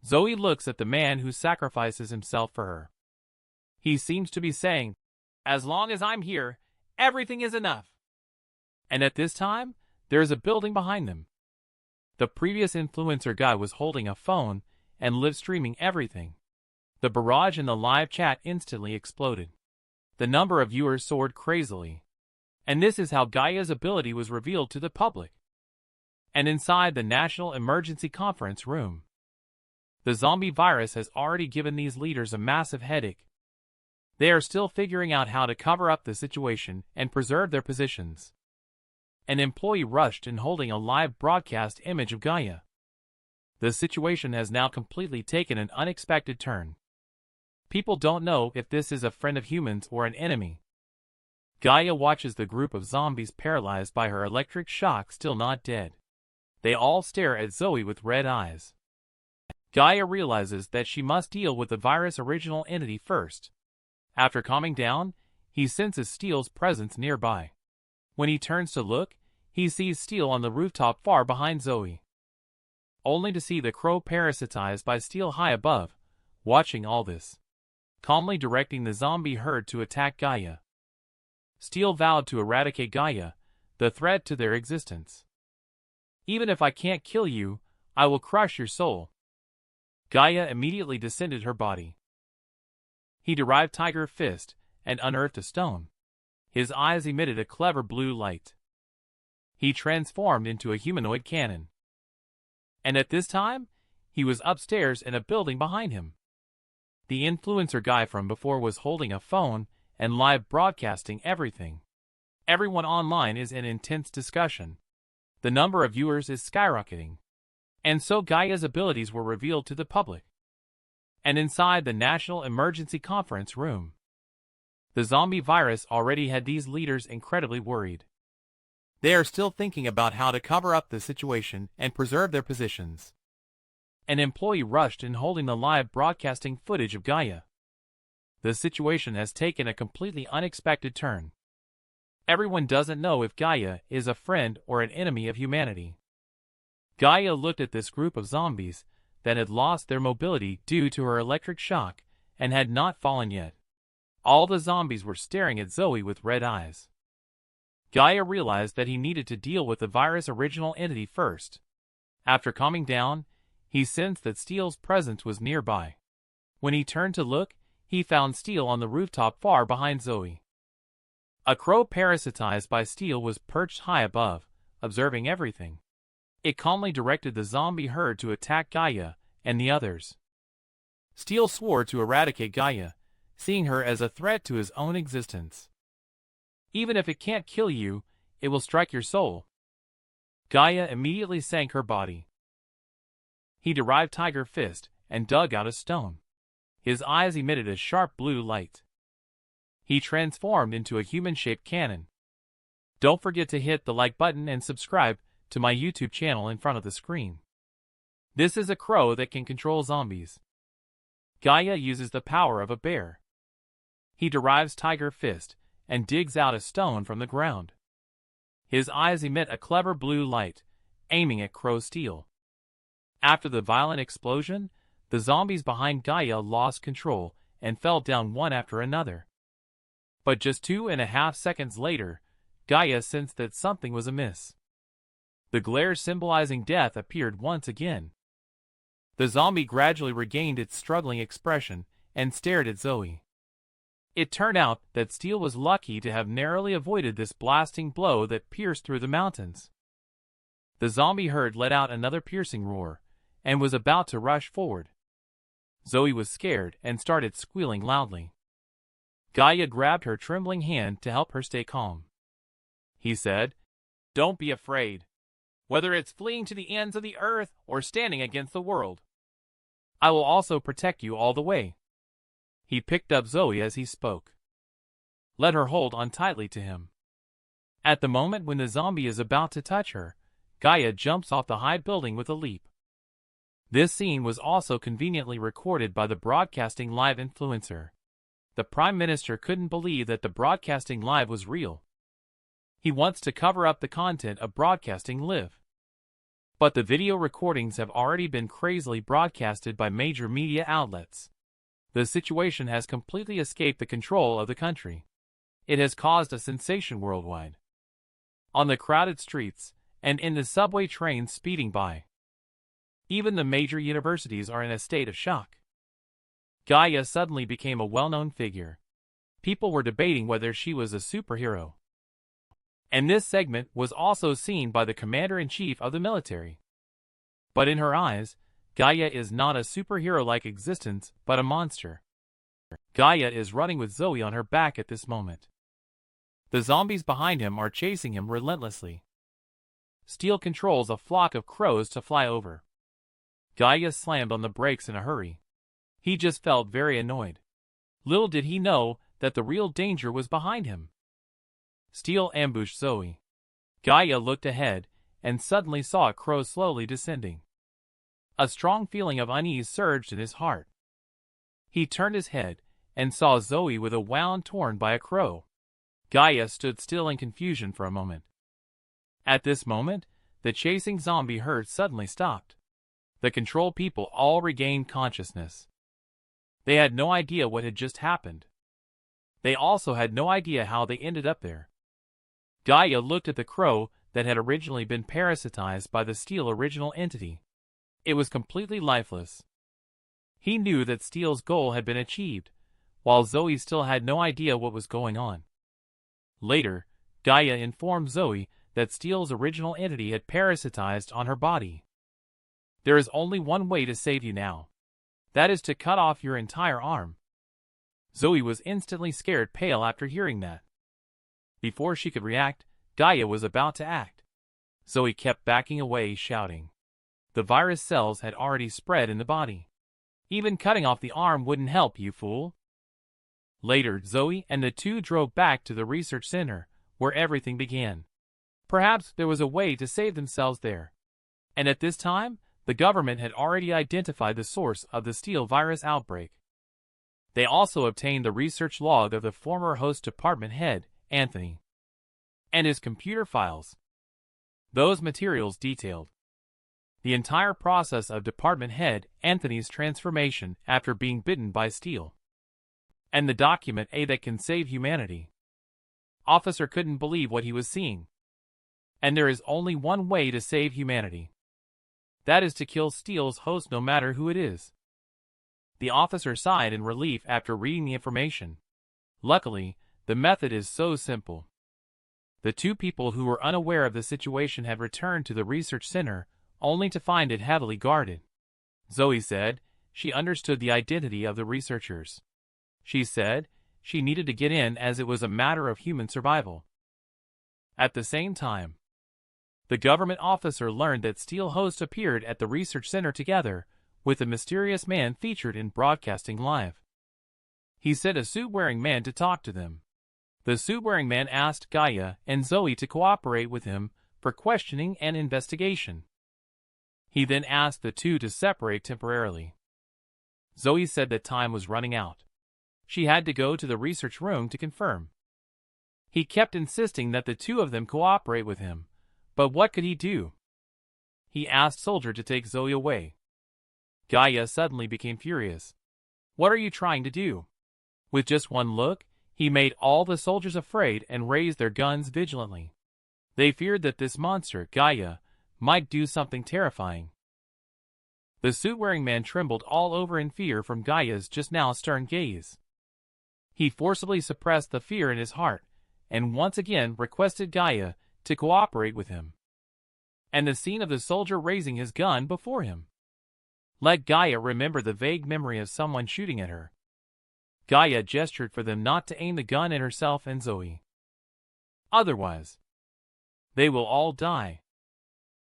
Zoe looks at the man who sacrifices himself for her. He seems to be saying, as long as I'm here, everything is enough. And at this time, there is a building behind them. The previous influencer guy was holding a phone and live streaming everything. The barrage in the live chat instantly exploded. The number of viewers soared crazily. And this is how Gaia's ability was revealed to the public. And inside the National Emergency Conference room, the zombie virus has already given these leaders a massive headache. They are still figuring out how to cover up the situation and preserve their positions. An employee rushed in holding a live broadcast image of Gaia. The situation has now completely taken an unexpected turn. People don't know if this is a friend of humans or an enemy. Gaia watches the group of zombies paralyzed by her electric shock still not dead. They all stare at Zoe with red eyes. Gaia realizes that she must deal with the virus' original entity first. After calming down, he senses Steele's presence nearby. When he turns to look, he sees Steele on the rooftop far behind Zoe. Only to see the crow parasitized by Steele high above, watching all this, calmly directing the zombie herd to attack Gaia. Steele vowed to eradicate Gaia, the threat to their existence. Even if I can't kill you, I will crush your soul. Gaia immediately descended her body. He derived Tiger Fist and unearthed a stone. His eyes emitted a clever blue light. He transformed into a humanoid cannon. And at this time, he was upstairs in a building behind him. The influencer guy from before was holding a phone and live broadcasting everything. Everyone online is in intense discussion. The number of viewers is skyrocketing. And so Gaia's abilities were revealed to the public. And inside the National Emergency Conference room, the zombie virus already had these leaders incredibly worried. They are still thinking about how to cover up the situation and preserve their positions. An employee rushed in holding the live broadcasting footage of Gaia. The situation has taken a completely unexpected turn. Everyone doesn't know if Gaia is a friend or an enemy of humanity. Gaia looked at this group of zombies that had lost their mobility due to her electric shock and had not fallen yet. All the zombies were staring at Zoe with red eyes. Gaia realized that he needed to deal with the virus' original entity first. After calming down, he sensed that Steele's presence was nearby. When he turned to look, he found Steele on the rooftop far behind Zoe. A crow parasitized by Steele was perched high above, observing everything. It calmly directed the zombie herd to attack Gaia and the others. Steele swore to eradicate Gaia, seeing her as a threat to his own existence. Even if it can't kill you, it will strike your soul. Gaia immediately sank her body. He derived Tiger Fist and dug out a stone. His eyes emitted a sharp blue light. He transformed into a human-shaped cannon. Don't forget to hit the like button and subscribe to my YouTube channel in front of the screen. This is a crow that can control zombies. Gaia uses the power of a bear. He derives Tiger Fist and digs out a stone from the ground. His eyes emit a clever blue light, aiming at Crow Steele. After the violent explosion, the zombies behind Gaia lost control and fell down one after another. But just 2.5 seconds later, Gaia sensed that something was amiss. The glare symbolizing death appeared once again. The zombie gradually regained its struggling expression and stared at Zoe. It turned out that Steele was lucky to have narrowly avoided this blasting blow that pierced through the mountains. The zombie herd let out another piercing roar and was about to rush forward. Zoe was scared and started squealing loudly. Gaia grabbed her trembling hand to help her stay calm. He said, "Don't be afraid. Whether it's fleeing to the ends of the earth or standing against the world, I will also protect you all the way." He picked up Zoe as he spoke. Let her hold on tightly to him. At the moment when the zombie is about to touch her, Gaia jumps off the high building with a leap. This scene was also conveniently recorded by the broadcasting live influencer. The Prime Minister couldn't believe that the broadcasting live was real. He wants to cover up the content of broadcasting live. But the video recordings have already been crazily broadcasted by major media outlets. The situation has completely escaped the control of the country. It has caused a sensation worldwide. On the crowded streets, and in the subway trains speeding by. Even the major universities are in a state of shock. Gaia suddenly became a well-known figure. People were debating whether she was a superhero. And this segment was also seen by the commander-in-chief of the military. But in her eyes, Gaia is not a superhero-like existence, but a monster. Gaia is running with Zoe on her back at this moment. The zombies behind him are chasing him relentlessly. Steele controls a flock of crows to fly over. Gaia slammed on the brakes in a hurry. He just felt very annoyed. Little did he know that the real danger was behind him. Steele ambushed Zoe. Gaia looked ahead and suddenly saw a crow slowly descending. A strong feeling of unease surged in his heart. He turned his head and saw Zoe with a wound torn by a crow. Gaia stood still in confusion for a moment. At this moment, the chasing zombie herd suddenly stopped. The control people all regained consciousness. They had no idea what had just happened. They also had no idea how they ended up there. Gaia looked at the crow that had originally been parasitized by the Steele original entity. It was completely lifeless. He knew that Steele's goal had been achieved, while Zoe still had no idea what was going on. Later, Gaia informed Zoe that Steele's original entity had parasitized on her body. There is only one way to save you now. That is to cut off your entire arm. Zoe was instantly scared pale after hearing that. Before she could react, Gaia was about to act. Zoe kept backing away, shouting. The virus cells had already spread in the body. Even cutting off the arm wouldn't help, you fool. Later, Zoe and the two drove back to the research center, where everything began. perhaps there was a way to save themselves there. And at this time, the government had already identified the source of the steel virus outbreak. They also obtained the research log of the former host department head, Anthony, and his computer files. Those materials detailed the entire process of department head Anthony's transformation after being bitten by steel, and the document A that can save humanity. Officer couldn't believe what he was seeing. And there is only one way to save humanity. That is to kill Steele's host no matter who it is. The officer sighed in relief after reading the information. Luckily, the method is so simple. The two people who were unaware of the situation had returned to the research center, only to find it heavily guarded. Zoe said she understood the identity of the researchers. She said she needed to get in as it was a matter of human survival. At the same time, the government officer learned that Steele hosts appeared at the research center together with the mysterious man featured in Broadcasting Live. He sent a suit-wearing man to talk to them. The suit-wearing man asked Gaia and Zoe to cooperate with him for questioning and investigation. He then asked the two to separate temporarily. Zoe said that time was running out. She had to go to the research room to confirm. He kept insisting that the two of them cooperate with him, but what could he do? He asked Soldier to take Zoe away. Gaia suddenly became furious. What are you trying to do? With just one look, he made all the soldiers afraid and raised their guns vigilantly. They feared that this monster, Gaia, might do something terrifying. The suit-wearing man trembled all over in fear from Gaia's just now stern gaze. He forcibly suppressed the fear in his heart, and once again requested Gaia to cooperate with him. And the scene of the soldier raising his gun before him let Gaia remember the vague memory of someone shooting at her. Gaia gestured for them not to aim the gun at herself and Zoe. Otherwise, they will all die.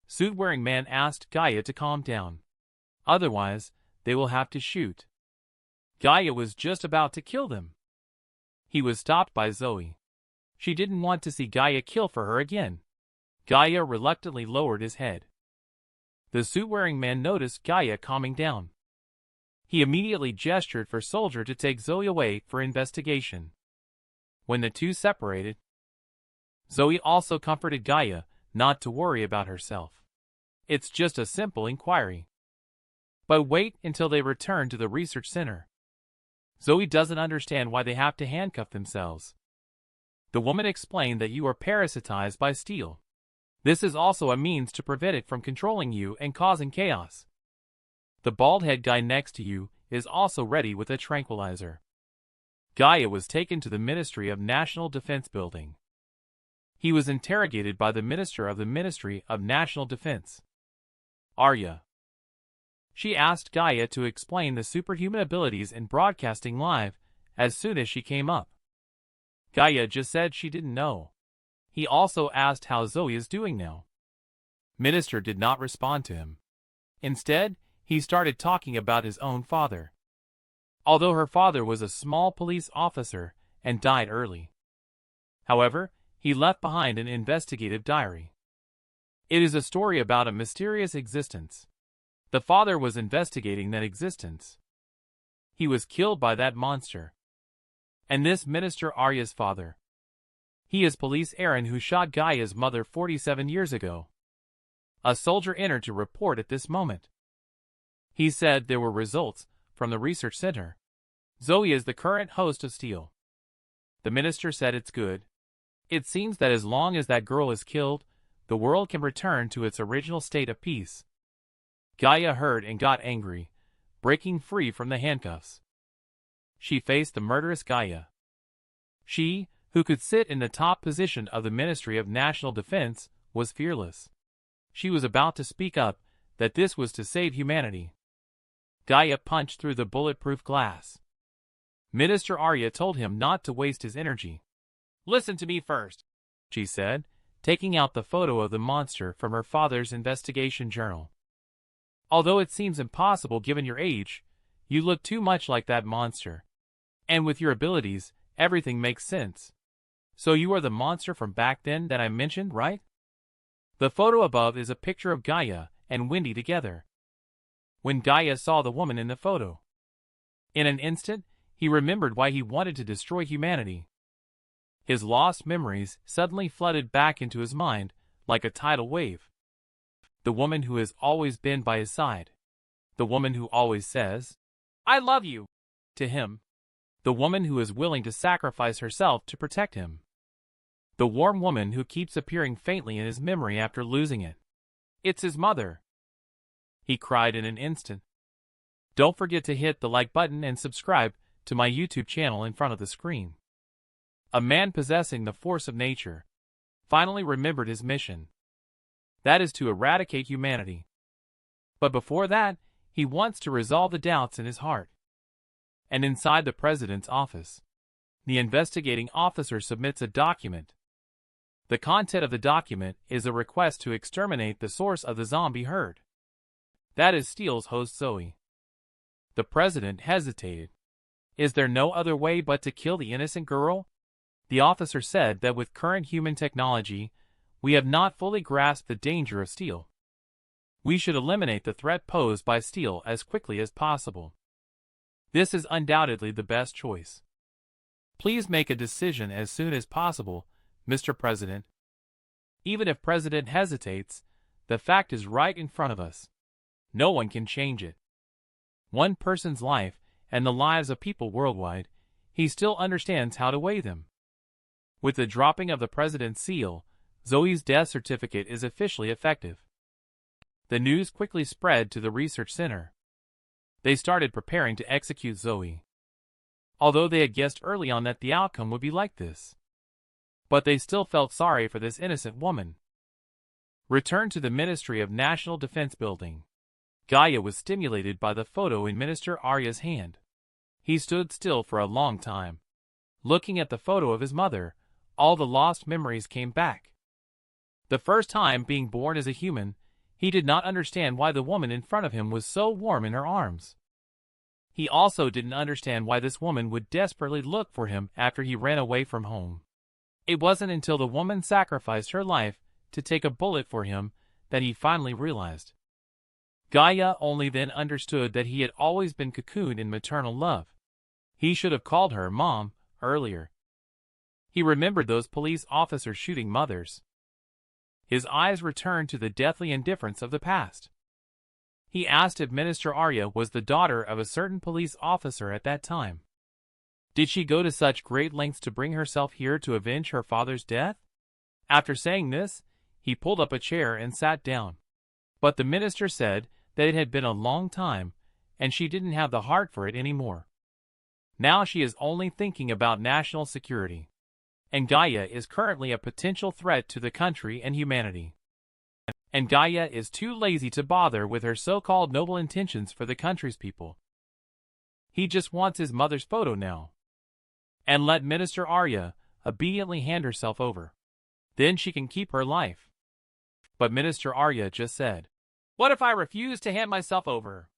Suit-wearing man asked Gaia to calm down. Otherwise, they will have to shoot. Gaia was just about to kill them. He was stopped by Zoe. She didn't want to see Gaia kill for her again. Gaia reluctantly lowered his head. The suit-wearing man noticed Gaia calming down. He immediately gestured for Soldier to take Zoe away for investigation. When the two separated, Zoe also comforted Gaia not to worry about herself. It's just a simple inquiry. But wait until they return to the research center. Zoe doesn't understand why they have to handcuff themselves. The woman explained that you are parasitized by steel. This is also a means to prevent it from controlling you and causing chaos. The bald-head guy next to you is also ready with a tranquilizer. Gaia was taken to the Ministry of National Defense building. He was interrogated by the Minister of the Ministry of National Defense, Arya. She asked Gaia to explain the superhuman abilities in Broadcasting Live as soon as she came up. Gaia just said she didn't know. He also asked how Zoe is doing now. Minister did not respond to him. Instead, he started talking about his own father. Although her father was a small police officer and died early. However, he left behind an investigative diary. It is a story about a mysterious existence. The father was investigating that existence. He was killed by that monster. And this Minister Arya's father. He is Police Aaron who shot Gaia's mother 47 years ago. A soldier entered to report at this moment. He said there were results from the research center. Zoe is the current host of Steel. The minister said it's good. It seems that as long as that girl is killed, the world can return to its original state of peace. Gaia heard and got angry, breaking free from the handcuffs. She faced the murderous Gaia. She, who could sit in the top position of the Ministry of National Defense, was fearless. She was about to speak up that this was to save humanity. Gaia punched through the bulletproof glass. Minister Arya told him not to waste his energy. "Listen to me first," she said, taking out the photo of the monster from her father's investigation journal. "Although it seems impossible given your age, you look too much like that monster. And with your abilities, everything makes sense. So you are the monster from back then that I mentioned, right?" The photo above is a picture of Gaia and Wendy together. When Gaia saw the woman in the photo, in an instant, he remembered why he wanted to destroy humanity. His lost memories suddenly flooded back into his mind like a tidal wave. The woman who has always been by his side. The woman who always says, "I love you," to him. The woman who is willing to sacrifice herself to protect him. The warm woman who keeps appearing faintly in his memory after losing it. It's his mother. He cried in an instant. Don't forget to hit the like button and subscribe to my YouTube channel in front of the screen. A man possessing the force of nature finally remembered his mission. That is to eradicate humanity. But before that, he wants to resolve the doubts in his heart. And inside the president's office, the investigating officer submits a document. The content of the document is a request to exterminate the source of the zombie herd. That is Steele's host Zoe. The president hesitated. Is there no other way but to kill the innocent girl? The officer said that with current human technology, we have not fully grasped the danger of Steele. We should eliminate the threat posed by Steele as quickly as possible. This is undoubtedly the best choice. Please make a decision as soon as possible, Mr. President. Even if President hesitates, the fact is right in front of us. No one can change it. One person's life and the lives of people worldwide, he still understands how to weigh them. With the dropping of the president's seal, Zoe's death certificate is officially effective. The news quickly spread to the research center. They started preparing to execute Zoe. Although they had guessed early on that the outcome would be like this. But they still felt sorry for this innocent woman. Returned to the Ministry of National Defense building. Gaia was stimulated by the photo in Minister Arya's hand. He stood still for a long time. Looking at the photo of his mother, all the lost memories came back. The first time being born as a human, he did not understand why the woman in front of him was so warm in her arms. He also didn't understand why this woman would desperately look for him after he ran away from home. It wasn't until the woman sacrificed her life to take a bullet for him that he finally realized. Gaia only then understood that he had always been cocooned in maternal love. He should have called her Mom earlier. He remembered those police officers shooting mothers. His eyes returned to the deathly indifference of the past. He asked if Minister Arya was the daughter of a certain police officer at that time. Did she go to such great lengths to bring herself here to avenge her father's death? After saying this, he pulled up a chair and sat down. But the minister said that it had been a long time, and she didn't have the heart for it anymore. Now she is only thinking about national security. And Gaia is currently a potential threat to the country and humanity. And Gaia is too lazy to bother with her so-called noble intentions for the country's people. He just wants his mother's photo now. And let Minister Arya obediently hand herself over. Then she can keep her life. But Minister Arya just said, "What if I refuse to hand myself over?"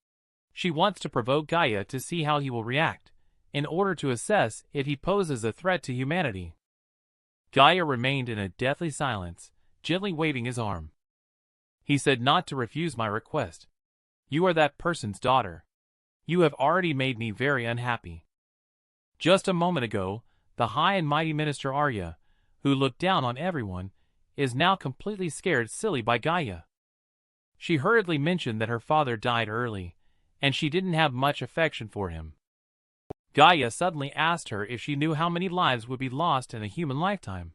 She wants to provoke Gaia to see how he will react, in order to assess if he poses a threat to humanity. Gaia remained in a deathly silence, gently waving his arm. He said not to refuse my request. You are that person's daughter. You have already made me very unhappy. Just a moment ago, the high and mighty Minister Arya, who looked down on everyone, is now completely scared silly by Gaia. She hurriedly mentioned that her father died early, and she didn't have much affection for him. Gaia suddenly asked her if she knew how many lives would be lost in a human lifetime.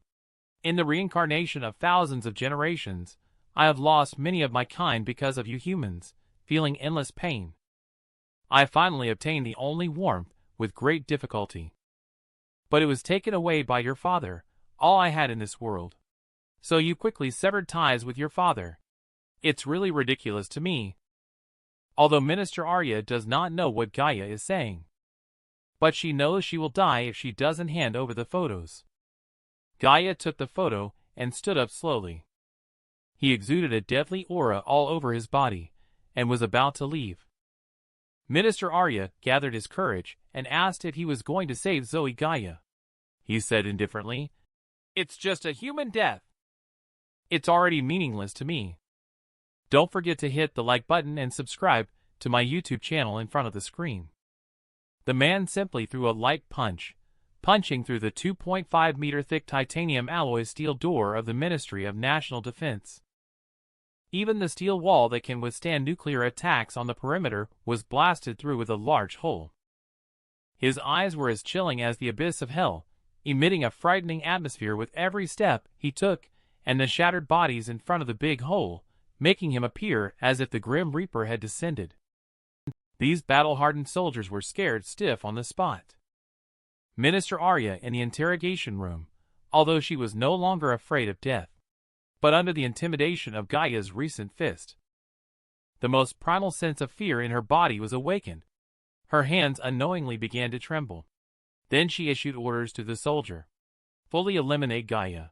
In the reincarnation of thousands of generations, I have lost many of my kind because of you humans, feeling endless pain. I finally obtained the only warmth with great difficulty. But it was taken away by your father, all I had in this world. So you quickly severed ties with your father. It's really ridiculous to me. Although Minister Arya does not know what Gaia is saying. But she knows she will die if she doesn't hand over the photos. Gaia took the photo and stood up slowly. He exuded a deadly aura all over his body, and was about to leave. Minister Arya gathered his courage and asked if he was going to save Zoe. Gaia. He said indifferently, "It's just a human death." It's already meaningless to me. Don't forget to hit the like button and subscribe to my YouTube channel in front of the screen. The man simply threw a light punch, punching through the 2.5-meter thick titanium alloy steel door of the Ministry of National Defense. Even the steel wall that can withstand nuclear attacks on the perimeter was blasted through with a large hole. His eyes were as chilling as the abyss of hell, emitting a frightening atmosphere with every step he took, and the shattered bodies in front of the big hole, making him appear as if the Grim Reaper had descended. These battle-hardened soldiers were scared stiff on the spot. Minister Arya in the interrogation room, although she was no longer afraid of death, but under the intimidation of Gaia's recent fist. The most primal sense of fear in her body was awakened. Her hands unknowingly began to tremble. Then she issued orders to the soldier. Fully eliminate Gaia.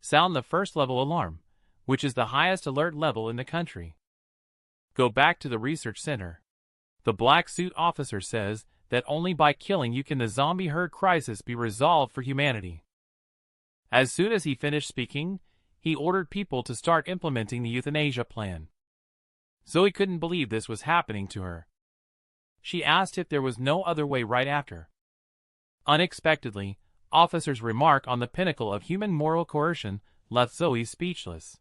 Sound the first level alarm, which is the highest alert level in the country. Go back to the research center. The black suit officer says that only by killing you can the zombie herd crisis be resolved for humanity. As soon as he finished speaking, he ordered people to start implementing the euthanasia plan. Zoe couldn't believe this was happening to her. She asked if there was no other way right after. Unexpectedly, officer's remark on the pinnacle of human moral coercion left Zoe speechless.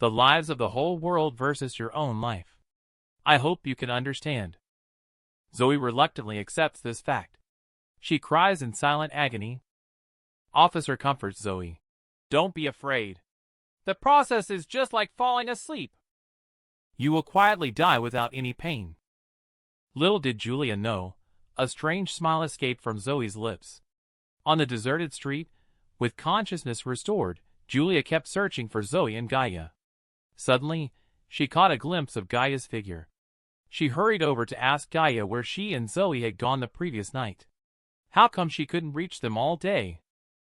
The lives of the whole world versus your own life. I hope you can understand. Zoe reluctantly accepts this fact. She cries in silent agony. Officer comforts Zoe. Don't be afraid. The process is just like falling asleep. You will quietly die without any pain. Little did Julia know, a strange smile escaped from Zoe's lips. On the deserted street, with consciousness restored, Julia kept searching for Zoe and Gaia. Suddenly, she caught a glimpse of Gaia's figure. She hurried over to ask Gaia where she and Zoe had gone the previous night. How come she couldn't reach them all day?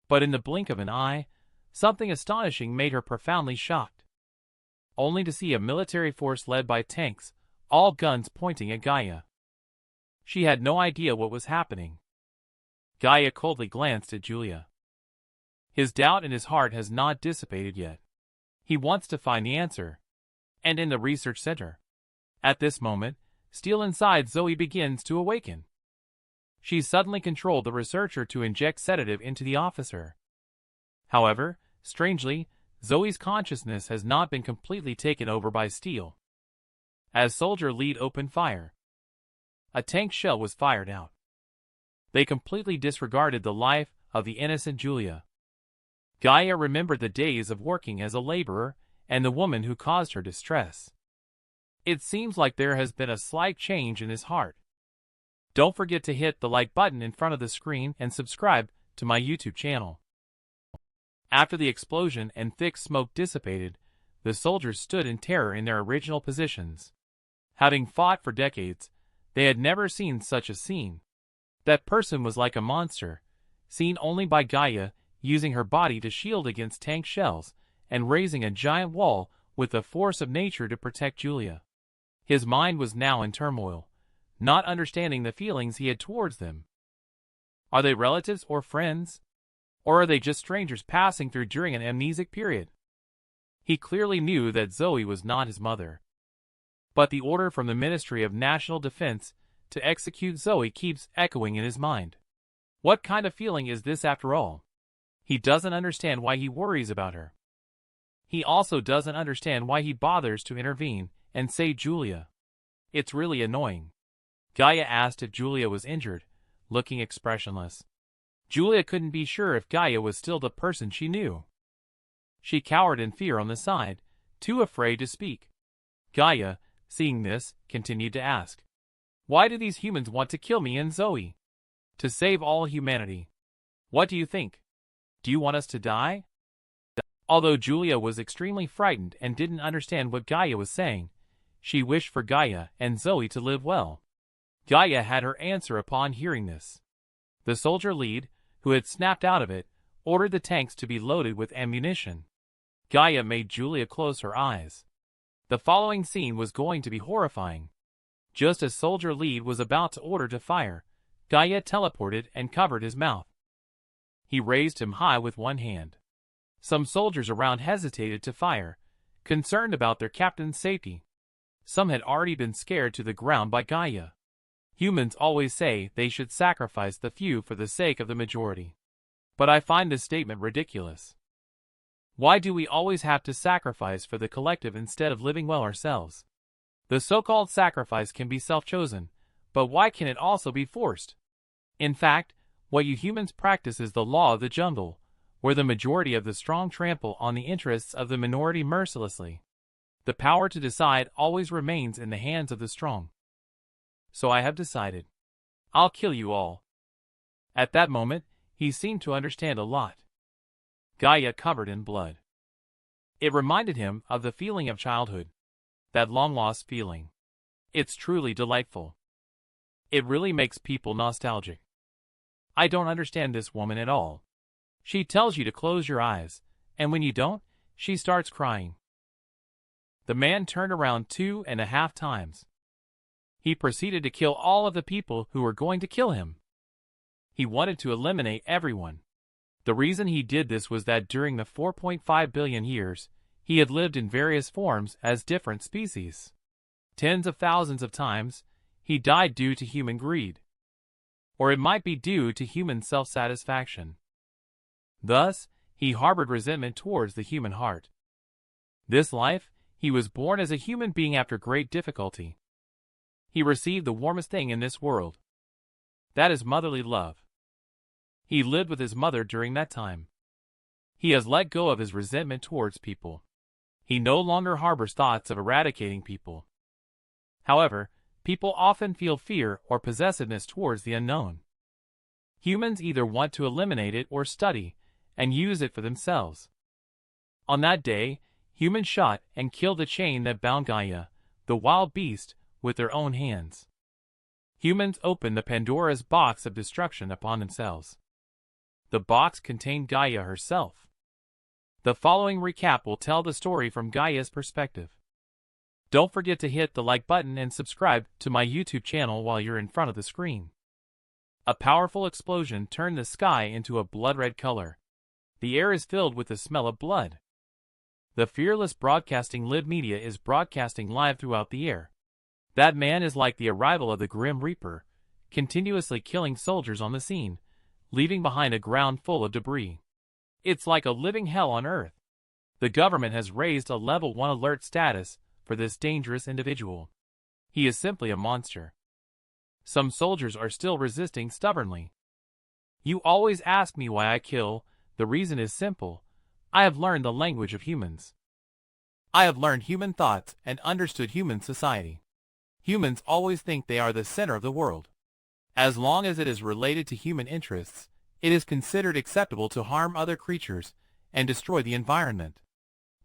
But in the blink of an eye, something astonishing made her profoundly shocked. Only to see a military force led by tanks, all guns pointing at Gaia. She had no idea what was happening. Gaia coldly glanced at Julia. His doubt in his heart has not dissipated yet. He wants to find the answer. And in the research center. At this moment, steel inside Zoe begins to awaken. She suddenly controlled the researcher to inject sedative into the officer. However, strangely, Zoe's consciousness has not been completely taken over by steel. As soldier lead opened fire, a tank shell was fired out. They completely disregarded the life of the innocent Julia. Gaia remembered the days of working as a laborer and the woman who caused her distress. It seems like there has been a slight change in his heart. Don't forget to hit the like button in front of the screen and subscribe to my YouTube channel. After the explosion and thick smoke dissipated, the soldiers stood in terror in their original positions. Having fought for decades, they had never seen such a scene. That person was like a monster, seen only by Gaia, using her body to shield against tank shells, and raising a giant wall with the force of nature to protect Julia. His mind was now in turmoil, not understanding the feelings he had towards them. Are they relatives or friends? Or are they just strangers passing through during an amnesic period? He clearly knew that Zoe was not his mother. But the order from the Ministry of National Defense to execute Zoe keeps echoing in his mind. What kind of feeling is this after all? He doesn't understand why he worries about her. He also doesn't understand why he bothers to intervene and save Julia. It's really annoying. Gaia asked if Julia was injured, looking expressionless. Julia couldn't be sure if Gaia was still the person she knew. She cowered in fear on the side, too afraid to speak. Gaia, seeing this, continued to ask, "Why do these humans want to kill me and Zoe? To save all humanity. What do you think? Do you want us to die?" Although Julia was extremely frightened and didn't understand what Gaia was saying, she wished for Gaia and Zoe to live well. Gaia had her answer upon hearing this. The soldier lead, who had snapped out of it, ordered the tanks to be loaded with ammunition. Gaia made Julia close her eyes. The following scene was going to be horrifying. Just as soldier lead was about to order to fire, Gaia teleported and covered his mouth. He raised him high with one hand. Some soldiers around hesitated to fire, concerned about their captain's safety. Some had already been scared to the ground by Gaia. Humans always say they should sacrifice the few for the sake of the majority. But I find this statement ridiculous. Why do we always have to sacrifice for the collective instead of living well ourselves? The so-called sacrifice can be self-chosen, but why can it also be forced? In fact, what you humans practice is the law of the jungle, where the majority of the strong trample on the interests of the minority mercilessly. The power to decide always remains in the hands of the strong. So I have decided. I'll kill you all. At that moment, he seemed to understand a lot. Gaia covered in blood. It reminded him of the feeling of childhood. That long-lost feeling. It's truly delightful. It really makes people nostalgic. I don't understand this woman at all. She tells you to close your eyes, and when you don't, she starts crying. The man turned around 2.5 times. He proceeded to kill all of the people who were going to kill him. He wanted to eliminate everyone. The reason he did this was that during the 4.5 billion years, he had lived in various forms as different species. Tens of thousands of times, he died due to human greed. Or it might be due to human self-satisfaction. Thus, he harbored resentment towards the human heart. This life, he was born as a human being after great difficulty. He received the warmest thing in this world. That is motherly love. He lived with his mother during that time. He has let go of his resentment towards people. He no longer harbors thoughts of eradicating people. However, people often feel fear or possessiveness towards the unknown. Humans either want to eliminate it or study and use it for themselves. On that day, humans shot and killed the chain that bound Gaia, the wild beast, with their own hands. Humans opened the Pandora's box of destruction upon themselves. The box contained Gaia herself. The following recap will tell the story from Gaia's perspective. Don't forget to hit the like button and subscribe to my YouTube channel while you're in front of the screen. A powerful explosion turned the sky into a blood-red color. The air is filled with the smell of blood. The fearless broadcasting Lib Media is broadcasting live throughout the air. That man is like the arrival of the Grim Reaper, continuously killing soldiers on the scene, leaving behind a ground full of debris. It's like a living hell on Earth. The government has raised a level 1 alert status for this dangerous individual. He is simply a monster. Some soldiers are still resisting stubbornly. You always ask me why I kill. The reason is simple. I have learned the language of humans. I have learned human thoughts and understood human society. Humans always think they are the center of the world. As long as it is related to human interests, it is considered acceptable to harm other creatures and destroy the environment.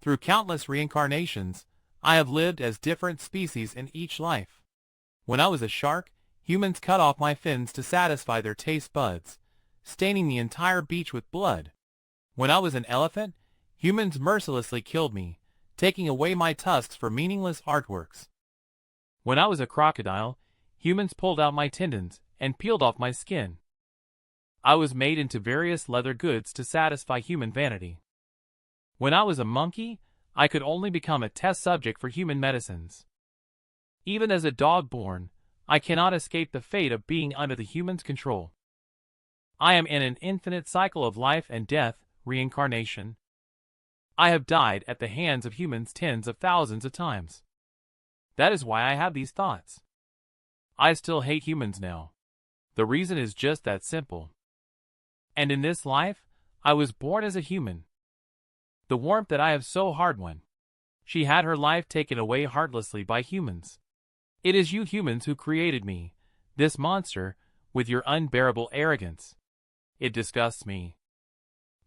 Through countless reincarnations, I have lived as different species in each life. When I was a shark, humans cut off my fins to satisfy their taste buds, staining the entire beach with blood. When I was an elephant, humans mercilessly killed me, taking away my tusks for meaningless artworks. When I was a crocodile, humans pulled out my tendons and peeled off my skin. I was made into various leather goods to satisfy human vanity. When I was a monkey, I could only become a test subject for human medicines. Even as a dog born, I cannot escape the fate of being under the human's control. I am in an infinite cycle of life and death, reincarnation. I have died at the hands of humans tens of thousands of times. That is why I have these thoughts. I still hate humans now. The reason is just that simple. And in this life, I was born as a human. The warmth that I have so hard won. She had her life taken away heartlessly by humans. It is you humans who created me, this monster, with your unbearable arrogance. It disgusts me.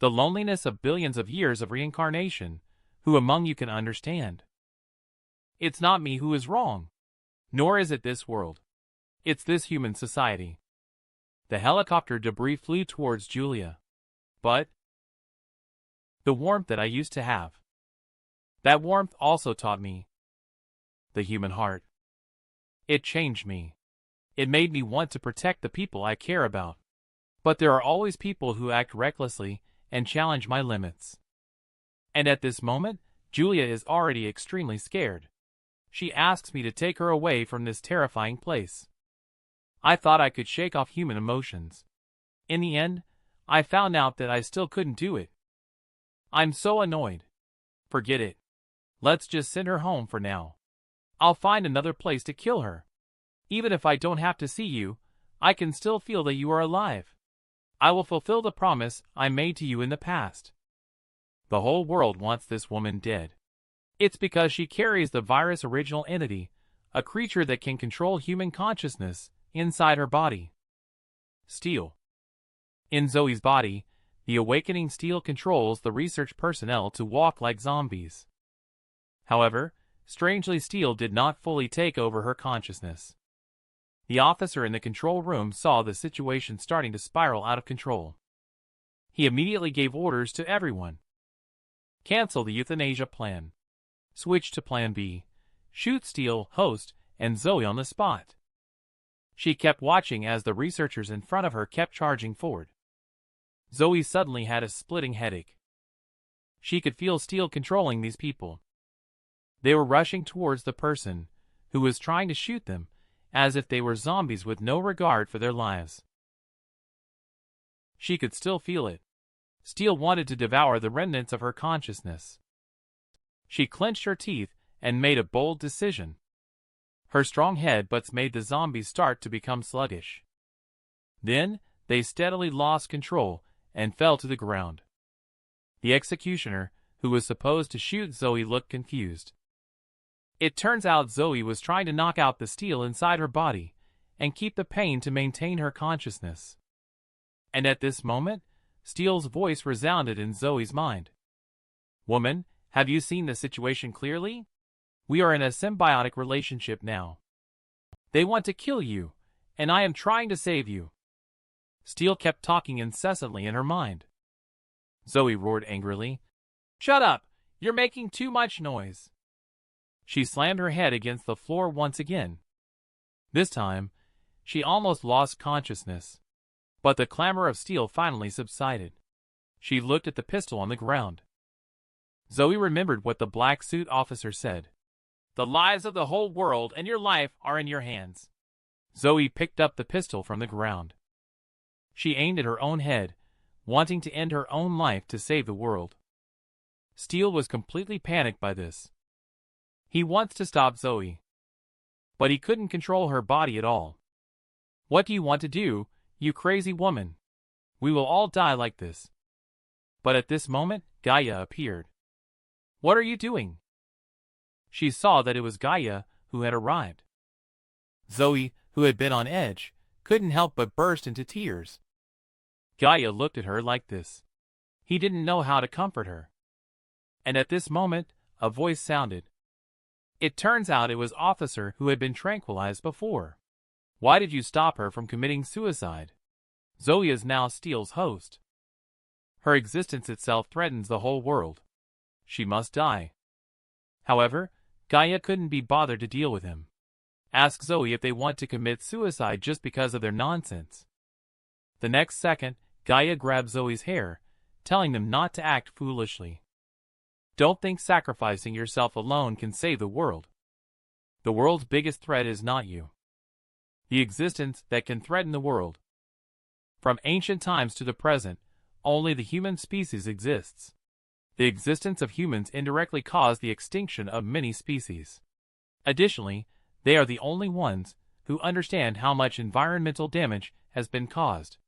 The loneliness of billions of years of reincarnation, who among you can understand? It's not me who is wrong. Nor is it this world. It's this human society. The helicopter debris flew towards Julia. But the warmth that I used to have. That warmth also taught me the human heart. It changed me. It made me want to protect the people I care about. But there are always people who act recklessly and challenge my limits. And at this moment, Julia is already extremely scared. She asks me to take her away from this terrifying place. I thought I could shake off human emotions. In the end, I found out that I still couldn't do it. I'm so annoyed. Forget it. Let's just send her home for now. I'll find another place to kill her. Even if I don't have to see you, I can still feel that you are alive. I will fulfill the promise I made to you in the past. The whole world wants this woman dead. It's because she carries the virus original entity, a creature that can control human consciousness, inside her body. Steel. In Zoe's body, the awakening steel controls the research personnel to walk like zombies. However, strangely, steel did not fully take over her consciousness. The officer in the control room saw the situation starting to spiral out of control. He immediately gave orders to everyone. Cancel the euthanasia plan. Switch to plan B. Shoot Steel, Host, and Zoe on the spot. She kept watching as the researchers in front of her kept charging forward. Zoe suddenly had a splitting headache. She could feel Steel controlling these people. They were rushing towards the person who was trying to shoot them, as if they were zombies with no regard for their lives. She could still feel it. Steel wanted to devour the remnants of her consciousness. She clenched her teeth and made a bold decision. Her strong headbutts made the zombies start to become sluggish. Then, they steadily lost control and fell to the ground. The executioner, who was supposed to shoot Zoe, looked confused. It turns out Zoe was trying to knock out the steel inside her body and keep the pain to maintain her consciousness. And at this moment, Steel's voice resounded in Zoe's mind. Woman, have you seen the situation clearly? We are in a symbiotic relationship now. They want to kill you, and I am trying to save you. Steel kept talking incessantly in her mind. Zoe roared angrily. Shut up! You're making too much noise. She slammed her head against the floor once again. This time, she almost lost consciousness. But the clamor of Steel finally subsided. She looked at the pistol on the ground. Zoe remembered what the black suit officer said. The lives of the whole world and your life are in your hands. Zoe picked up the pistol from the ground. She aimed at her own head, wanting to end her own life to save the world. Steel was completely panicked by this. He wants to stop Zoe, but he couldn't control her body at all. What do you want to do, you crazy woman? We will all die like this. But at this moment, Gaia appeared. What are you doing? She saw that it was Gaia who had arrived. Zoe, who had been on edge, couldn't help but burst into tears. Gaia looked at her like this. He didn't know how to comfort her. And at this moment, a voice sounded. It turns out it was Officer who had been tranquilized before. Why did you stop her from committing suicide? Zoe is now Steel's host. Her existence itself threatens the whole world. She must die. However, Gaia couldn't be bothered to deal with him. Ask Zoe if they want to commit suicide just because of their nonsense. The next second, Gaia grabbed Zoe's hair, telling them not to act foolishly. Don't think sacrificing yourself alone can save the world. The world's biggest threat is not you. The existence that can threaten the world. From ancient times to the present, only the human species exists. The existence of humans indirectly caused the extinction of many species. Additionally, they are the only ones who understand how much environmental damage has been caused.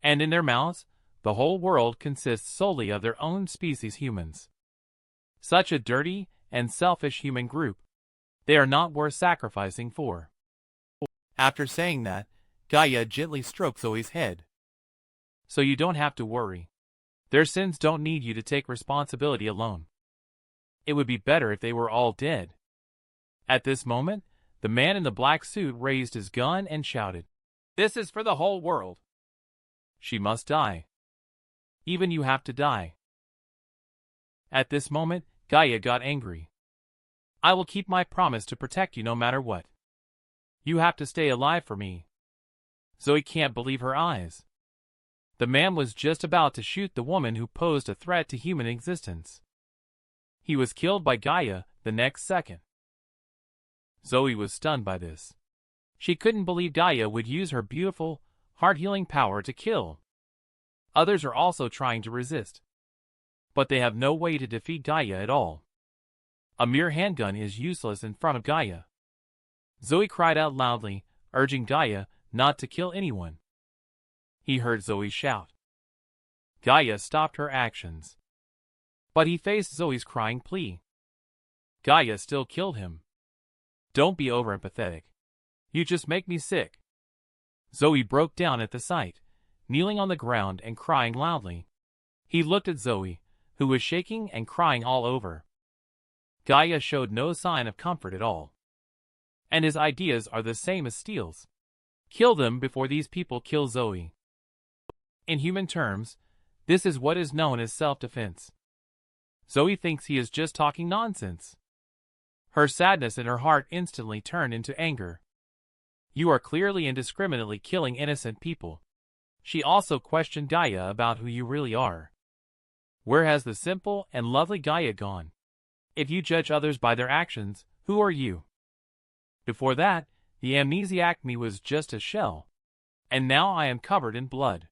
And in their mouths, the whole world consists solely of their own species, humans. Such a dirty and selfish human group. They are not worth sacrificing for. After saying that, Gaia gently stroked Zoe's head. So you don't have to worry. Their sins don't need you to take responsibility alone. It would be better if they were all dead. At this moment, the man in the black suit raised his gun and shouted, This is for the whole world. She must die. Even you have to die. At this moment, Gaia got angry. I will keep my promise to protect you no matter what. You have to stay alive for me. Zoe can't believe her eyes. The man was just about to shoot the woman who posed a threat to human existence. He was killed by Gaia the next second. Zoe was stunned by this. She couldn't believe Gaia would use her beautiful, heart-healing power to kill. Others are also trying to resist, but they have no way to defeat Gaia at all. A mere handgun is useless in front of Gaia. Zoe cried out loudly, urging Gaia not to kill anyone. He heard Zoe shout. Gaia stopped her actions, but he faced Zoe's crying plea. Gaia still killed him. Don't be over-empathetic. You just make me sick. Zoe broke down at the sight, kneeling on the ground and crying loudly. He looked at Zoe, who was shaking and crying all over. Gaia showed no sign of comfort at all. And his ideas are the same as Steele's. Kill them before these people kill Zoe. In human terms, this is what is known as self-defense. Zoe thinks he is just talking nonsense. Her sadness in her heart instantly turned into anger. You are clearly indiscriminately killing innocent people. She also questioned Gaia about who you really are. Where has the simple and lovely Gaia gone? If you judge others by their actions, who are you? Before that, the amnesiac me was just a shell. And now I am covered in blood.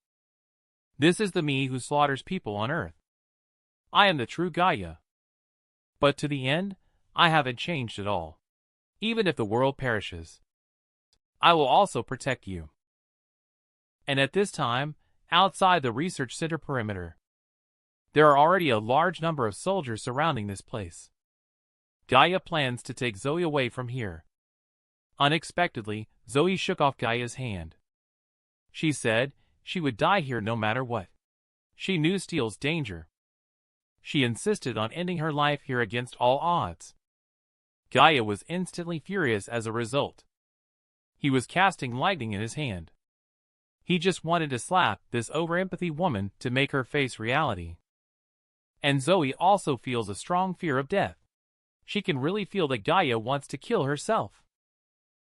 This is the me who slaughters people on Earth. I am the true Gaia. But to the end, I haven't changed at all. Even if the world perishes, I will also protect you. And at this time, outside the research center perimeter, there are already a large number of soldiers surrounding this place. Gaia plans to take Zoe away from here. Unexpectedly, Zoe shook off Gaia's hand. She said she would die here no matter what. She knew Steele's danger. She insisted on ending her life here against all odds. Gaia was instantly furious as a result. He was casting lightning in his hand. He just wanted to slap this over-empathy woman to make her face reality. And Zoe also feels a strong fear of death. She can really feel that Gaia wants to kill herself.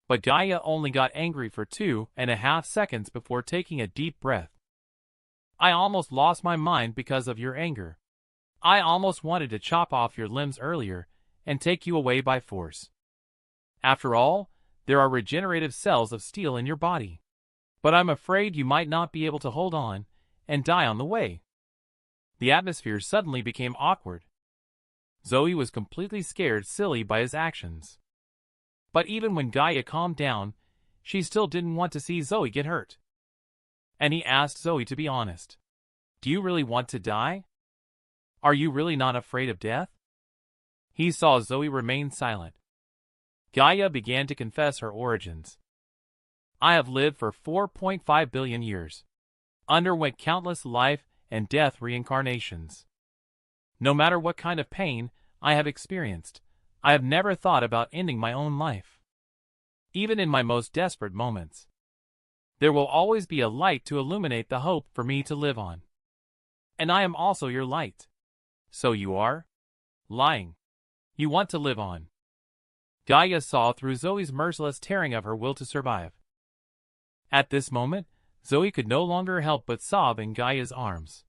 But Gaia only got angry for 2.5 seconds before taking a deep breath. I almost lost my mind because of your anger. I almost wanted to chop off your limbs earlier and take you away by force. After all, there are regenerative cells of steel in your body. But I'm afraid you might not be able to hold on and die on the way. The atmosphere suddenly became awkward. Zoe was completely scared silly by his actions. But even when Gaia calmed down, she still didn't want to see Zoe get hurt. And he asked Zoe to be honest. Do you really want to die? Are you really not afraid of death? He saw Zoe remain silent. Gaia began to confess her origins. I have lived for 4.5 billion years. Underwent countless life and death reincarnations. No matter what kind of pain I have experienced, I have never thought about ending my own life. Even in my most desperate moments, there will always be a light to illuminate the hope for me to live on. And I am also your light. So you are lying. You want to live on. Gaia saw through Zoe's merciless tearing of her will to survive. At this moment, Zoe could no longer help but sob in Gaia's arms.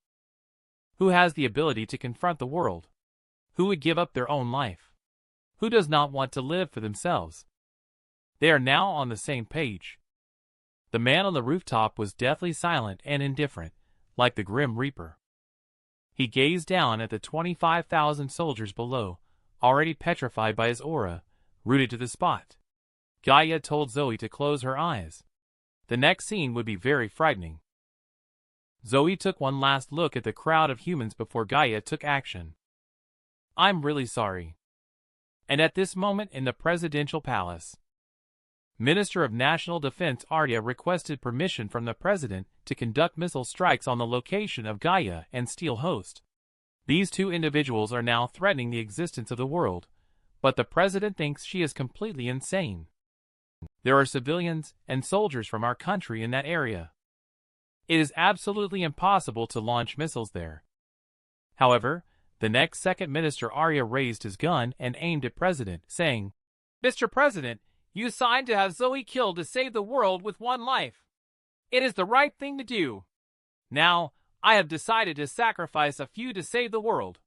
Who has the ability to confront the world? Who would give up their own life? Who does not want to live for themselves? They are now on the same page. The man on the rooftop was deathly silent and indifferent, like the Grim Reaper. He gazed down at the 25,000 soldiers below, already petrified by his aura, rooted to the spot. Gaia told Zoe to close her eyes. The next scene would be very frightening. Zoe took one last look at the crowd of humans before Gaia took action. I'm really sorry. And at this moment in the presidential palace, Minister of National Defense Arya requested permission from the president to conduct missile strikes on the location of Gaia and Steel Host. These two individuals are now threatening the existence of the world, but the president thinks she is completely insane. There are civilians and soldiers from our country in that area. It is absolutely impossible to launch missiles there. However, the next second Minister Arya raised his gun and aimed at President, saying, Mr. President, you signed to have Zoe killed to save the world with one life. It is the right thing to do. Now, I have decided to sacrifice a few to save the world.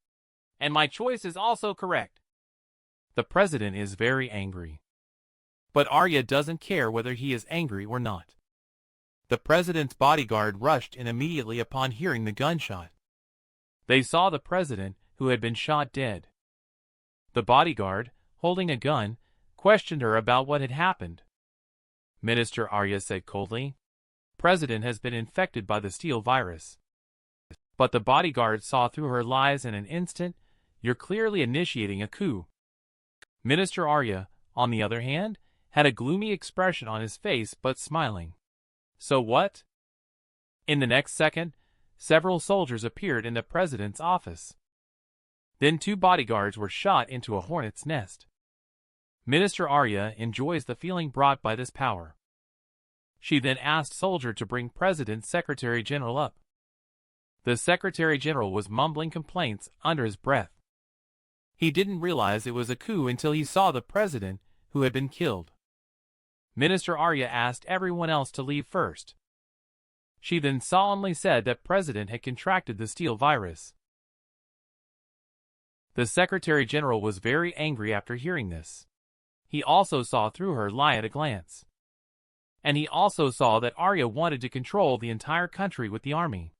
And my choice is also correct. The president is very angry. But Arya doesn't care whether he is angry or not. The president's bodyguard rushed in immediately upon hearing the gunshot. They saw the president, who had been shot dead. The bodyguard, holding a gun, questioned her about what had happened. Minister Arya said coldly, "President has been infected by the steel virus." But the bodyguard saw through her lies in an instant. "You're clearly initiating a coup." Minister Arya, on the other hand, had a gloomy expression on his face but smiling. So what? In the next second, several soldiers appeared in the president's office. Then 2 bodyguards were shot into a hornet's nest. Minister Arya enjoys the feeling brought by this power. She then asked soldier to bring President's Secretary General up. The Secretary General was mumbling complaints under his breath. He didn't realize it was a coup until he saw the president, who had been killed. Minister Arya asked everyone else to leave first. She then solemnly said that President had contracted the steel virus. The Secretary General was very angry after hearing this. He also saw through her lie at a glance. And he also saw that Arya wanted to control the entire country with the army.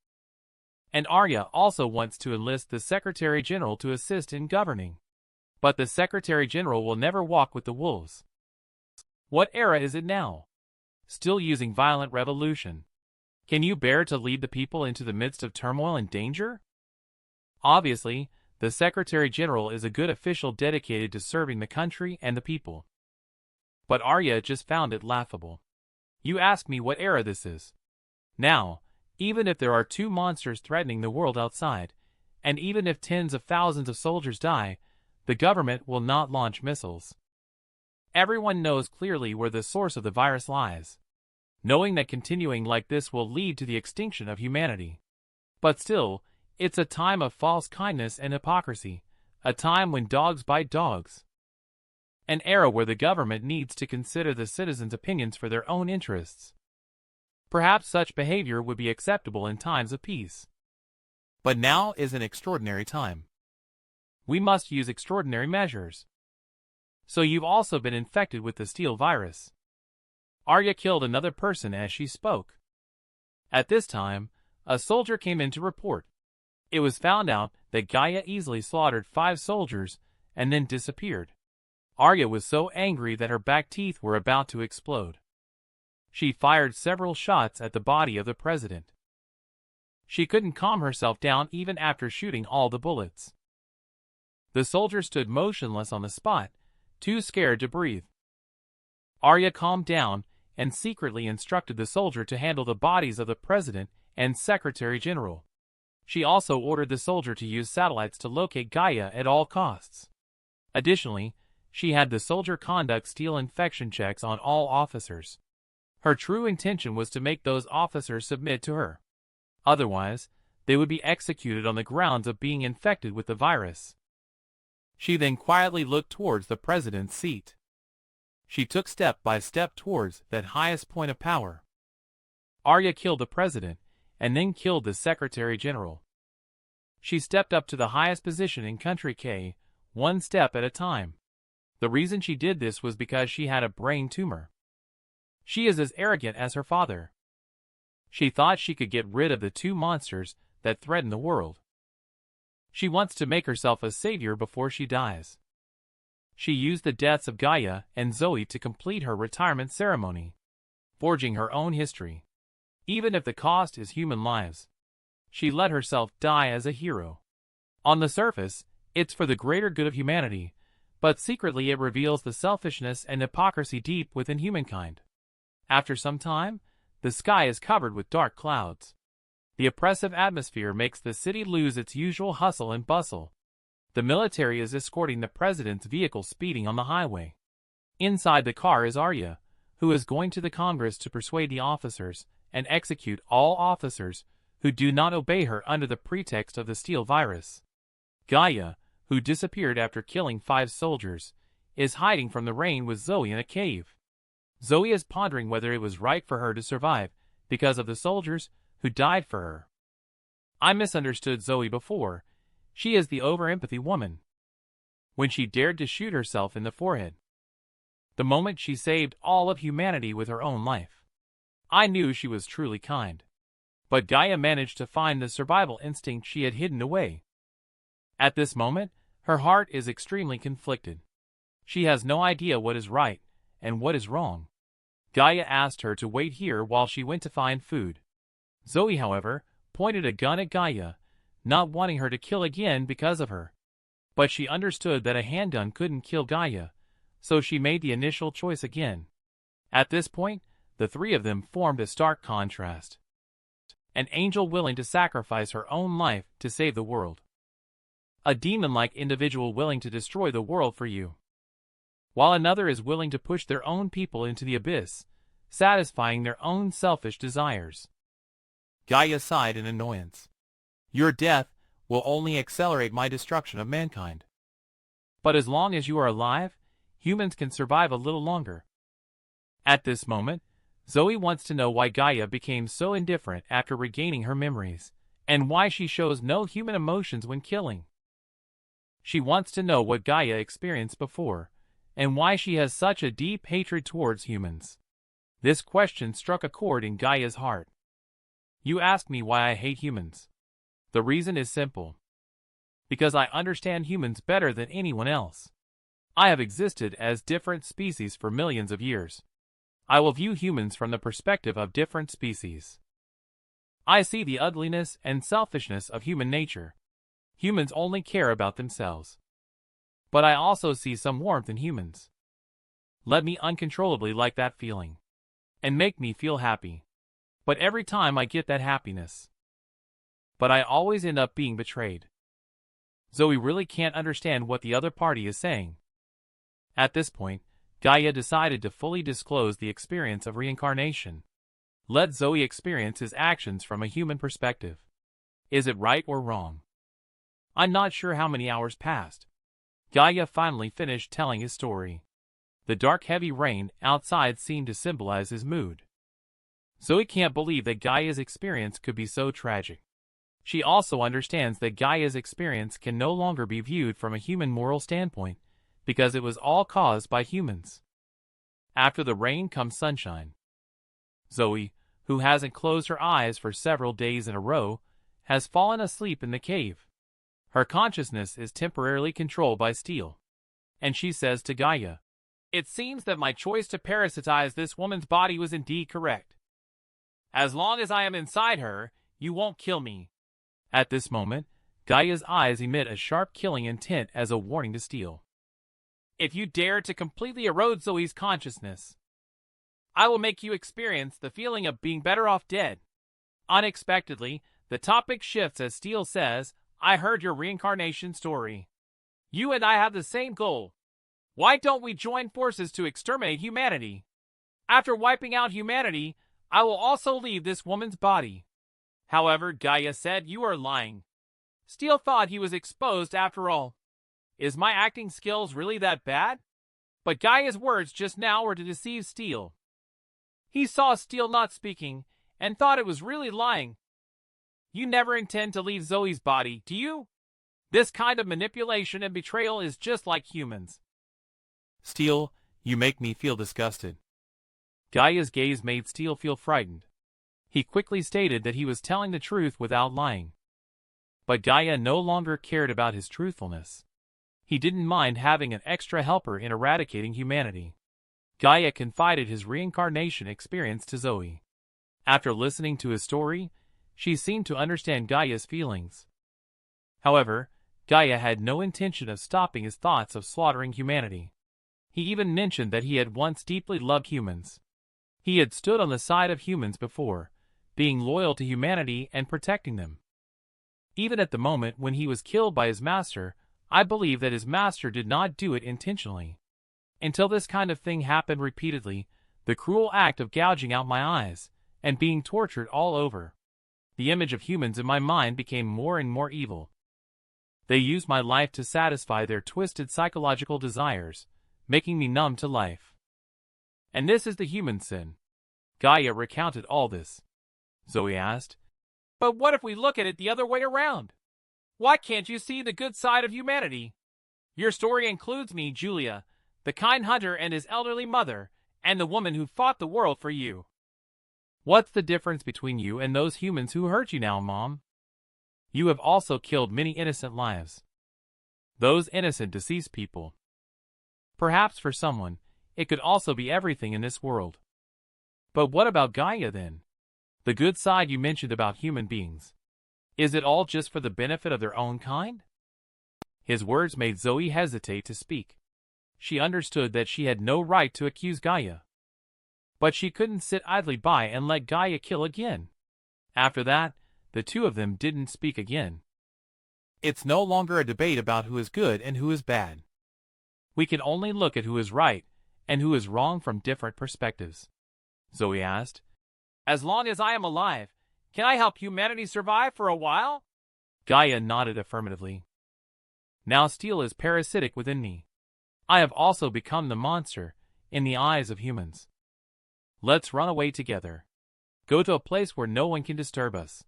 And Arya also wants to enlist the Secretary General to assist in governing. But the Secretary General will never walk with the wolves. What era is it now? Still using violent revolution. Can you bear to lead the people into the midst of turmoil and danger? Obviously, the Secretary General is a good official dedicated to serving the country and the people. But Arya just found it laughable. You ask me what era this is. Now, even if there are 2 monsters threatening the world outside, and even if tens of thousands of soldiers die, the government will not launch missiles. Everyone knows clearly where the source of the virus lies, knowing that continuing like this will lead to the extinction of humanity. But still, it's a time of false kindness and hypocrisy, a time when dogs bite dogs. An era where the government needs to consider the citizens' opinions for their own interests. Perhaps such behavior would be acceptable in times of peace. But now is an extraordinary time. We must use extraordinary measures. So you've also been infected with the steel virus. Arya killed another person as she spoke. At this time, a soldier came in to report. It was found out that Gaia easily slaughtered 5 soldiers and then disappeared. Arya was so angry that her back teeth were about to explode. She fired several shots at the body of the president. She couldn't calm herself down even after shooting all the bullets. The soldier stood motionless on the spot, too scared to breathe. Arya calmed down and secretly instructed the soldier to handle the bodies of the president and Secretary General. She also ordered the soldier to use satellites to locate Gaia at all costs. Additionally, she had the soldier conduct steel infection checks on all officers. Her true intention was to make those officers submit to her. Otherwise, they would be executed on the grounds of being infected with the virus. She then quietly looked towards the president's seat. She took step by step towards that highest point of power. Arya killed the president, and then killed the Secretary General. She stepped up to the highest position in Country K, one step at a time. The reason she did this was because she had a brain tumor. She is as arrogant as her father. She thought she could get rid of the 2 monsters that threaten the world. She wants to make herself a savior before she dies. She used the deaths of Gaia and Zoe to complete her retirement ceremony, forging her own history. Even if the cost is human lives, she let herself die as a hero. On the surface, it's for the greater good of humanity, but secretly it reveals the selfishness and hypocrisy deep within humankind. After some time, the sky is covered with dark clouds. The oppressive atmosphere makes the city lose its usual hustle and bustle. The military is escorting the president's vehicle speeding on the highway. Inside the car is Arya, who is going to the Congress to persuade the officers and execute all officers who do not obey her under the pretext of the steel virus. Gaia, who disappeared after killing 5 soldiers, is hiding from the rain with Zoe in a cave. Zoe is pondering whether it was right for her to survive because of the soldiers who died for her. I misunderstood Zoe before. She is the over-empathy woman. When she dared to shoot herself in the forehead. The moment she saved all of humanity with her own life. I knew she was truly kind. But Gaia managed to find the survival instinct she had hidden away. At this moment, her heart is extremely conflicted. She has no idea what is right and what is wrong. Gaia asked her to wait here while she went to find food. Zoe, however, pointed a gun at Gaia, not wanting her to kill again because of her. But she understood that a handgun couldn't kill Gaia, so she made the initial choice again. At this point, the three of them formed a stark contrast. An angel willing to sacrifice her own life to save the world. A demon-like individual willing to destroy the world for you. While another is willing to push their own people into the abyss, satisfying their own selfish desires. Gaia sighed in annoyance. Your death will only accelerate my destruction of mankind. But as long as you are alive, humans can survive a little longer. At this moment, Zoe wants to know why Gaia became so indifferent after regaining her memories, and why she shows no human emotions when killing. She wants to know what Gaia experienced before, and why she has such a deep hatred towards humans. This question struck a chord in Gaia's heart. You ask me why I hate humans. The reason is simple. Because I understand humans better than anyone else. I have existed as different species for millions of years. I will view humans from the perspective of different species. I see the ugliness and selfishness of human nature. Humans only care about themselves. But I also see some warmth in humans. Let me uncontrollably like that feeling. And make me feel happy. But every time I get that happiness. But I always end up being betrayed. Zoe really can't understand what the other party is saying. At this point, Gaia decided to fully disclose the experience of reincarnation. Let Zoe experience his actions from a human perspective. Is it right or wrong? I'm not sure how many hours passed. Gaia finally finished telling his story. The dark heavy rain outside seemed to symbolize his mood. Zoe can't believe that Gaia's experience could be so tragic. She also understands that Gaia's experience can no longer be viewed from a human moral standpoint, because it was all caused by humans. After the rain comes sunshine. Zoe, who hasn't closed her eyes for several days in a row, has fallen asleep in the cave. Her consciousness is temporarily controlled by steel. And she says to Gaia, "It seems that my choice to parasitize this woman's body was indeed correct. As long as I am inside her, you won't kill me." At this moment, Gaia's eyes emit a sharp killing intent as a warning to steel. If you dare to completely erode Zoe's consciousness, I will make you experience the feeling of being better off dead. Unexpectedly, the topic shifts as Steel says, I heard your reincarnation story. You and I have the same goal. Why don't we join forces to exterminate humanity? After wiping out humanity, I will also leave this woman's body. However, Gaia said, you are lying. Steel thought he was exposed after all. Is my acting skills really that bad? But Gaia's words just now were to deceive Steel. He saw Steel not speaking, and thought it was really lying. You never intend to leave Zoe's body, do you? This kind of manipulation and betrayal is just like humans. Steel, you make me feel disgusted. Gaia's gaze made Steel feel frightened. He quickly stated that he was telling the truth without lying. But Gaia no longer cared about his truthfulness. He didn't mind having an extra helper in eradicating humanity. Gaia confided his reincarnation experience to Zoe. After listening to his story, she seemed to understand Gaia's feelings. However, Gaia had no intention of stopping his thoughts of slaughtering humanity. He even mentioned that he had once deeply loved humans. He had stood on the side of humans before, being loyal to humanity and protecting them. Even at the moment when he was killed by his master, I believe that his master did not do it intentionally. Until this kind of thing happened repeatedly, the cruel act of gouging out my eyes, and being tortured all over. The image of humans in my mind became more and more evil. They used my life to satisfy their twisted psychological desires, making me numb to life. And this is the human sin. Gaia recounted all this. Zoe asked, but what if we look at it the other way around? Why can't you see the good side of humanity? Your story includes me, Julia, the kind hunter and his elderly mother, and the woman who fought the world for you. What's the difference between you and those humans who hurt you now, Mom? You have also killed many innocent lives. Those innocent deceased people. Perhaps for someone, it could also be everything in this world. But what about Gaia then? The good side you mentioned about human beings. Is it all just for the benefit of their own kind? His words made Zoe hesitate to speak. She understood that she had no right to accuse Gaia. But she couldn't sit idly by and let Gaia kill again. After that, the two of them didn't speak again. It's no longer a debate about who is good and who is bad. We can only look at who is right and who is wrong from different perspectives. Zoe asked, "As long as I am alive, can I help humanity survive for a while?" Gaia nodded affirmatively. Now steel is parasitic within me. I have also become the monster in the eyes of humans. Let's run away together. Go to a place where no one can disturb us.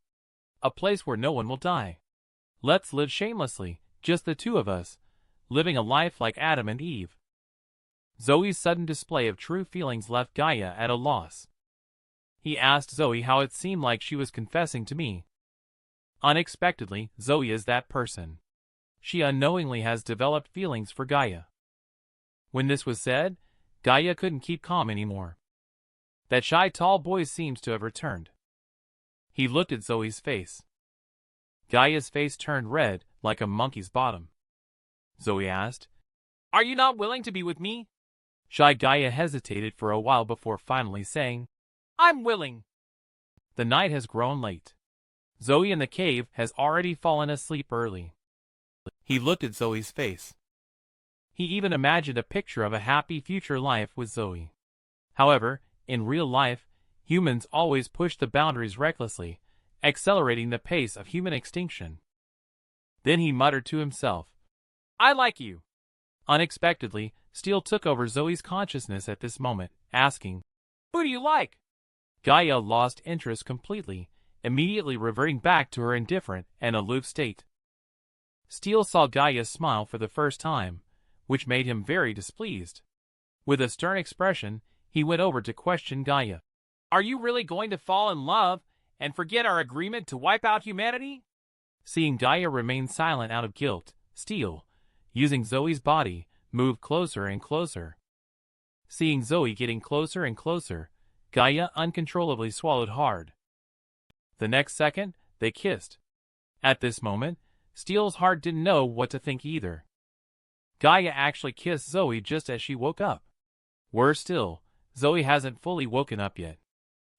A place where no one will die. Let's live shamelessly, just the two of us, living a life like Adam and Eve. Zoe's sudden display of true feelings left Gaia at a loss. He asked Zoe how it seemed like she was confessing to me. Unexpectedly, Zoe is that person. She unknowingly has developed feelings for Gaia. When this was said, Gaia couldn't keep calm anymore. That shy tall boy seems to have returned. He looked at Zoe's face. Gaia's face turned red like a monkey's bottom. Zoe asked, "Are you not willing to be with me?" Shy Gaia hesitated for a while before finally saying, "I'm willing." The night has grown late. Zoe in the cave has already fallen asleep early. He looked at Zoe's face. He even imagined a picture of a happy future life with Zoe. However, in real life, humans always push the boundaries recklessly, accelerating the pace of human extinction. Then he muttered to himself, "I like you." Unexpectedly, Steel took over Zoe's consciousness at this moment, asking, "Who do you like?" Gaia lost interest completely, immediately reverting back to her indifferent and aloof state. Steel saw Gaia smile for the first time, which made him very displeased. With a stern expression, he went over to question Gaia. "Are you really going to fall in love and forget our agreement to wipe out humanity?" Seeing Gaia remain silent out of guilt, Steel, using Zoe's body, moved closer and closer. Seeing Zoe getting closer and closer, Gaia uncontrollably swallowed hard. The next second, they kissed. At this moment, Steel's heart didn't know what to think either. Gaia actually kissed Zoe just as she woke up. Worse still, Zoe hasn't fully woken up yet.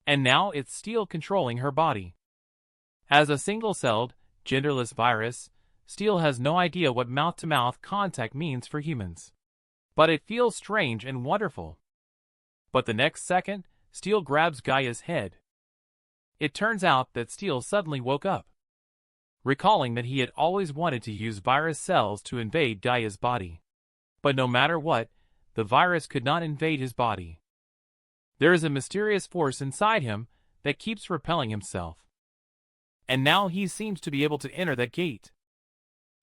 And now it's Steel controlling her body. As a single-celled, genderless virus, Steel has no idea what mouth-to-mouth contact means for humans. But it feels strange and wonderful. But the next second, Steel grabs Gaia's head. It turns out that Steel suddenly woke up, recalling that he had always wanted to use virus cells to invade Gaia's body. But no matter what, the virus could not invade his body. There is a mysterious force inside him that keeps repelling himself. And now he seems to be able to enter that gate.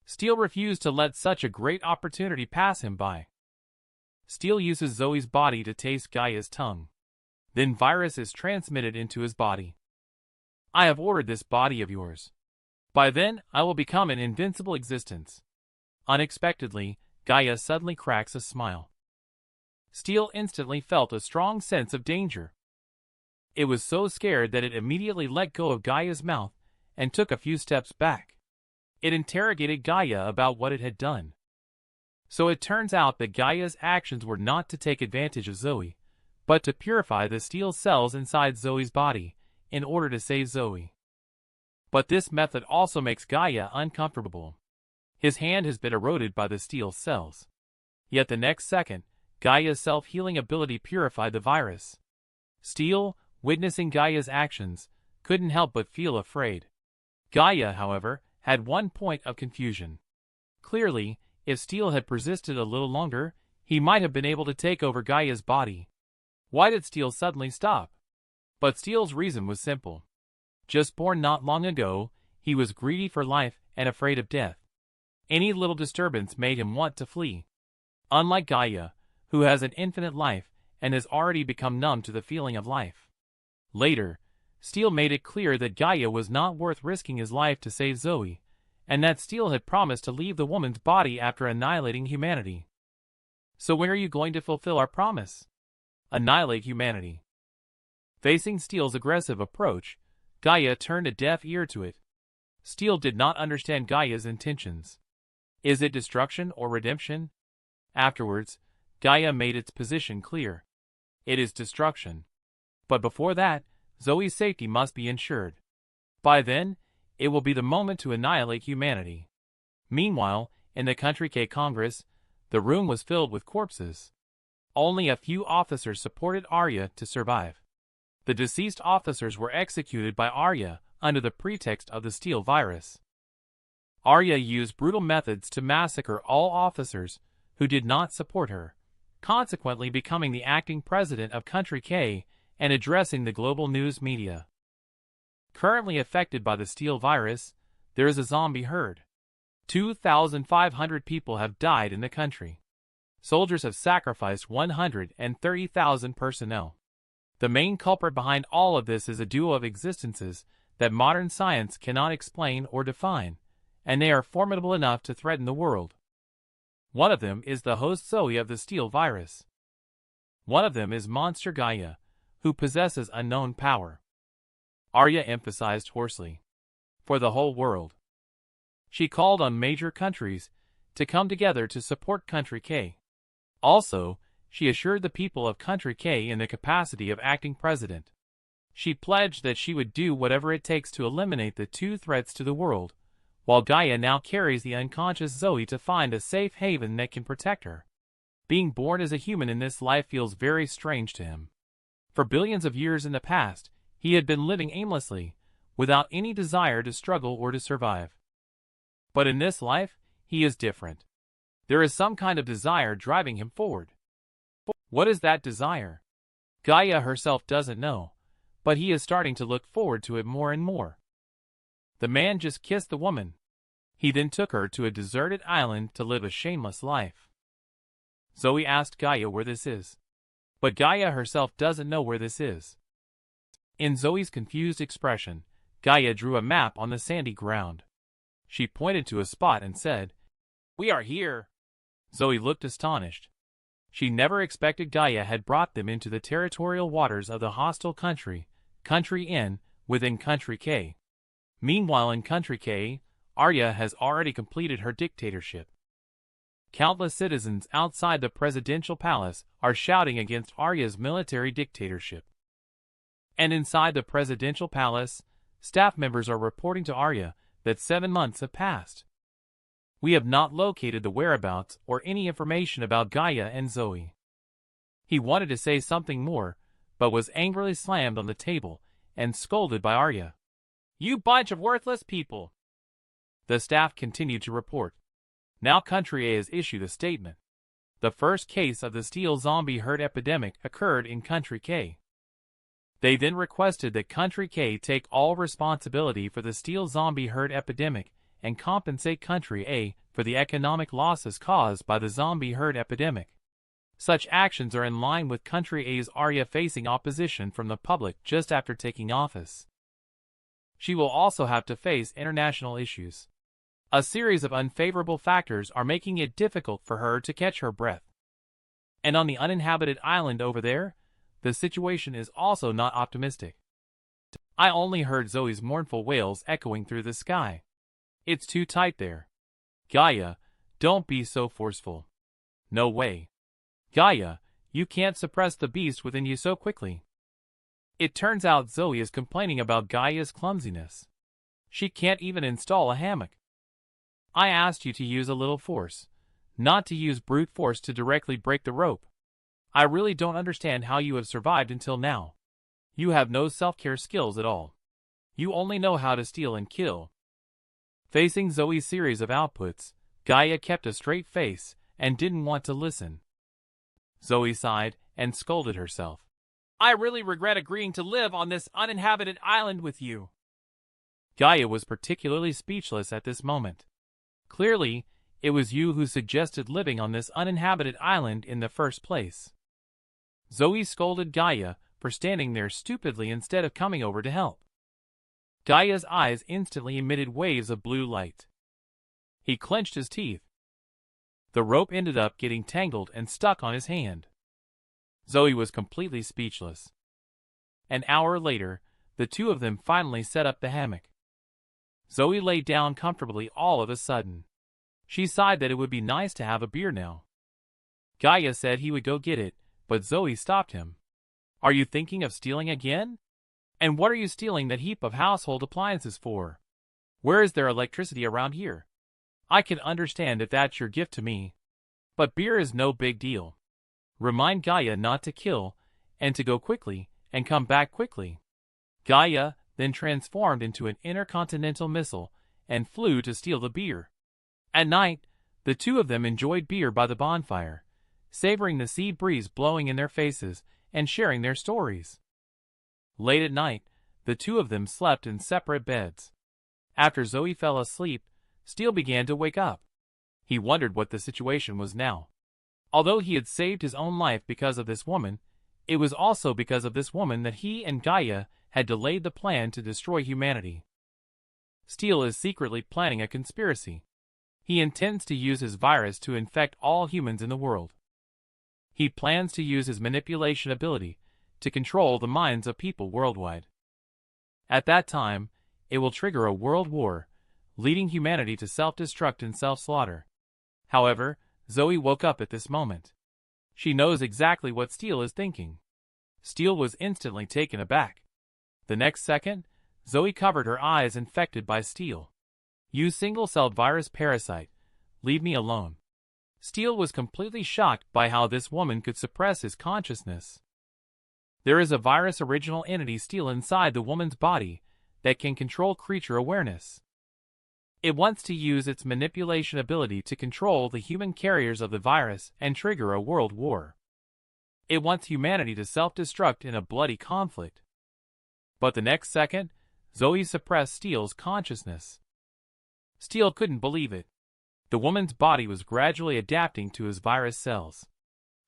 Steel refused to let such a great opportunity pass him by. Steel uses Zoe's body to taste Gaia's tongue. Then virus is transmitted into his body. "I have ordered this body of yours. By then, I will become an invincible existence." Unexpectedly, Gaia suddenly cracks a smile. Steel instantly felt a strong sense of danger. It was so scared that it immediately let go of Gaia's mouth and took a few steps back. It interrogated Gaia about what it had done. So it turns out that Gaia's actions were not to take advantage of Zoe, but to purify the steel cells inside Zoe's body in order to save Zoe. But this method also makes Gaia uncomfortable. His hand has been eroded by the steel cells. Yet the next second, Gaia's self-healing ability purified the virus. Steel, witnessing Gaia's actions, couldn't help but feel afraid. Gaia, however, had one point of confusion. Clearly, if Steel had persisted a little longer, he might have been able to take over Gaia's body. Why did Steel suddenly stop? But Steel's reason was simple. Just born not long ago, he was greedy for life and afraid of death. Any little disturbance made him want to flee. Unlike Gaia, who has an infinite life and has already become numb to the feeling of life. Later, Steel made it clear that Gaia was not worth risking his life to save Zoe, and that Steel had promised to leave the woman's body after annihilating humanity. So when are you going to fulfill our promise? Annihilate humanity. Facing Steel's aggressive approach, Gaia turned a deaf ear to it. Steel did not understand Gaia's intentions. Is it destruction or redemption? Afterwards, Gaia made its position clear. It is destruction. But before that, Zoe's safety must be ensured. By then, it will be the moment to annihilate humanity. Meanwhile, in the Country K Congress, the room was filled with corpses. Only a few officers supported Arya to survive. The deceased officers were executed by Arya under the pretext of the Steel virus. Arya used brutal methods to massacre all officers who did not support her, consequently becoming the acting president of Country K and addressing the global news media. Currently affected by the Steel virus, there is a zombie herd. 2,500 people have died in the country. Soldiers have sacrificed 130,000 personnel. The main culprit behind all of this is a duo of existences that modern science cannot explain or define, and they are formidable enough to threaten the world. One of them is the host Zoe of the Steel virus. One of them is Monster Gaia, who possesses unknown power. Arya emphasized hoarsely. For the whole world. She called on major countries to come together to support Country K. Also, she assured the people of Country K in the capacity of acting president. She pledged that she would do whatever it takes to eliminate the two threats to the world, while Gaia now carries the unconscious Zoe to find a safe haven that can protect her. Being born as a human in this life feels very strange to him. For billions of years in the past, he had been living aimlessly, without any desire to struggle or to survive. But in this life, he is different. There is some kind of desire driving him forward. What is that desire? Gaia herself doesn't know, but he is starting to look forward to it more and more. The man just kissed the woman. He then took her to a deserted island to live a shameless life. Zoe asked Gaia where this is. But Gaia herself doesn't know where this is. In Zoe's confused expression, Gaia drew a map on the sandy ground. She pointed to a spot and said, "We are here." Zoe looked astonished. She never expected Gaia had brought them into the territorial waters of the hostile country, Country N, within Country K. Meanwhile in Country K, Arya has already completed her dictatorship. Countless citizens outside the presidential palace are shouting against Arya's military dictatorship. And inside the presidential palace, staff members are reporting to Arya that 7 months have passed. We have not located the whereabouts or any information about Gaia and Zoe. He wanted to say something more, but was angrily slammed on the table and scolded by Arya. "You bunch of worthless people!" The staff continued to report. Now Country A has issued a statement. The first case of the Steel zombie herd epidemic occurred in Country K. They then requested that Country K take all responsibility for the Steel zombie herd epidemic and compensate Country A for the economic losses caused by the zombie herd epidemic. Such actions are in line with Country A's Arya facing opposition from the public just after taking office. She will also have to face international issues. A series of unfavorable factors are making it difficult for her to catch her breath. And on the uninhabited island over there, the situation is also not optimistic. I only heard Zoe's mournful wails echoing through the sky. It's too tight there. Gaia, don't be so forceful. No way. Gaia, you can't suppress the beast within you so quickly. It turns out Zoe is complaining about Gaia's clumsiness. She can't even install a hammock. I asked you to use a little force, not to use brute force to directly break the rope. I really don't understand how you have survived until now. You have no self-care skills at all. You only know how to steal and kill. Facing Zoe's series of outputs, Gaia kept a straight face and didn't want to listen. Zoe sighed and scolded herself. I really regret agreeing to live on this uninhabited island with you. Gaia was particularly speechless at this moment. Clearly, it was you who suggested living on this uninhabited island in the first place. Zoe scolded Gaia for standing there stupidly instead of coming over to help. Gaia's eyes instantly emitted waves of blue light. He clenched his teeth. The rope ended up getting tangled and stuck on his hand. Zoe was completely speechless. An hour later, the two of them finally set up the hammock. Zoe lay down comfortably all of a sudden. She sighed that it would be nice to have a beer now. Gaia said he would go get it, but Zoe stopped him. Are you thinking of stealing again? And what are you stealing that heap of household appliances for? Where is there electricity around here? I can understand if that's your gift to me. But beer is no big deal. Remind Gaia not to kill, and to go quickly, and come back quickly. Gaia then transformed into an intercontinental missile, and flew to steal the beer. At night, the two of them enjoyed beer by the bonfire, savoring the sea breeze blowing in their faces, and sharing their stories. Late at night, the two of them slept in separate beds. After Zoe fell asleep, Steele began to wake up. He wondered what the situation was now. Although he had saved his own life because of this woman, it was also because of this woman that he and Gaia had delayed the plan to destroy humanity. Steele is secretly planning a conspiracy. He intends to use his virus to infect all humans in the world. He plans to use his manipulation ability to control the minds of people worldwide. At that time, it will trigger a world war, leading humanity to self-destruct and self-slaughter. However, Zoe woke up at this moment. She knows exactly what Steele is thinking. Steele was instantly taken aback. The next second, Zoe covered her eyes infected by Steele. You single-celled virus parasite, leave me alone. Steele was completely shocked by how this woman could suppress his consciousness. There is a virus original entity Steele inside the woman's body that can control creature awareness. It wants to use its manipulation ability to control the human carriers of the virus and trigger a world war. It wants humanity to self-destruct in a bloody conflict. But the next second, Zoe suppressed Steele's consciousness. Steele couldn't believe it. The woman's body was gradually adapting to his virus cells.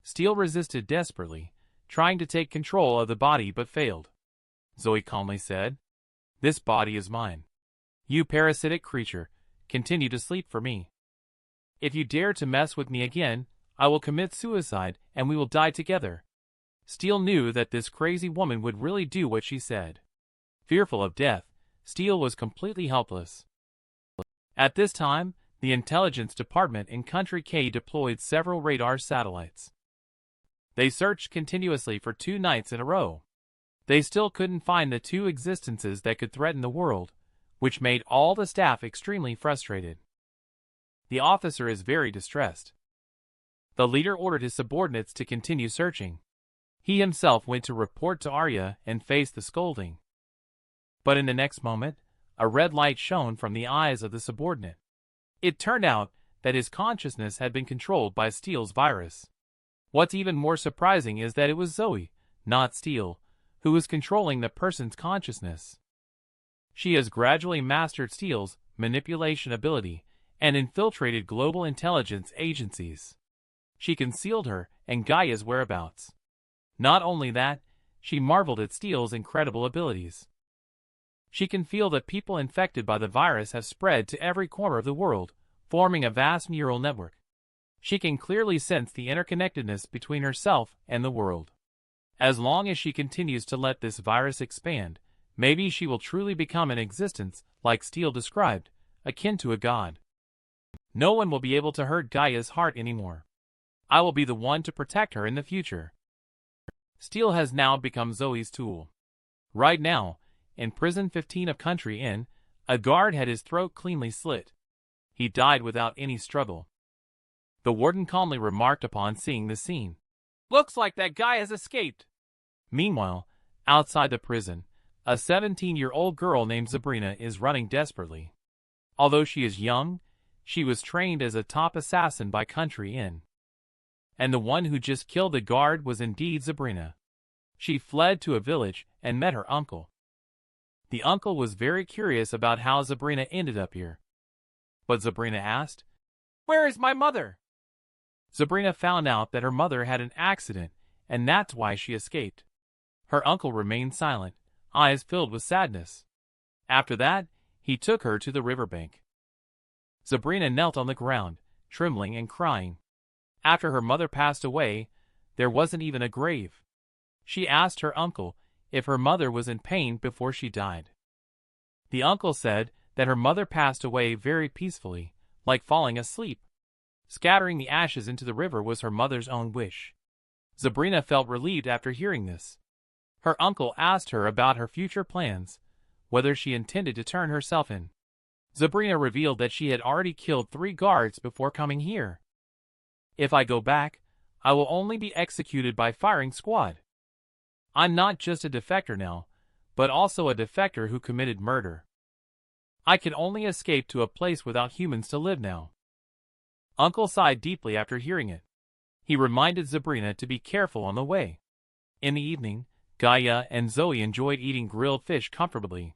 Steele resisted desperately, trying to take control of the body but failed. Zoe calmly said, "This body is mine. You parasitic creature, continue to sleep for me. If you dare to mess with me again, I will commit suicide and we will die together." Steele knew that this crazy woman would really do what she said. Fearful of death, Steele was completely helpless. At this time, the intelligence department in Country K deployed several radar satellites. They searched continuously for 2 nights in a row. They still couldn't find the 2 existences that could threaten the world, which made all the staff extremely frustrated. The officer is very distressed. The leader ordered his subordinates to continue searching. He himself went to report to Arya and faced the scolding. But in the next moment, a red light shone from the eyes of the subordinate. It turned out that his consciousness had been controlled by Steele's virus. What's even more surprising is that it was Zoe, not Steele, who was controlling the person's consciousness. She has gradually mastered Steele's manipulation ability and infiltrated global intelligence agencies. She concealed her and Gaia's whereabouts. Not only that, she marveled at Steele's incredible abilities. She can feel that people infected by the virus have spread to every corner of the world, forming a vast neural network. She can clearly sense the interconnectedness between herself and the world. As long as she continues to let this virus expand, maybe she will truly become an existence like Steele described, akin to a god. No one will be able to hurt Gaia's heart anymore. I will be the one to protect her in the future. Steele has now become Zoe's tool. Right now, in Prison 15 of Country Inn, a guard had his throat cleanly slit. He died without any struggle. The warden calmly remarked upon seeing the scene, "Looks like that guy has escaped." Meanwhile, outside the prison, a 17-year-old girl named Sabrina is running desperately. Although she is young, she was trained as a top assassin by Country Inn. And the one who just killed the guard was indeed Sabrina. She fled to a village and met her uncle. The uncle was very curious about how Sabrina ended up here. But Sabrina asked, "Where is my mother?" Sabrina found out that her mother had an accident, and that's why she escaped. Her uncle remained silent, eyes filled with sadness. After that, he took her to the riverbank. Sabrina knelt on the ground, trembling and crying. After her mother passed away, there wasn't even a grave. She asked her uncle if her mother was in pain before she died. The uncle said that her mother passed away very peacefully, like falling asleep. Scattering the ashes into the river was her mother's own wish. Sabrina felt relieved after hearing this. Her uncle asked her about her future plans, whether she intended to turn herself in. Sabrina revealed that she had already killed 3 guards before coming here. "If I go back, I will only be executed by firing squad. I'm not just a defector now, but also a defector who committed murder. I can only escape to a place without humans to live now." Uncle sighed deeply after hearing it. He reminded Sabrina to be careful on the way. In the evening, Gaia and Zoe enjoyed eating grilled fish comfortably.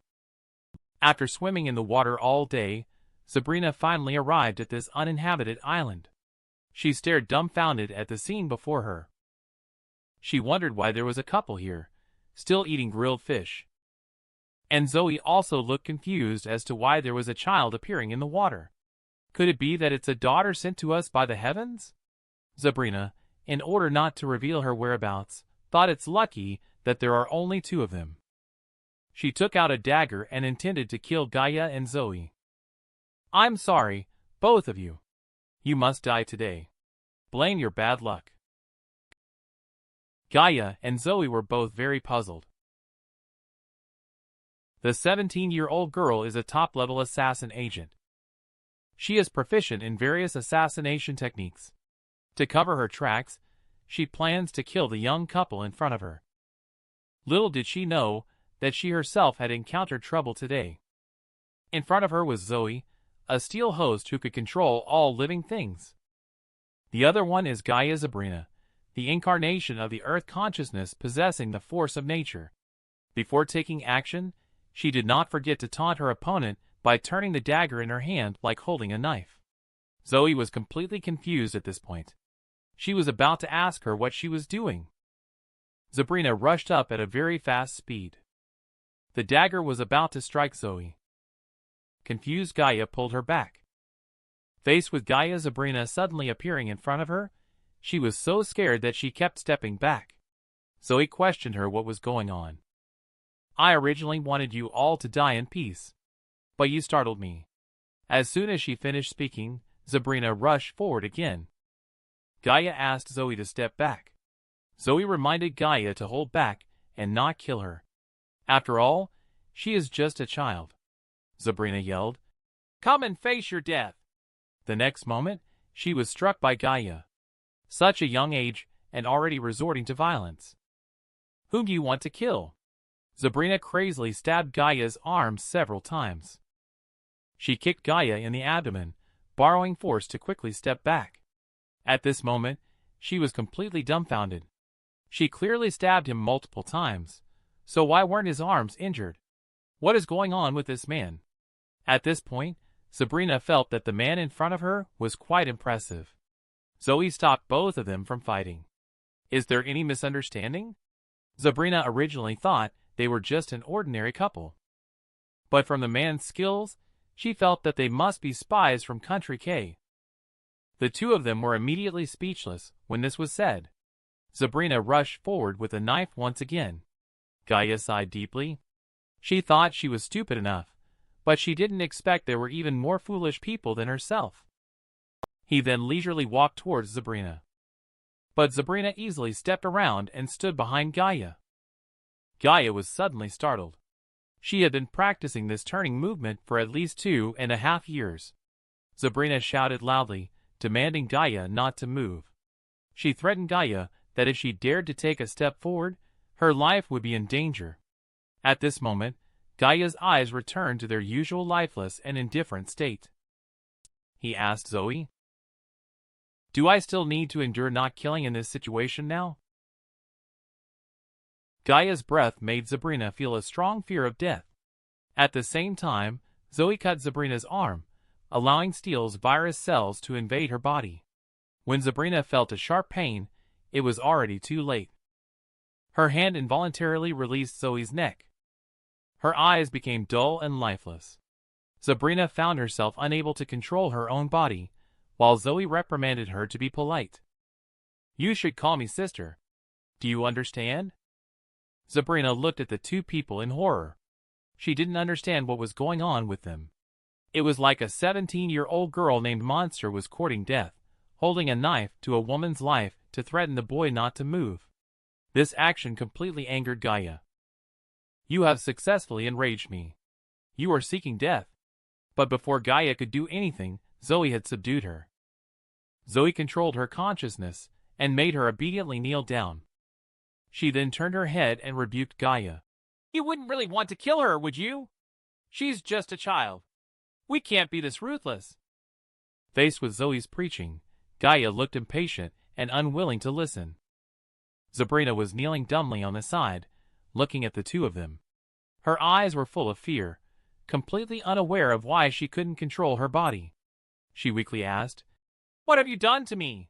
After swimming in the water all day, Sabrina finally arrived at this uninhabited island. She stared dumbfounded at the scene before her. She wondered why there was a couple here, still eating grilled fish. And Zoe also looked confused as to why there was a child appearing in the water. Could it be that it's a daughter sent to us by the heavens? Sabrina, in order not to reveal her whereabouts, thought it's lucky that there are only 2 of them. She took out a dagger and intended to kill Gaia and Zoe. "I'm sorry, both of you. You must die today. Blame your bad luck." Gaia and Zoe were both very puzzled. The 17-year-old girl is a top-level assassin agent. She is proficient in various assassination techniques. To cover her tracks, she plans to kill the young couple in front of her. Little did she know that she herself had encountered trouble today. In front of her was Zoe, a steel host who could control all living things. The other one is Gaia Sabrina, the incarnation of the Earth consciousness possessing the force of nature. Before taking action, she did not forget to taunt her opponent by turning the dagger in her hand like holding a knife. Zoe was completely confused at this point. She was about to ask her what she was doing. Sabrina rushed up at a very fast speed. The dagger was about to strike Zoe. Confused Gaia pulled her back. Faced with Gaia Sabrina suddenly appearing in front of her, she was so scared that she kept stepping back. Zoe questioned her what was going on. "I originally wanted you all to die in peace, but you startled me." As soon as she finished speaking, Sabrina rushed forward again. Gaia asked Zoe to step back. Zoe reminded Gaia to hold back and not kill her. After all, she is just a child. Sabrina yelled, "Come and face your death!" The next moment, she was struck by Gaia. Such a young age, and already resorting to violence. "Whom do you want to kill?" Sabrina crazily stabbed Gaia's arms several times. She kicked Gaia in the abdomen, borrowing force to quickly step back. At this moment, she was completely dumbfounded. She clearly stabbed him multiple times, so why weren't his arms injured? What is going on with this man? At this point, Sabrina felt that the man in front of her was quite impressive. Zoe stopped both of them from fighting. Is there any misunderstanding? Sabrina originally thought they were just an ordinary couple. But from the man's skills, she felt that they must be spies from Country K. The 2 of them were immediately speechless when this was said. Sabrina rushed forward with a knife once again. Gaia sighed deeply. She thought she was stupid enough, but she didn't expect there were even more foolish people than herself. He then leisurely walked towards Sabrina. But Sabrina easily stepped around and stood behind Gaia. Gaia was suddenly startled. She had been practicing this turning movement for at least 2.5 years. Sabrina shouted loudly, demanding Gaia not to move. She threatened Gaia that if she dared to take a step forward, her life would be in danger. At this moment, Gaia's eyes returned to their usual lifeless and indifferent state. He asked Zoe, "Do I still need to endure not killing in this situation now?" Gaia's breath made Sabrina feel a strong fear of death. At the same time, Zoe cut Sabrina's arm, allowing Steele's virus cells to invade her body. When Sabrina felt a sharp pain, it was already too late. Her hand involuntarily released Zoe's neck. Her eyes became dull and lifeless. Sabrina found herself unable to control her own body, while Zoe reprimanded her to be polite. "You should call me sister. Do you understand?" Sabrina looked at the two people in horror. She didn't understand what was going on with them. It was like a 17-year-old girl named Monster was courting death, holding a knife to a woman's life to threaten the boy not to move. This action completely angered Gaia. "You have successfully enraged me. You are seeking death." But before Gaia could do anything, Zoe had subdued her. Zoe controlled her consciousness and made her obediently kneel down. She then turned her head and rebuked Gaia. "You wouldn't really want to kill her, would you? She's just a child. We can't be this ruthless." Faced with Zoe's preaching, Gaia looked impatient and unwilling to listen. Sabrina was kneeling dumbly on the side, looking at the two of them. Her eyes were full of fear, completely unaware of why she couldn't control her body. She weakly asked, "What have you done to me?"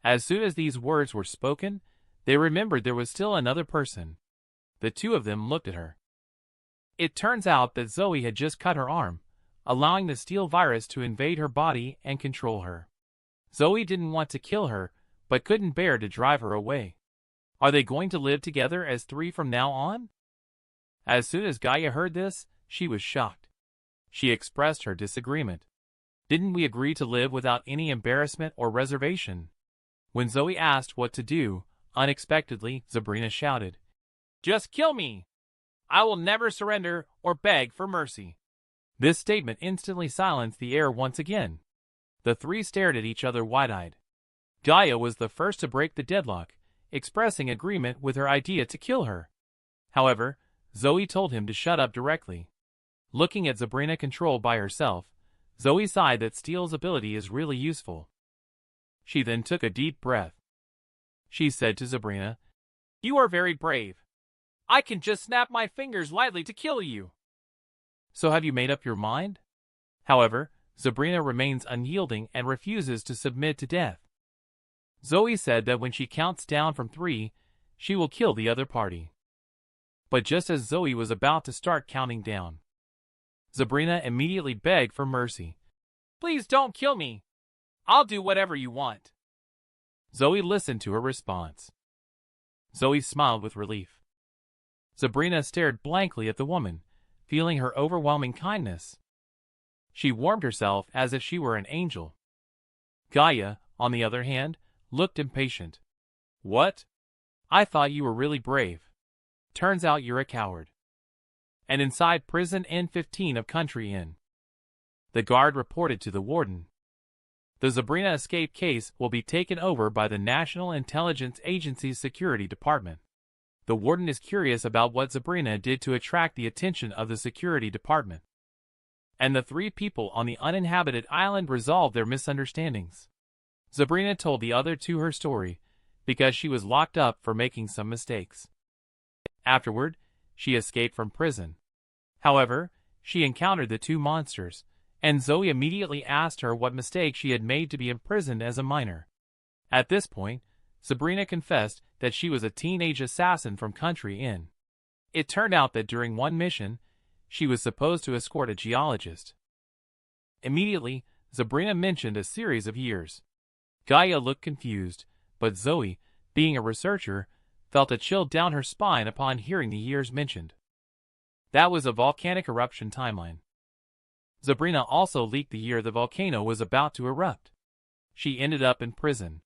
As soon as these words were spoken, they remembered there was still another person. The two of them looked at her. It turns out that Zoe had just cut her arm, allowing the steel virus to invade her body and control her. Zoe didn't want to kill her, but couldn't bear to drive her away. Are they going to live together as three from now on? As soon as Gaia heard this, she was shocked. She expressed her disagreement. "Didn't we agree to live without any embarrassment or reservation?" When Zoe asked what to do, unexpectedly, Sabrina shouted, "Just kill me! I will never surrender or beg for mercy." This statement instantly silenced the air once again. The three stared at each other wide-eyed. Gaia was the first to break the deadlock, expressing agreement with her idea to kill her. However, Zoe told him to shut up directly. Looking at Sabrina controlled by herself, Zoe sighed that Steele's ability is really useful. She then took a deep breath. She said to Sabrina, "You are very brave. I can just snap my fingers lightly to kill you. So have you made up your mind?" However, Sabrina remains unyielding and refuses to submit to death. Zoe said that when she counts down from 3, she will kill the other party. But just as Zoe was about to start counting down, Sabrina immediately begged for mercy. "Please don't kill me. I'll do whatever you want." Zoe listened to her response. Zoe smiled with relief. Sabrina stared blankly at the woman, feeling her overwhelming kindness. She warmed herself as if she were an angel. Gaia, on the other hand, looked impatient. "What? I thought you were really brave. Turns out you're a coward." And inside prison N15 of Country Inn, the guard reported to the warden. The Sabrina escape case will be taken over by the National Intelligence Agency's Security Department. The warden is curious about what Sabrina did to attract the attention of the security department. And the three people on the uninhabited island resolved their misunderstandings. Sabrina told the other two her story, because she was locked up for making some mistakes. Afterward, she escaped from prison. However, she encountered the two monsters, and Zoe immediately asked her what mistake she had made to be imprisoned as a minor. At this point, Sabrina confessed that she was a teenage assassin from Country Inn. It turned out that during one mission, she was supposed to escort a geologist. Immediately, Sabrina mentioned a series of years. Gaia looked confused, but Zoe, being a researcher, felt a chill down her spine upon hearing the years mentioned. That was a volcanic eruption timeline. Sabrina also leaked the year the volcano was about to erupt. She ended up in prison.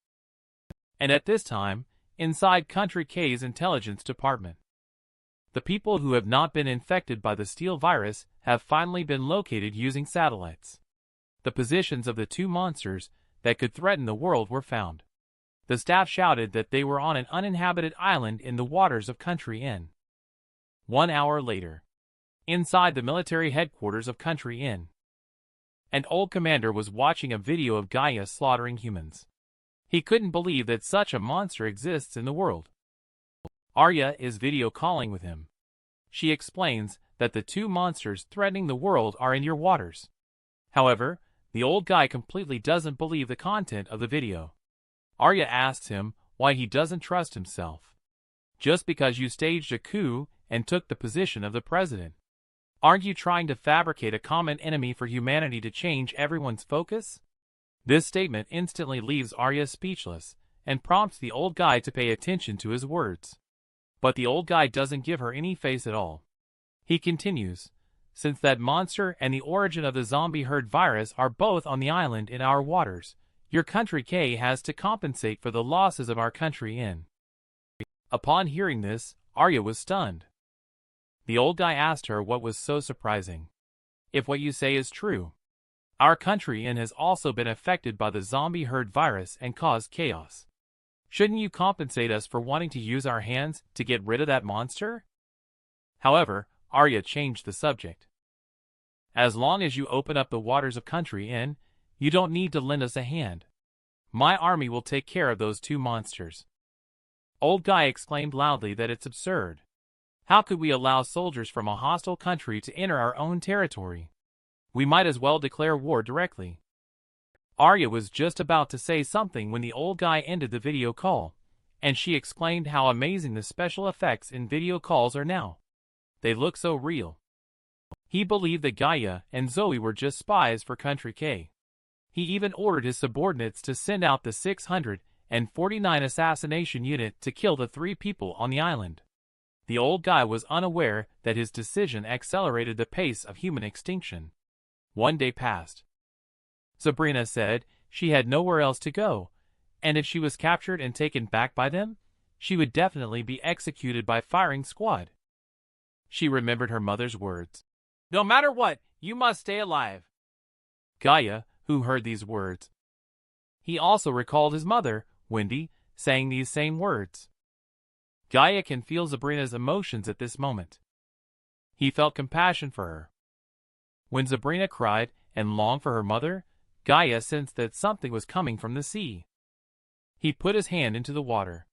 And at this time, inside Country K's intelligence department. The people who have not been infected by the steel virus have finally been located using satellites. The positions of the two monsters that could threaten the world were found. The staff shouted that they were on an uninhabited island in the waters of Country Inn. 1 hour later, inside the military headquarters of Country Inn, an old commander was watching a video of Gaia slaughtering humans. He couldn't believe that such a monster exists in the world. Arya is video calling with him. She explains that the two monsters threatening the world are in your waters. However, the old guy completely doesn't believe the content of the video. Arya asks him why he doesn't trust himself. Just because you staged a coup and took the position of the president. Aren't you trying to fabricate a common enemy for humanity to change everyone's focus? This statement instantly leaves Arya speechless and prompts the old guy to pay attention to his words. But the old guy doesn't give her any face at all. He continues, since that monster and the origin of the zombie herd virus are both on the island in our waters, your country K has to compensate for the losses of our country N. Upon hearing this, Arya was stunned. The old guy asked her what was so surprising. If what you say is true, our country N has also been affected by the zombie herd virus and caused chaos. Shouldn't you compensate us for wanting to use our hands to get rid of that monster? However, Arya changed the subject. As long as you open up the waters of country N, you don't need to lend us a hand. My army will take care of those two monsters. Old guy exclaimed loudly that it's absurd. How could we allow soldiers from a hostile country to enter our own territory? We might as well declare war directly. Arya was just about to say something when the old guy ended the video call, and she explained how amazing the special effects in video calls are now. They look so real. He believed that Gaia and Zoe were just spies for Country K. He even ordered his subordinates to send out the 649 assassination unit to kill the 3 people on the island. The old guy was unaware that his decision accelerated the pace of human extinction. One day passed. Sabrina said she had nowhere else to go, and if she was captured and taken back by them, she would definitely be executed by firing squad. She remembered her mother's words. No matter what, you must stay alive. Gaia, who heard these words. He also recalled his mother, Wendy, saying these same words. Gaia can feel Sabrina's emotions at this moment. He felt compassion for her. When Sabrina cried and longed for her mother, Gaia sensed that something was coming from the sea. He put his hand into the water.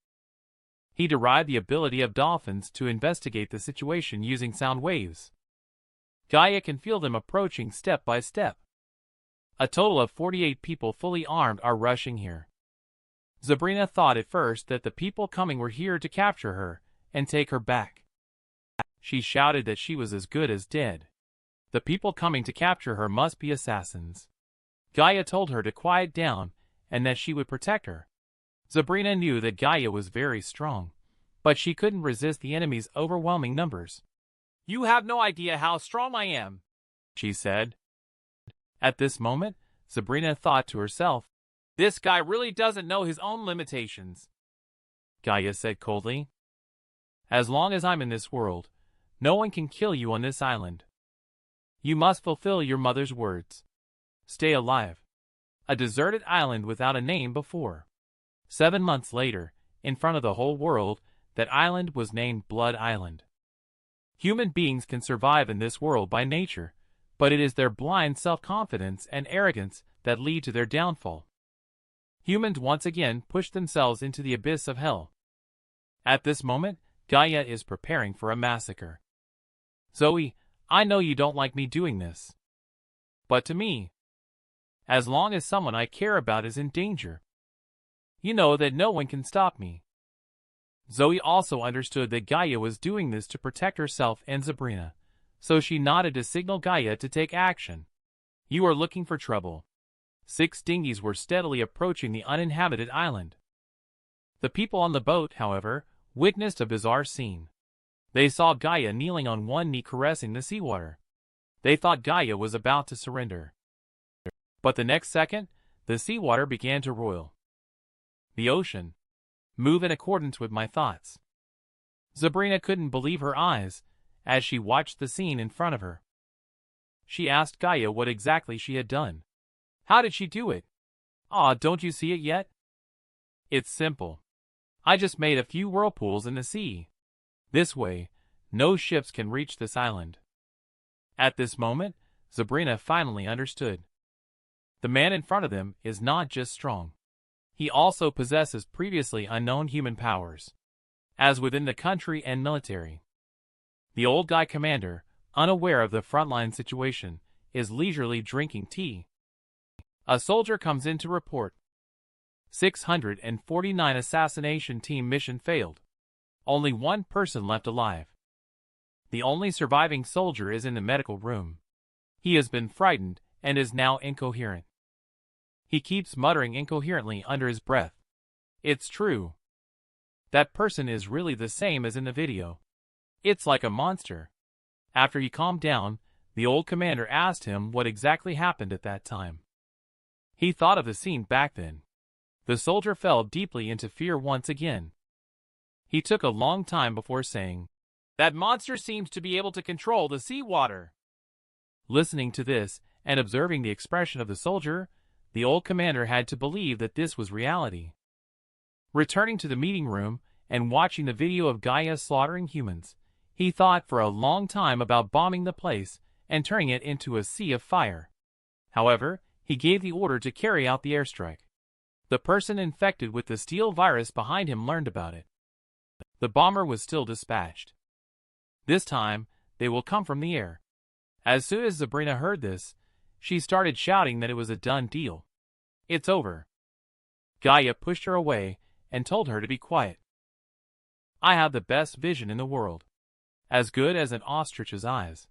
He derived the ability of dolphins to investigate the situation using sound waves. Gaia can feel them approaching step by step. A total of 48 people fully armed are rushing here. Sabrina thought at first that the people coming were here to capture her and take her back. She shouted that she was as good as dead. The people coming to capture her must be assassins. Gaia told her to quiet down and that she would protect her. Sabrina knew that Gaia was very strong, but she couldn't resist the enemy's overwhelming numbers. You have no idea how strong I am, she said. At this moment, Sabrina thought to herself, this guy really doesn't know his own limitations. Gaia said coldly, as long as I'm in this world, no one can kill you on this island. You must fulfill your mother's words. Stay alive. A deserted island without a name before. 7 months later, in front of the whole world, that island was named Blood Island. Human beings can survive in this world by nature, but it is their blind self-confidence and arrogance that lead to their downfall. Humans once again push themselves into the abyss of hell. At this moment, Gaia is preparing for a massacre. Zoe, I know you don't like me doing this. But to me, as long as someone I care about is in danger, you know that no one can stop me. Zoe also understood that Gaia was doing this to protect herself and Sabrina, so she nodded to signal Gaia to take action. You are looking for trouble. 6 dinghies were steadily approaching the uninhabited island. The people on the boat, however, witnessed a bizarre scene. They saw Gaia kneeling on one knee caressing the seawater. They thought Gaia was about to surrender. But the next second, the seawater began to roil. The ocean. Move in accordance with my thoughts. Sabrina couldn't believe her eyes as she watched the scene in front of her. She asked Gaia what exactly she had done. How did she do it? Aw, don't you see it yet? It's simple. I just made a few whirlpools in the sea. This way, no ships can reach this island. At this moment, Sabrina finally understood. The man in front of them is not just strong. He also possesses previously unknown human powers, as within the country and military. The old guy commander, unaware of the frontline situation, is leisurely drinking tea. A soldier comes in to report. 649 assassination team mission failed. Only one person left alive. The only surviving soldier is in the medical room. He has been frightened and is now incoherent. He keeps muttering incoherently under his breath. It's true. That person is really the same as in the video. It's like a monster. After he calmed down, the old commander asked him what exactly happened at that time. He thought of the scene back then. The soldier fell deeply into fear once again. He took a long time before saying, "That monster seemed to be able to control the seawater." Listening to this and observing the expression of the soldier, the old commander had to believe that this was reality. Returning to the meeting room and watching the video of Gaia slaughtering humans, he thought for a long time about bombing the place and turning it into a sea of fire. However, he gave the order to carry out the airstrike. The person infected with the steel virus behind him learned about it. The bomber was still dispatched. This time, they will come from the air. As soon as Sabrina heard this, she started shouting that it was a done deal. It's over. Gaia pushed her away and told her to be quiet. I have the best vision in the world. As good as an ostrich's eyes.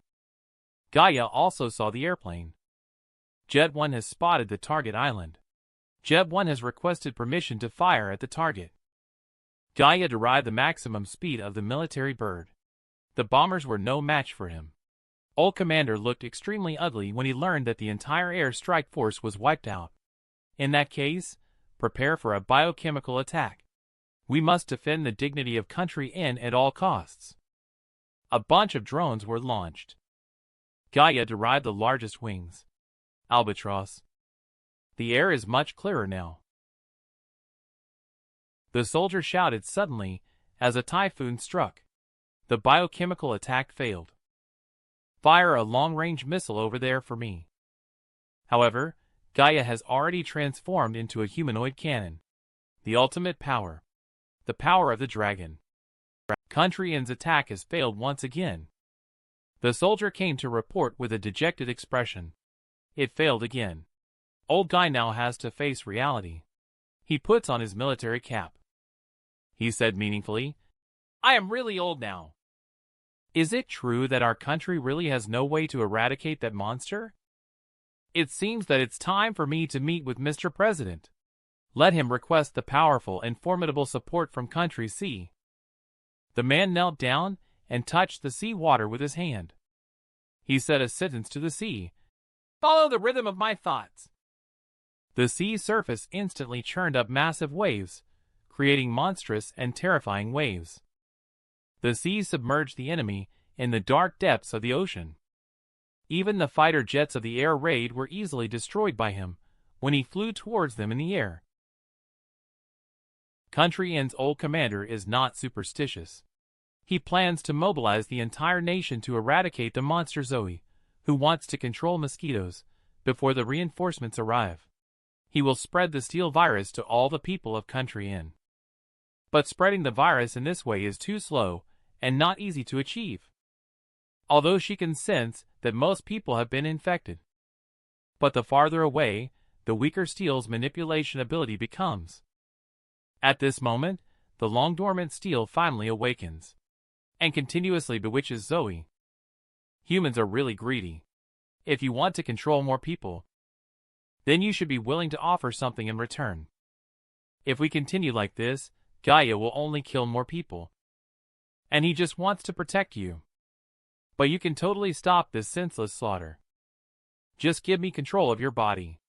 Gaia also saw the airplane. Jet 1 has spotted the target island. Jet 1 has requested permission to fire at the target. Gaia derived the maximum speed of the military bird. The bombers were no match for him. Old Commander looked extremely ugly when he learned that the entire air strike force was wiped out. In that case, prepare for a biochemical attack. We must defend the dignity of Country N at all costs. A bunch of drones were launched. Gaia derived the largest wings. Albatross. The air is much clearer now. The soldier shouted suddenly as a typhoon struck. The biochemical attack failed. Fire a long-range missile over there for me. However, Gaia has already transformed into a humanoid cannon. The ultimate power. The power of the dragon. Country N's attack has failed once again. The soldier came to report with a dejected expression. It failed again. Old guy now has to face reality. He puts on his military cap. He said meaningfully, I am really old now. Is it true that our country really has no way to eradicate that monster? It seems that it's time for me to meet with Mr. President. Let him request the powerful and formidable support from Country C. The man knelt down and touched the sea water with his hand. He said a sentence to the sea. Follow the rhythm of my thoughts. The sea surface instantly churned up massive waves, creating monstrous and terrifying waves. The sea submerged the enemy in the dark depths of the ocean. Even the fighter jets of the air raid were easily destroyed by him when he flew towards them in the air. Country N's old commander is not superstitious. He plans to mobilize the entire nation to eradicate the monster Zoe, who wants to control mosquitoes, before the reinforcements arrive. He will spread the steel virus to all the people of Country N. But spreading the virus in this way is too slow and not easy to achieve. Although she can sense that most people have been infected. But the farther away, the weaker steel's manipulation ability becomes. At this moment, the long-dormant steel finally awakens and continuously bewitches Zoe. Humans are really greedy. If you want to control more people, then you should be willing to offer something in return. If we continue like this, Gaia will only kill more people. And he just wants to protect you. But you can totally stop this senseless slaughter. Just give me control of your body.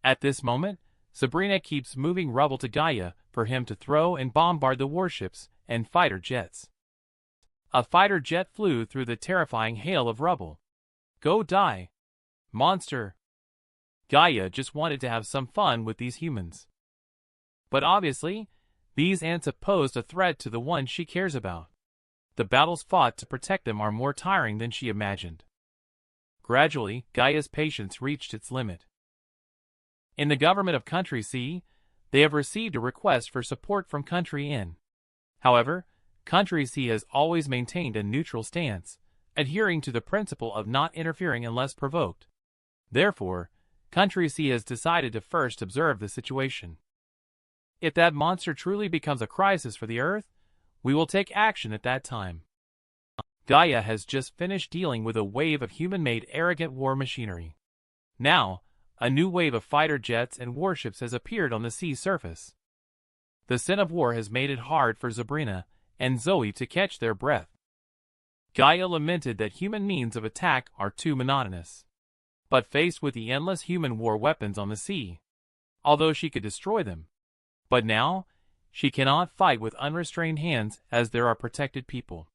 At this moment, Sabrina keeps moving rubble to Gaia for him to throw and bombard the warships and fighter jets. A fighter jet flew through the terrifying hail of rubble. Go die, monster. Gaia just wanted to have some fun with these humans. But obviously, these ants have posed a threat to the ones she cares about. The battles fought to protect them are more tiring than she imagined. Gradually, Gaia's patience reached its limit. In the government of Country C, they have received a request for support from Country N. However, Country C has always maintained a neutral stance, adhering to the principle of not interfering unless provoked. Therefore, Country C has decided to first observe the situation. If that monster truly becomes a crisis for the Earth, we will take action at that time. Gaia has just finished dealing with a wave of human-made arrogant war machinery. Now, a new wave of fighter jets and warships has appeared on the sea surface. The sin of war has made it hard for Sabrina and Zoe to catch their breath. Gaia lamented that human means of attack are too monotonous. But faced with the endless human war weapons on the sea, although she could destroy them, but now, she cannot fight with unrestrained hands as there are protected people.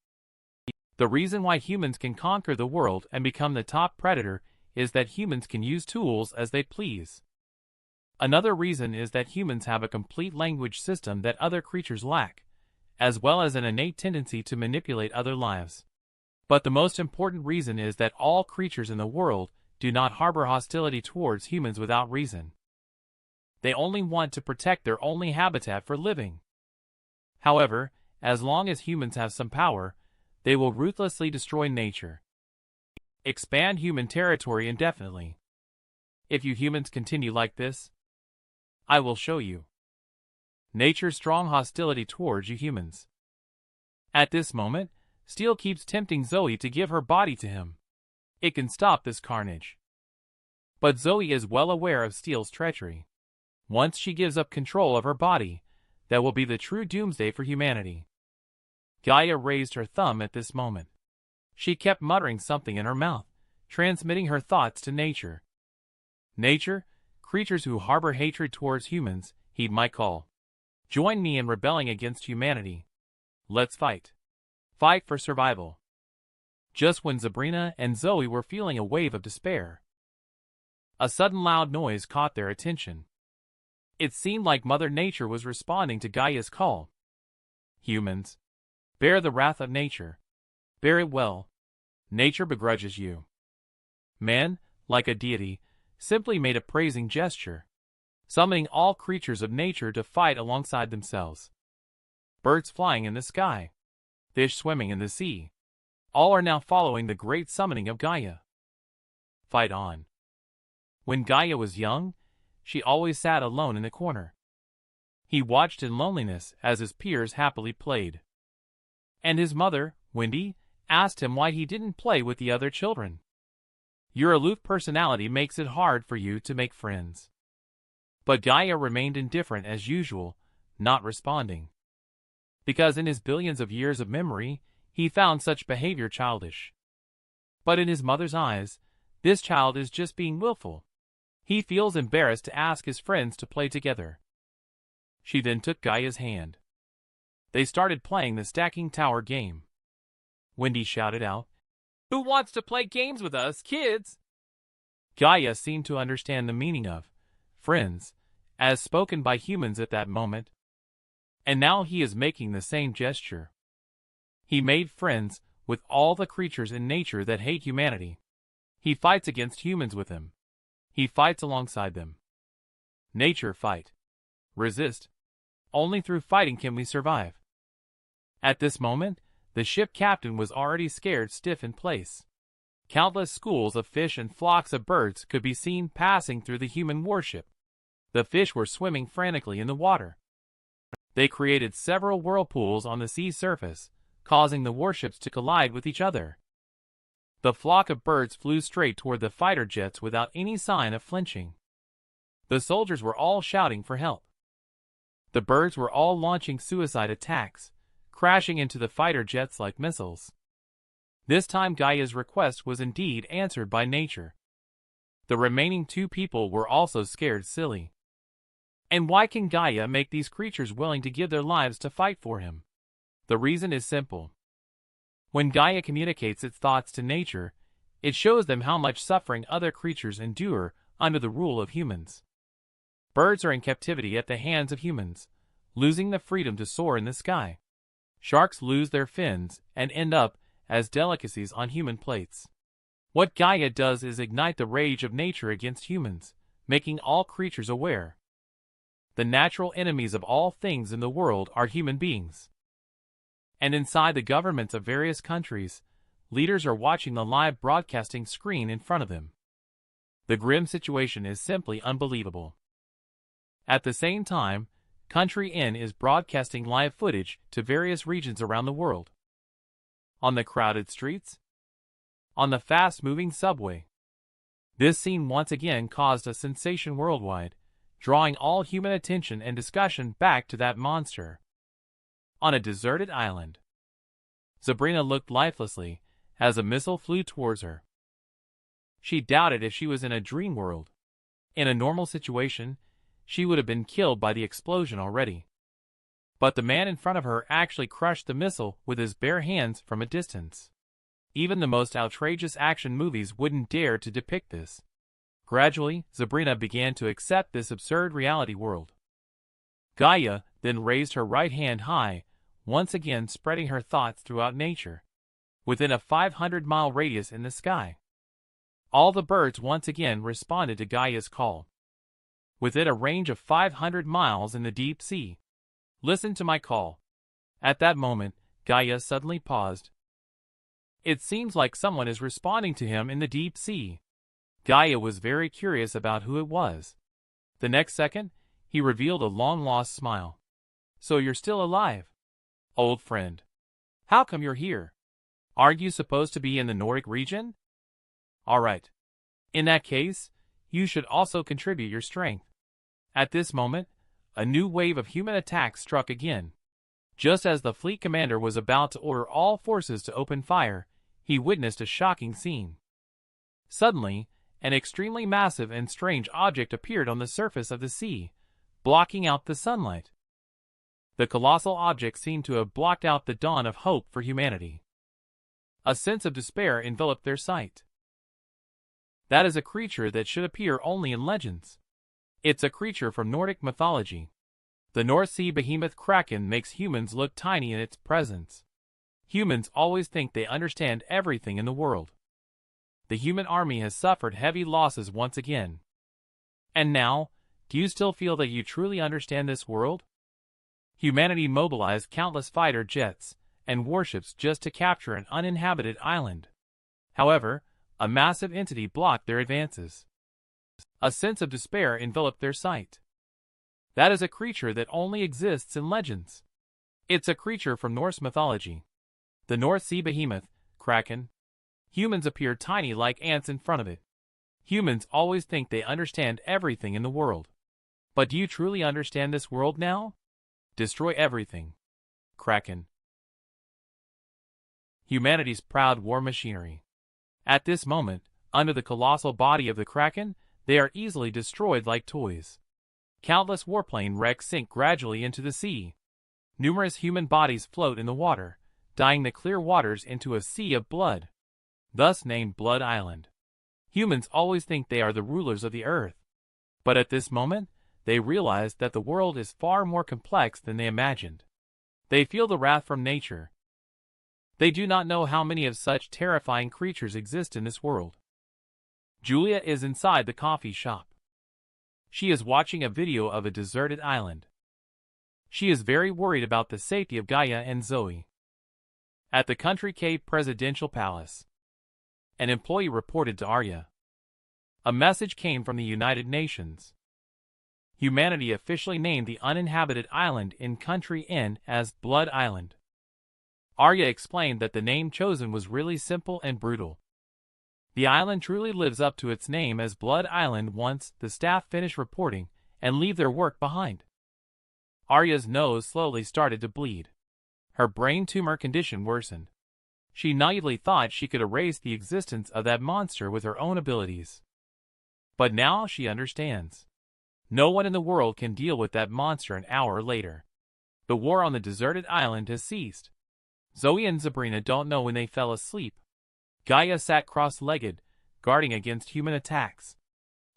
The reason why humans can conquer the world and become the top predator is that humans can use tools as they please. Another reason is that humans have a complete language system that other creatures lack, as well as an innate tendency to manipulate other lives. But the most important reason is that all creatures in the world do not harbor hostility towards humans without reason. They only want to protect their only habitat for living. However, as long as humans have some power, they will ruthlessly destroy nature. Expand human territory indefinitely. If you humans continue like this, I will show you nature's strong hostility towards you humans. At this moment, Steel keeps tempting Zoe to give her body to him. It can stop this carnage. But Zoe is well aware of Steel's treachery. Once she gives up control of her body, that will be the true doomsday for humanity. Gaia raised her thumb at this moment. She kept muttering something in her mouth, transmitting her thoughts to nature. Nature, creatures who harbor hatred towards humans, heed my call. Join me in rebelling against humanity. Let's fight. Fight for survival. Just when Sabrina and Zoe were feeling a wave of despair, a sudden loud noise caught their attention. It seemed like Mother Nature was responding to Gaia's call. Humans, bear the wrath of nature. Bear it well. Nature begrudges you. Man, like a deity, simply made a praising gesture, summoning all creatures of nature to fight alongside themselves. Birds flying in the sky, fish swimming in the sea, all are now following the great summoning of Gaia. Fight on. When Gaia was young, she always sat alone in the corner. He watched in loneliness as his peers happily played. And his mother, Wendy, asked him why he didn't play with the other children. Your aloof personality makes it hard for you to make friends. But Gaia remained indifferent as usual, not responding. Because in his billions of years of memory, he found such behavior childish. But in his mother's eyes, this child is just being willful. He feels embarrassed to ask his friends to play together. She then took Gaia's hand. They started playing the stacking tower game. Wendy shouted out, "Who wants to play games with us, kids?" Gaia seemed to understand the meaning of friends, as spoken by humans at that moment. And now he is making the same gesture. He made friends with all the creatures in nature that hate humanity. He fights against humans with them. He fights alongside them. Nature fight. Resist. Only through fighting can we survive. At this moment, the ship captain was already scared stiff in place. Countless schools of fish and flocks of birds could be seen passing through the human warship. The fish were swimming frantically in the water. They created several whirlpools on the sea surface, causing the warships to collide with each other. The flock of birds flew straight toward the fighter jets without any sign of flinching. The soldiers were all shouting for help. The birds were all launching suicide attacks, crashing into the fighter jets like missiles. This time Gaia's request was indeed answered by nature. The remaining two people were also scared silly. And why can Gaia make these creatures willing to give their lives to fight for him? The reason is simple. When Gaia communicates its thoughts to nature, it shows them how much suffering other creatures endure under the rule of humans. Birds are in captivity at the hands of humans, losing the freedom to soar in the sky. Sharks lose their fins and end up as delicacies on human plates. What Gaia does is ignite the rage of nature against humans, making all creatures aware. The natural enemies of all things in the world are human beings. And inside the governments of various countries, leaders are watching the live broadcasting screen in front of them. The grim situation is simply unbelievable. At the same time, Country Inn is broadcasting live footage to various regions around the world. On the crowded streets, on the fast-moving subway. This scene once again caused a sensation worldwide, drawing all human attention and discussion back to that monster. On a deserted island, Sabrina looked lifelessly as a missile flew towards her. She doubted if she was in a dream world. In a normal situation, she would have been killed by the explosion already. But the man in front of her actually crushed the missile with his bare hands from a distance. Even the most outrageous action movies wouldn't dare to depict this. Gradually, Sabrina began to accept this absurd reality world. Gaia then raised her right hand high, once again spreading her thoughts throughout nature, within a 500-mile radius in the sky. All the birds once again responded to Gaia's call. Within a range of 500 miles in the deep sea. Listen to my call. At that moment, Gaia suddenly paused. It seems like someone is responding to him in the deep sea. Gaia was very curious about who it was. The next second, he revealed a long-lost smile. So you're still alive, old friend. How come you're here? Aren't you supposed to be in the Nordic region? All right. In that case, you should also contribute your strength. At this moment, a new wave of human attacks struck again. Just as the fleet commander was about to order all forces to open fire, he witnessed a shocking scene. Suddenly, an extremely massive and strange object appeared on the surface of the sea, blocking out the sunlight. The colossal object seemed to have blocked out the dawn of hope for humanity. A sense of despair enveloped their sight. That is a creature that should appear only in legends. It's a creature from Nordic mythology. The North Sea behemoth Kraken makes humans look tiny in its presence. Humans always think they understand everything in the world. The human army has suffered heavy losses once again. And now, do you still feel that you truly understand this world? Humanity mobilized countless fighter jets and warships just to capture an uninhabited island. However, a massive entity blocked their advances. A sense of despair enveloped their sight. That is a creature that only exists in legends. It's a creature from Norse mythology. The North Sea behemoth, Kraken. Humans appear tiny like ants in front of it. Humans always think they understand everything in the world. But do you truly understand this world now? Destroy everything. Kraken. Humanity's proud war machinery. At this moment, under the colossal body of the Kraken, they are easily destroyed like toys. Countless warplane wrecks sink gradually into the sea. Numerous human bodies float in the water, dyeing the clear waters into a sea of blood. Thus named Blood Island. Humans always think they are the rulers of the earth. But at this moment, they realize that the world is far more complex than they imagined. They feel the wrath from nature. They do not know how many of such terrifying creatures exist in this world. Julia is inside the coffee shop. She is watching a video of a deserted island. She is very worried about the safety of Gaia and Zoe. At the Country Cave Presidential Palace, an employee reported to Arya. A message came from the United Nations. Humanity officially named the uninhabited island in Country Inn as Blood Island. Arya explained that the name chosen was really simple and brutal. The island truly lives up to its name as Blood Island once the staff finish reporting and leave their work behind. Arya's nose slowly started to bleed. Her brain tumor condition worsened. She naively thought she could erase the existence of that monster with her own abilities. But now she understands. No one in the world can deal with that monster an hour later. The war on the deserted island has ceased. Zoe and Sabrina don't know when they fell asleep. Gaia sat cross-legged, guarding against human attacks.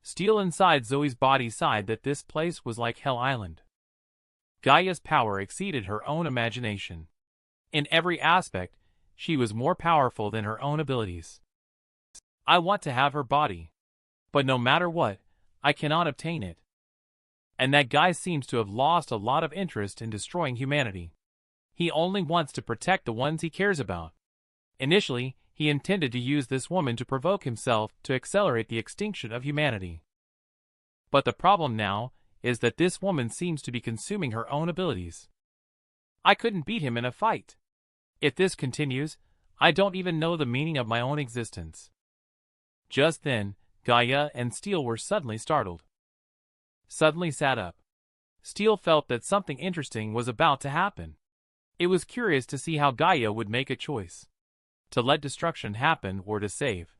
Steel inside Zoe's body sighed that this place was like Hell Island. Gaia's power exceeded her own imagination. In every aspect, she was more powerful than her own abilities. I want to have her body. But no matter what, I cannot obtain it. And that guy seems to have lost a lot of interest in destroying humanity. He only wants to protect the ones he cares about. Initially, he intended to use this woman to provoke himself to accelerate the extinction of humanity. But the problem now is that this woman seems to be consuming her own abilities. I couldn't beat him in a fight. If this continues, I don't even know the meaning of my own existence. Just then, Gaia and Steel were suddenly startled. Suddenly sat up. Steel felt that something interesting was about to happen. It was curious to see how Gaia would make a choice. To let destruction happen or to save.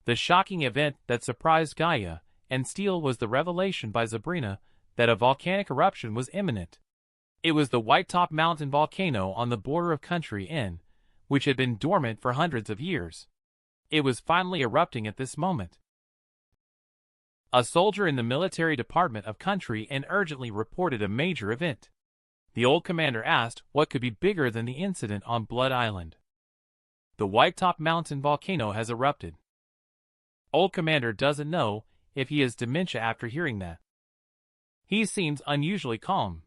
The shocking event that surprised Gaia and Steel was the revelation by Sabrina that a volcanic eruption was imminent. It was the White Top Mountain volcano on the border of Country Inn, which had been dormant for hundreds of years. It was finally erupting at this moment. A soldier in the military department of Country Inn urgently reported a major event. The old commander asked what could be bigger than the incident on Blood Island. The White Top Mountain volcano has erupted. Old commander doesn't know if he has dementia after hearing that. He seems unusually calm.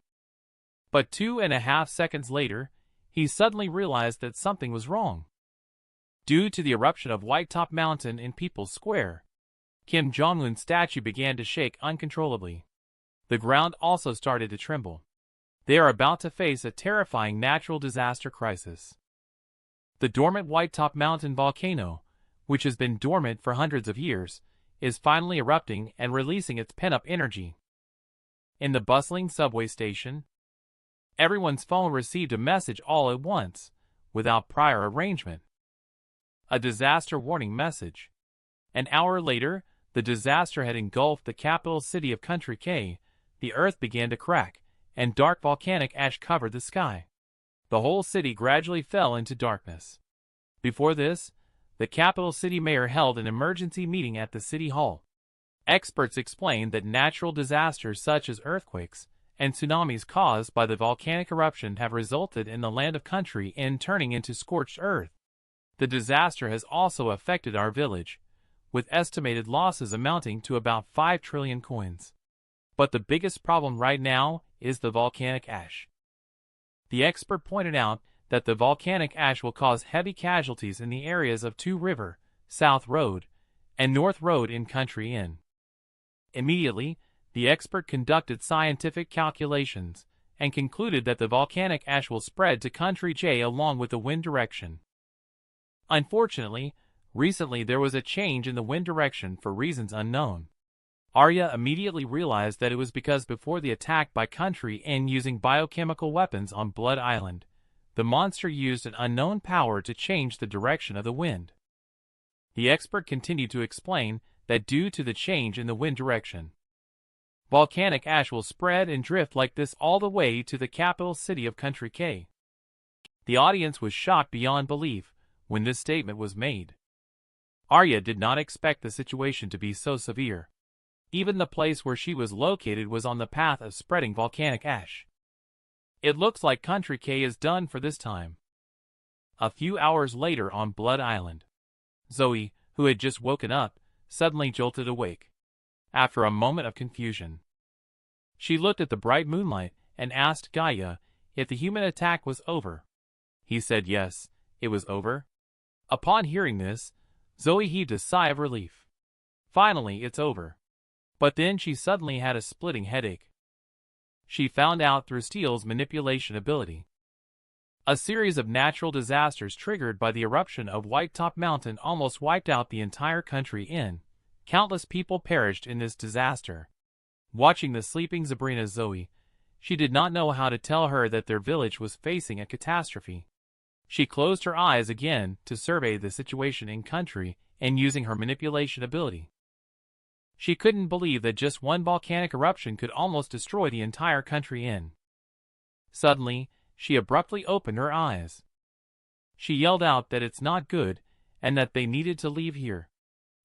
But 2.5 seconds later, he suddenly realized that something was wrong. Due to the eruption of White Top Mountain in People's Square, Kim Jong-un's statue began to shake uncontrollably. The ground also started to tremble. They are about to face a terrifying natural disaster crisis. The dormant White Top Mountain volcano, which has been dormant for hundreds of years, is finally erupting and releasing its pent-up energy. In the bustling subway station, everyone's phone received a message all at once, without prior arrangement. A disaster warning message. An hour later, the disaster had engulfed the capital city of Country K. The earth began to crack, and dark volcanic ash covered the sky. The whole city gradually fell into darkness. Before this, the capital city mayor held an emergency meeting at the city hall. Experts explained that natural disasters such as earthquakes and tsunamis caused by the volcanic eruption have resulted in the land of Country Inn turning into scorched earth. The disaster has also affected our village, with estimated losses amounting to about 5 trillion coins. But the biggest problem right now is the volcanic ash. The expert pointed out that the volcanic ash will cause heavy casualties in the areas of Two River, South Road, and North Road in Country Inn. Immediately, the expert conducted scientific calculations and concluded that the volcanic ash will spread to Country J along with the wind direction. Unfortunately, recently there was a change in the wind direction for reasons unknown. Arya immediately realized that it was because before the attack by Country Inn using biochemical weapons on Blood Island, the monster used an unknown power to change the direction of the wind. The expert continued to explain that due to the change in the wind direction, volcanic ash will spread and drift like this all the way to the capital city of Country K. The audience was shocked beyond belief when this statement was made. Arya did not expect the situation to be so severe. Even the place where she was located was on the path of spreading volcanic ash. It looks like Country K is done for this time. A few hours later on Blood Island, Zoe, who had just woken up, suddenly jolted awake. After a moment of confusion, she looked at the bright moonlight and asked Gaia if the human attack was over. He said yes, it was over. Upon hearing this, Zoe heaved a sigh of relief. Finally, it's over. But then she suddenly had a splitting headache. She found out through Steel's manipulation ability. A series of natural disasters triggered by the eruption of White Top Mountain almost wiped out the entire Country Inn. Countless people perished in this disaster. Watching the sleeping Sabrina Zoe, she did not know how to tell her that their village was facing a catastrophe. She closed her eyes again to survey the situation in Country and using her manipulation ability. She couldn't believe that just one volcanic eruption could almost destroy the entire Country Inn. Suddenly, she abruptly opened her eyes. She yelled out that it's not good and that they needed to leave here.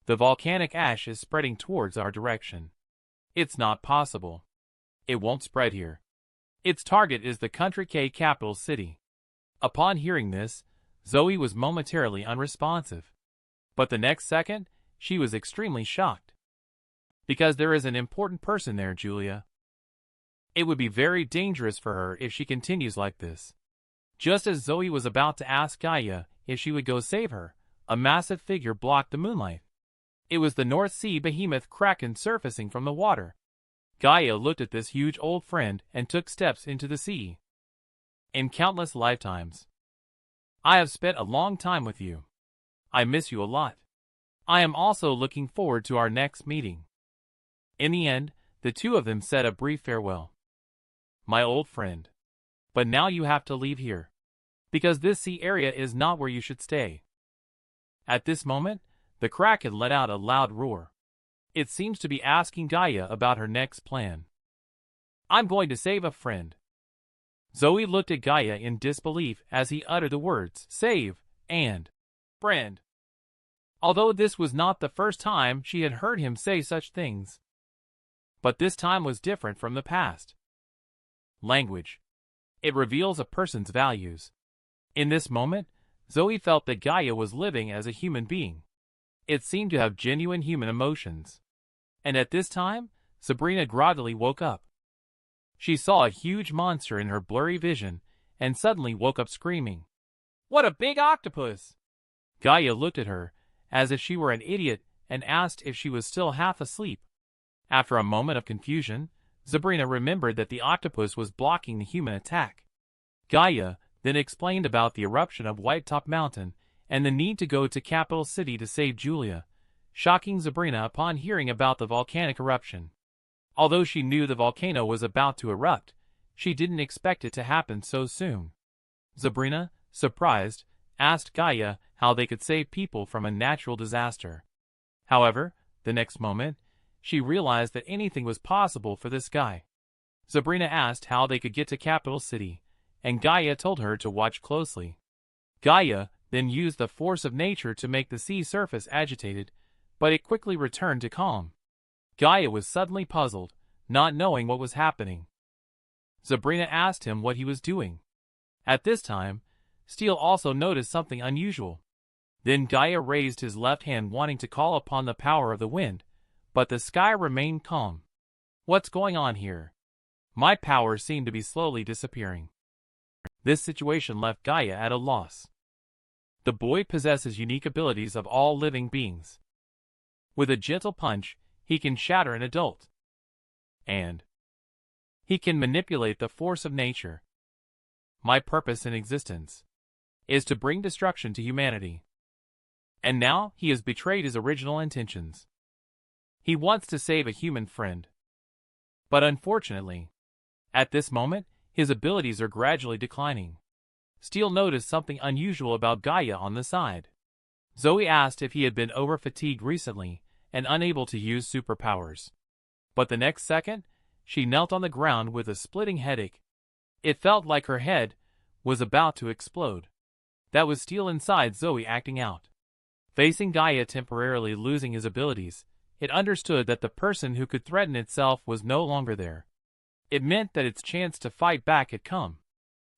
The volcanic ash is spreading towards our direction. It's not possible. It won't spread here. Its target is the Country K capital city. Upon hearing this, Zoe was momentarily unresponsive. But the next second, she was extremely shocked. Because there is an important person there, Julia. It would be very dangerous for her if she continues like this. Just as Zoe was about to ask Gaia if she would go save her, a massive figure blocked the moonlight. It was the North Sea behemoth Kraken surfacing from the water. Gaia looked at this huge old friend and took steps into the sea. In countless lifetimes, I have spent a long time with you. I miss you a lot. I am also looking forward to our next meeting. In the end, the two of them said a brief farewell. My old friend. But now you have to leave here. Because this sea area is not where you should stay. At this moment, the Kraken let out a loud roar. It seems to be asking Gaia about her next plan. I'm going to save a friend. Zoe looked at Gaia in disbelief as he uttered the words save and friend. Although this was not the first time she had heard him say such things. But this time was different from the past. Language. It reveals a person's values. In this moment, Zoe felt that Gaia was living as a human being. It seemed to have genuine human emotions. And at this time, Sabrina groggily woke up. She saw a huge monster in her blurry vision and suddenly woke up screaming. What a big octopus! Gaia looked at her as if she were an idiot and asked if she was still half asleep. After a moment of confusion, Sabrina remembered that the octopus was blocking the human attack. Gaia then explained about the eruption of White Top Mountain and the need to go to Capital City to save Julia, shocking Sabrina upon hearing about the volcanic eruption. Although she knew the volcano was about to erupt, she didn't expect it to happen so soon. Sabrina, surprised, asked Gaia how they could save people from a natural disaster. However, the next moment, she realized that anything was possible for this guy. Sabrina asked how they could get to Capital City, and Gaia told her to watch closely. Gaia then used the force of nature to make the sea surface agitated, but it quickly returned to calm. Gaia was suddenly puzzled, not knowing what was happening. Sabrina asked him what he was doing. At this time, Steel also noticed something unusual. Then Gaia raised his left hand wanting to call upon the power of the wind, but the sky remained calm. What's going on here? My power seemed to be slowly disappearing. This situation left Gaia at a loss. The boy possesses unique abilities of all living beings. With a gentle punch, he can shatter an adult. And he can manipulate the force of nature. My purpose in existence is to bring destruction to humanity. And now he has betrayed his original intentions. He wants to save a human friend. But unfortunately, at this moment, his abilities are gradually declining. Steel noticed something unusual about Gaia on the side. Zoe asked if he had been over-fatigued recently and unable to use superpowers. But the next second, she knelt on the ground with a splitting headache. It felt like her head was about to explode. That was Steel inside Zoe acting out. Facing Gaia temporarily losing his abilities, it understood that the person who could threaten itself was no longer there. It meant that its chance to fight back had come.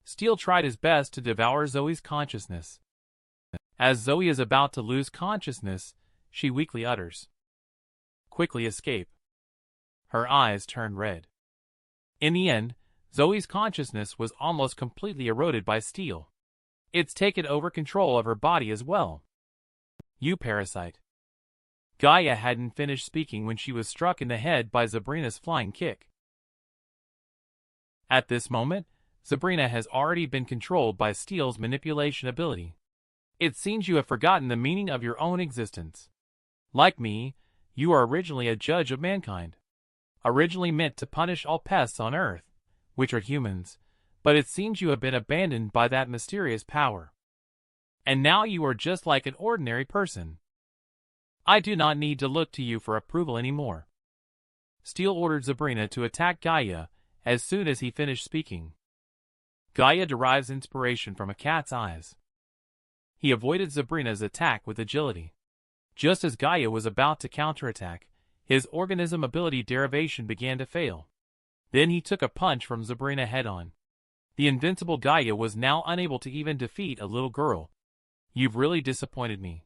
Steel tried his best to devour Zoe's consciousness. As Zoe is about to lose consciousness, she weakly utters, "Quickly escape." Her eyes turn red. In the end, Zoe's consciousness was almost completely eroded by Steel. It's taken over control of her body as well. You parasite. Gaia hadn't finished speaking when she was struck in the head by Sabrina's flying kick. At this moment, Sabrina has already been controlled by Steel's manipulation ability. It seems you have forgotten the meaning of your own existence. Like me, you are originally a judge of mankind. Originally meant to punish all pests on Earth, which are humans, but it seems you have been abandoned by that mysterious power. And now you are just like an ordinary person. I do not need to look to you for approval anymore. Steel ordered Sabrina to attack Gaia as soon as he finished speaking. Gaia derives inspiration from a cat's eyes. He avoided Sabrina's attack with agility. Just as Gaia was about to counterattack, his organism ability derivation began to fail. Then he took a punch from Sabrina head-on. The invincible Gaia was now unable to even defeat a little girl. You've really disappointed me.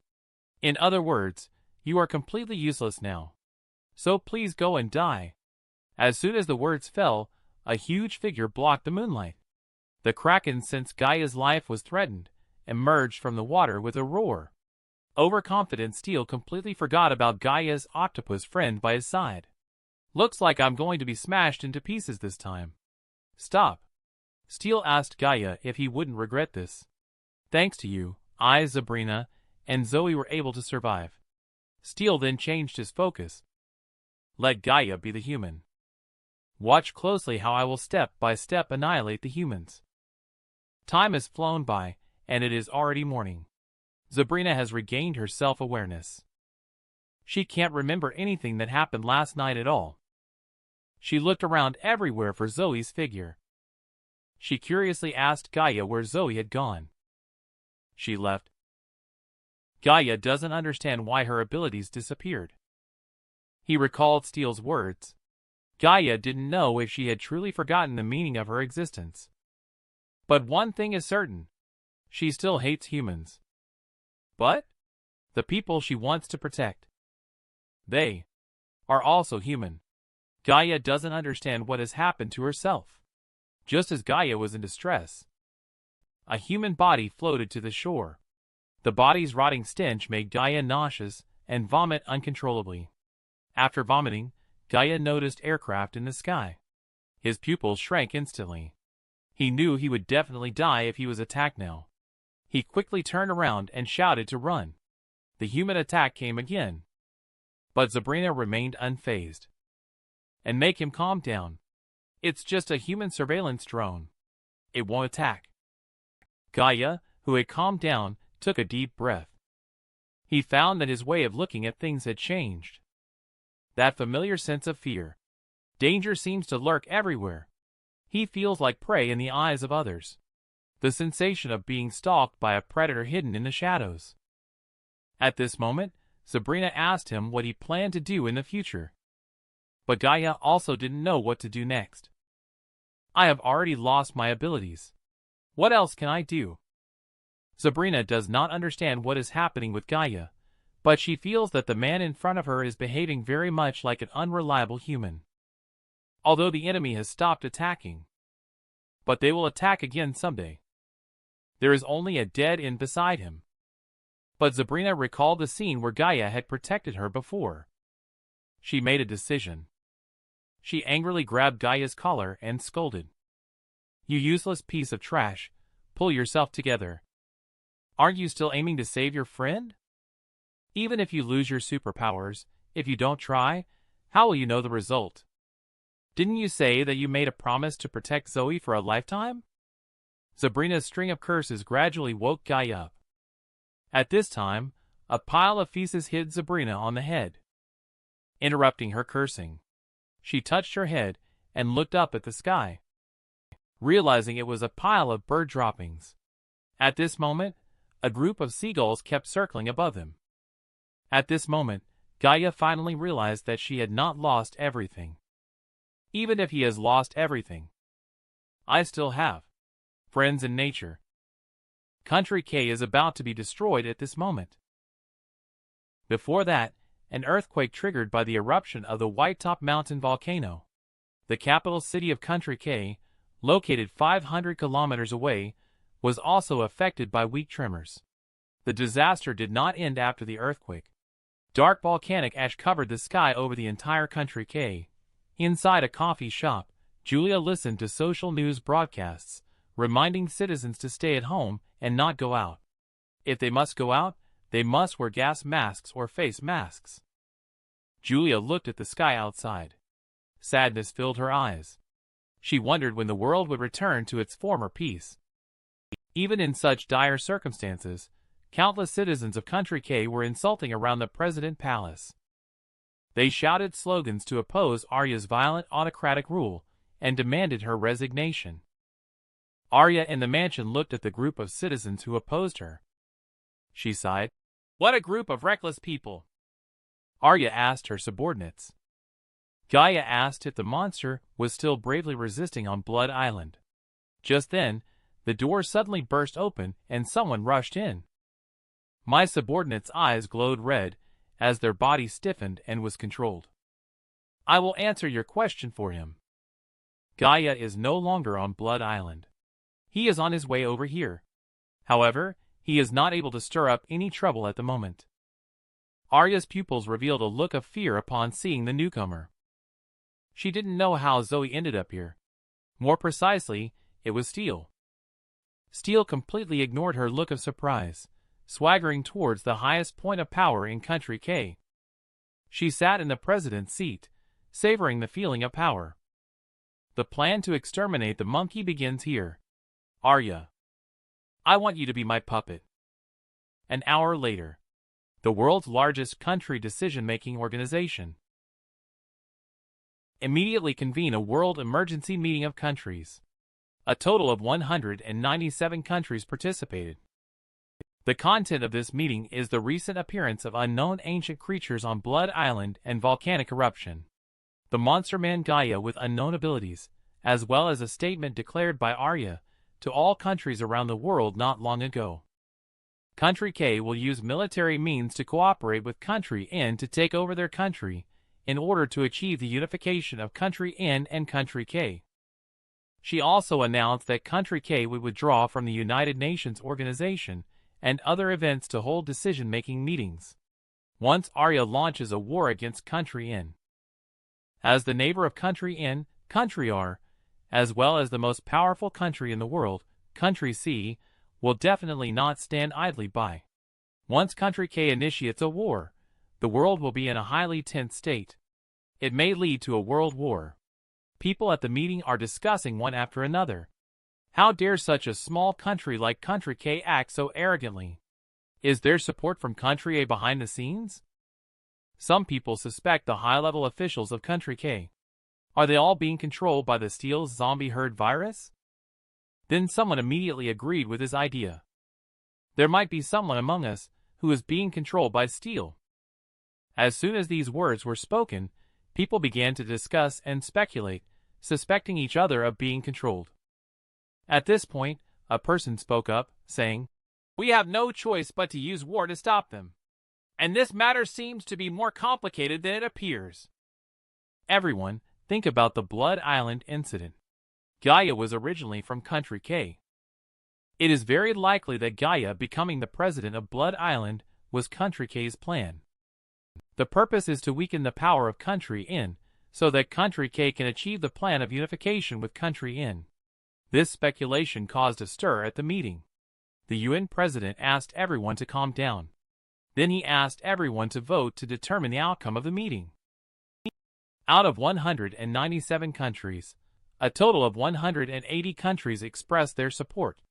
In other words, you are completely useless now. So please go and die. As soon as the words fell, a huge figure blocked the moonlight. The Kraken, since Gaia's life was threatened, emerged from the water with a roar. Overconfident Steel completely forgot about Gaia's octopus friend by his side. Looks like I'm going to be smashed into pieces this time. Stop. Steel asked Gaia if he wouldn't regret this. Thanks to you, I, Sabrina, and Zoe were able to survive. Steel then changed his focus. Let Gaia be the human. Watch closely how I will step by step annihilate the humans. Time has flown by, and it is already morning. Sabrina has regained her self-awareness. She can't remember anything that happened last night at all. She looked around everywhere for Zoe's figure. She curiously asked Gaia where Zoe had gone. She left. Gaia doesn't understand why her abilities disappeared. He recalled Steel's words. Gaia didn't know if she had truly forgotten the meaning of her existence. But one thing is certain. She still hates humans. But the people she wants to protect. They are also human. Gaia doesn't understand what has happened to herself. Just as Gaia was in distress, a human body floated to the shore. The body's rotting stench made Gaia nauseous and vomit uncontrollably. After vomiting, Gaia noticed aircraft in the sky. His pupils shrank instantly. He knew he would definitely die if he was attacked now. He quickly turned around and shouted to run. The human attack came again. But Sabrina remained unfazed. And make him calm down. It's just a human surveillance drone. It won't attack. Gaia, who had calmed down, took a deep breath. He found that his way of looking at things had changed. That familiar sense of fear. Danger seems to lurk everywhere. He feels like prey in the eyes of others. The sensation of being stalked by a predator hidden in the shadows. At this moment, Sabrina asked him what he planned to do in the future. But Gaia also didn't know what to do next. I have already lost my abilities. What else can I do? Sabrina does not understand what is happening with Gaia, but she feels that the man in front of her is behaving very much like an unreliable human. Although the enemy has stopped attacking. But they will attack again someday. There is only a dead end beside him. But Sabrina recalled the scene where Gaia had protected her before. She made a decision. She angrily grabbed Gaia's collar and scolded. You useless piece of trash, pull yourself together. Aren't you still aiming to save your friend? Even if you lose your superpowers, if you don't try, how will you know the result? Didn't you say that you made a promise to protect Zoe for a lifetime? Sabrina's string of curses gradually woke Gaia up. At this time, a pile of feces hit Sabrina on the head, interrupting her cursing. She touched her head and looked up at the sky, realizing it was a pile of bird droppings. At this moment, a group of seagulls kept circling above them. At this moment, Gaia finally realized that she had not lost everything. Even if he has lost everything, I still have friends in nature. Country K is about to be destroyed at this moment. Before that, an earthquake triggered by the eruption of the White Top Mountain volcano. The capital city of Country K, located 500 kilometers away, was also affected by weak tremors. The disaster did not end after the earthquake. Dark volcanic ash covered the sky over the entire Country K. Inside a coffee shop, Julia listened to social news broadcasts, reminding citizens to stay at home and not go out. If they must go out, they must wear gas masks or face masks. Julia looked at the sky outside. Sadness filled her eyes. She wondered when the world would return to its former peace. Even in such dire circumstances, countless citizens of Country K were insulting around the President Palace. They shouted slogans to oppose Arya's violent autocratic rule and demanded her resignation. Arya in the mansion looked at the group of citizens who opposed her. She sighed. What a group of reckless people! Arya asked her subordinates. Gaia asked if the monster was still bravely resisting on Blood Island. Just then, the door suddenly burst open and someone rushed in. My subordinates' eyes glowed red as their body stiffened and was controlled. I will answer your question for him. Gaia is no longer on Blood Island. He is on his way over here. However, he is not able to stir up any trouble at the moment. Arya's pupils revealed a look of fear upon seeing the newcomer. She didn't know how Zoe ended up here. More precisely, it was Steel. Steel completely ignored her look of surprise, swaggering towards the highest point of power in Country K. She sat in the president's seat, savoring the feeling of power. The plan to exterminate the monkey begins here. Arya, I want you to be my puppet. An hour later, the world's largest country decision-making organization immediately convened a world emergency meeting of countries. A total of 197 countries participated. The content of this meeting is the recent appearance of unknown ancient creatures on Blood Island and volcanic eruption. The monster man Gaia with unknown abilities, as well as a statement declared by Arya to all countries around the world not long ago. Country K will use military means to cooperate with Country N to take over their country in order to achieve the unification of Country N and Country K. She also announced that Country K would withdraw from the United Nations organization and other events to hold decision-making meetings once Arya launches a war against Country N. As the neighbor of Country N, Country R, as well as the most powerful country in the world, Country C, will definitely not stand idly by. Once Country K initiates a war, the world will be in a highly tense state. It may lead to a world war. People at the meeting are discussing one after another. How dare such a small country like Country K act so arrogantly? Is there support from Country A behind the scenes? Some people suspect the high-level officials of Country K. Are they all being controlled by the Steel zombie herd virus? Then someone immediately agreed with his idea. There might be someone among us who is being controlled by Steel. As soon as these words were spoken, people began to discuss and speculate, suspecting each other of being controlled. At this point, a person spoke up, saying, "We have no choice but to use war to stop them. And this matter seems to be more complicated than it appears." Everyone, think about the Blood Island incident. Gaia was originally from Country K. It is very likely that Gaia becoming the president of Blood Island was Country K's plan. The purpose is to weaken the power of Country N, so that Country K can achieve the plan of unification with Country N. This speculation caused a stir at the meeting. The UN president asked everyone to calm down. Then he asked everyone to vote to determine the outcome of the meeting. Out of 197 countries, a total of 180 countries expressed their support.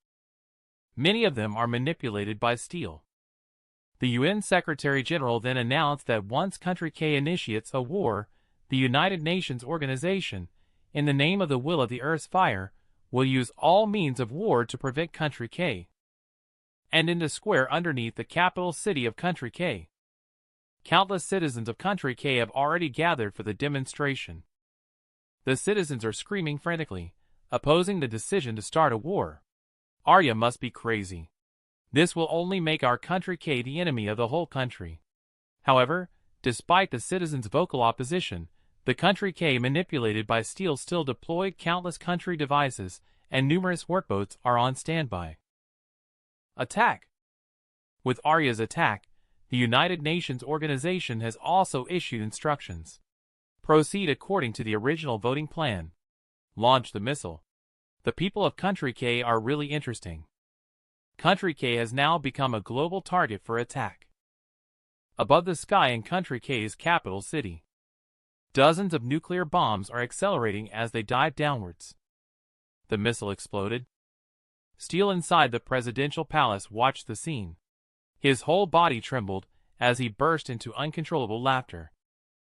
Many of them are manipulated by Steel. The UN Secretary-General then announced that once Country K initiates a war, the United Nations organization, in the name of the will of the Earth's fire, will use all means of war to prevent Country K. And in the square underneath the capital city of Country K, countless citizens of Country K have already gathered for the demonstration. The citizens are screaming frantically, opposing the decision to start a war. Arya must be crazy. This will only make our Country K the enemy of the whole country. However, despite the citizens' vocal opposition, the Country K manipulated by Steel still deployed countless country devices and numerous workboats are on standby. Attack! With Arya's attack, the United Nations organization has also issued instructions. Proceed according to the original voting plan. Launch the missile. The people of Country K are really interesting. Country K has now become a global target for attack. Above the sky in Country K's capital city, dozens of nuclear bombs are accelerating as they dive downwards. The missile exploded. Steel inside the presidential palace watched the scene. His whole body trembled as he burst into uncontrollable laughter.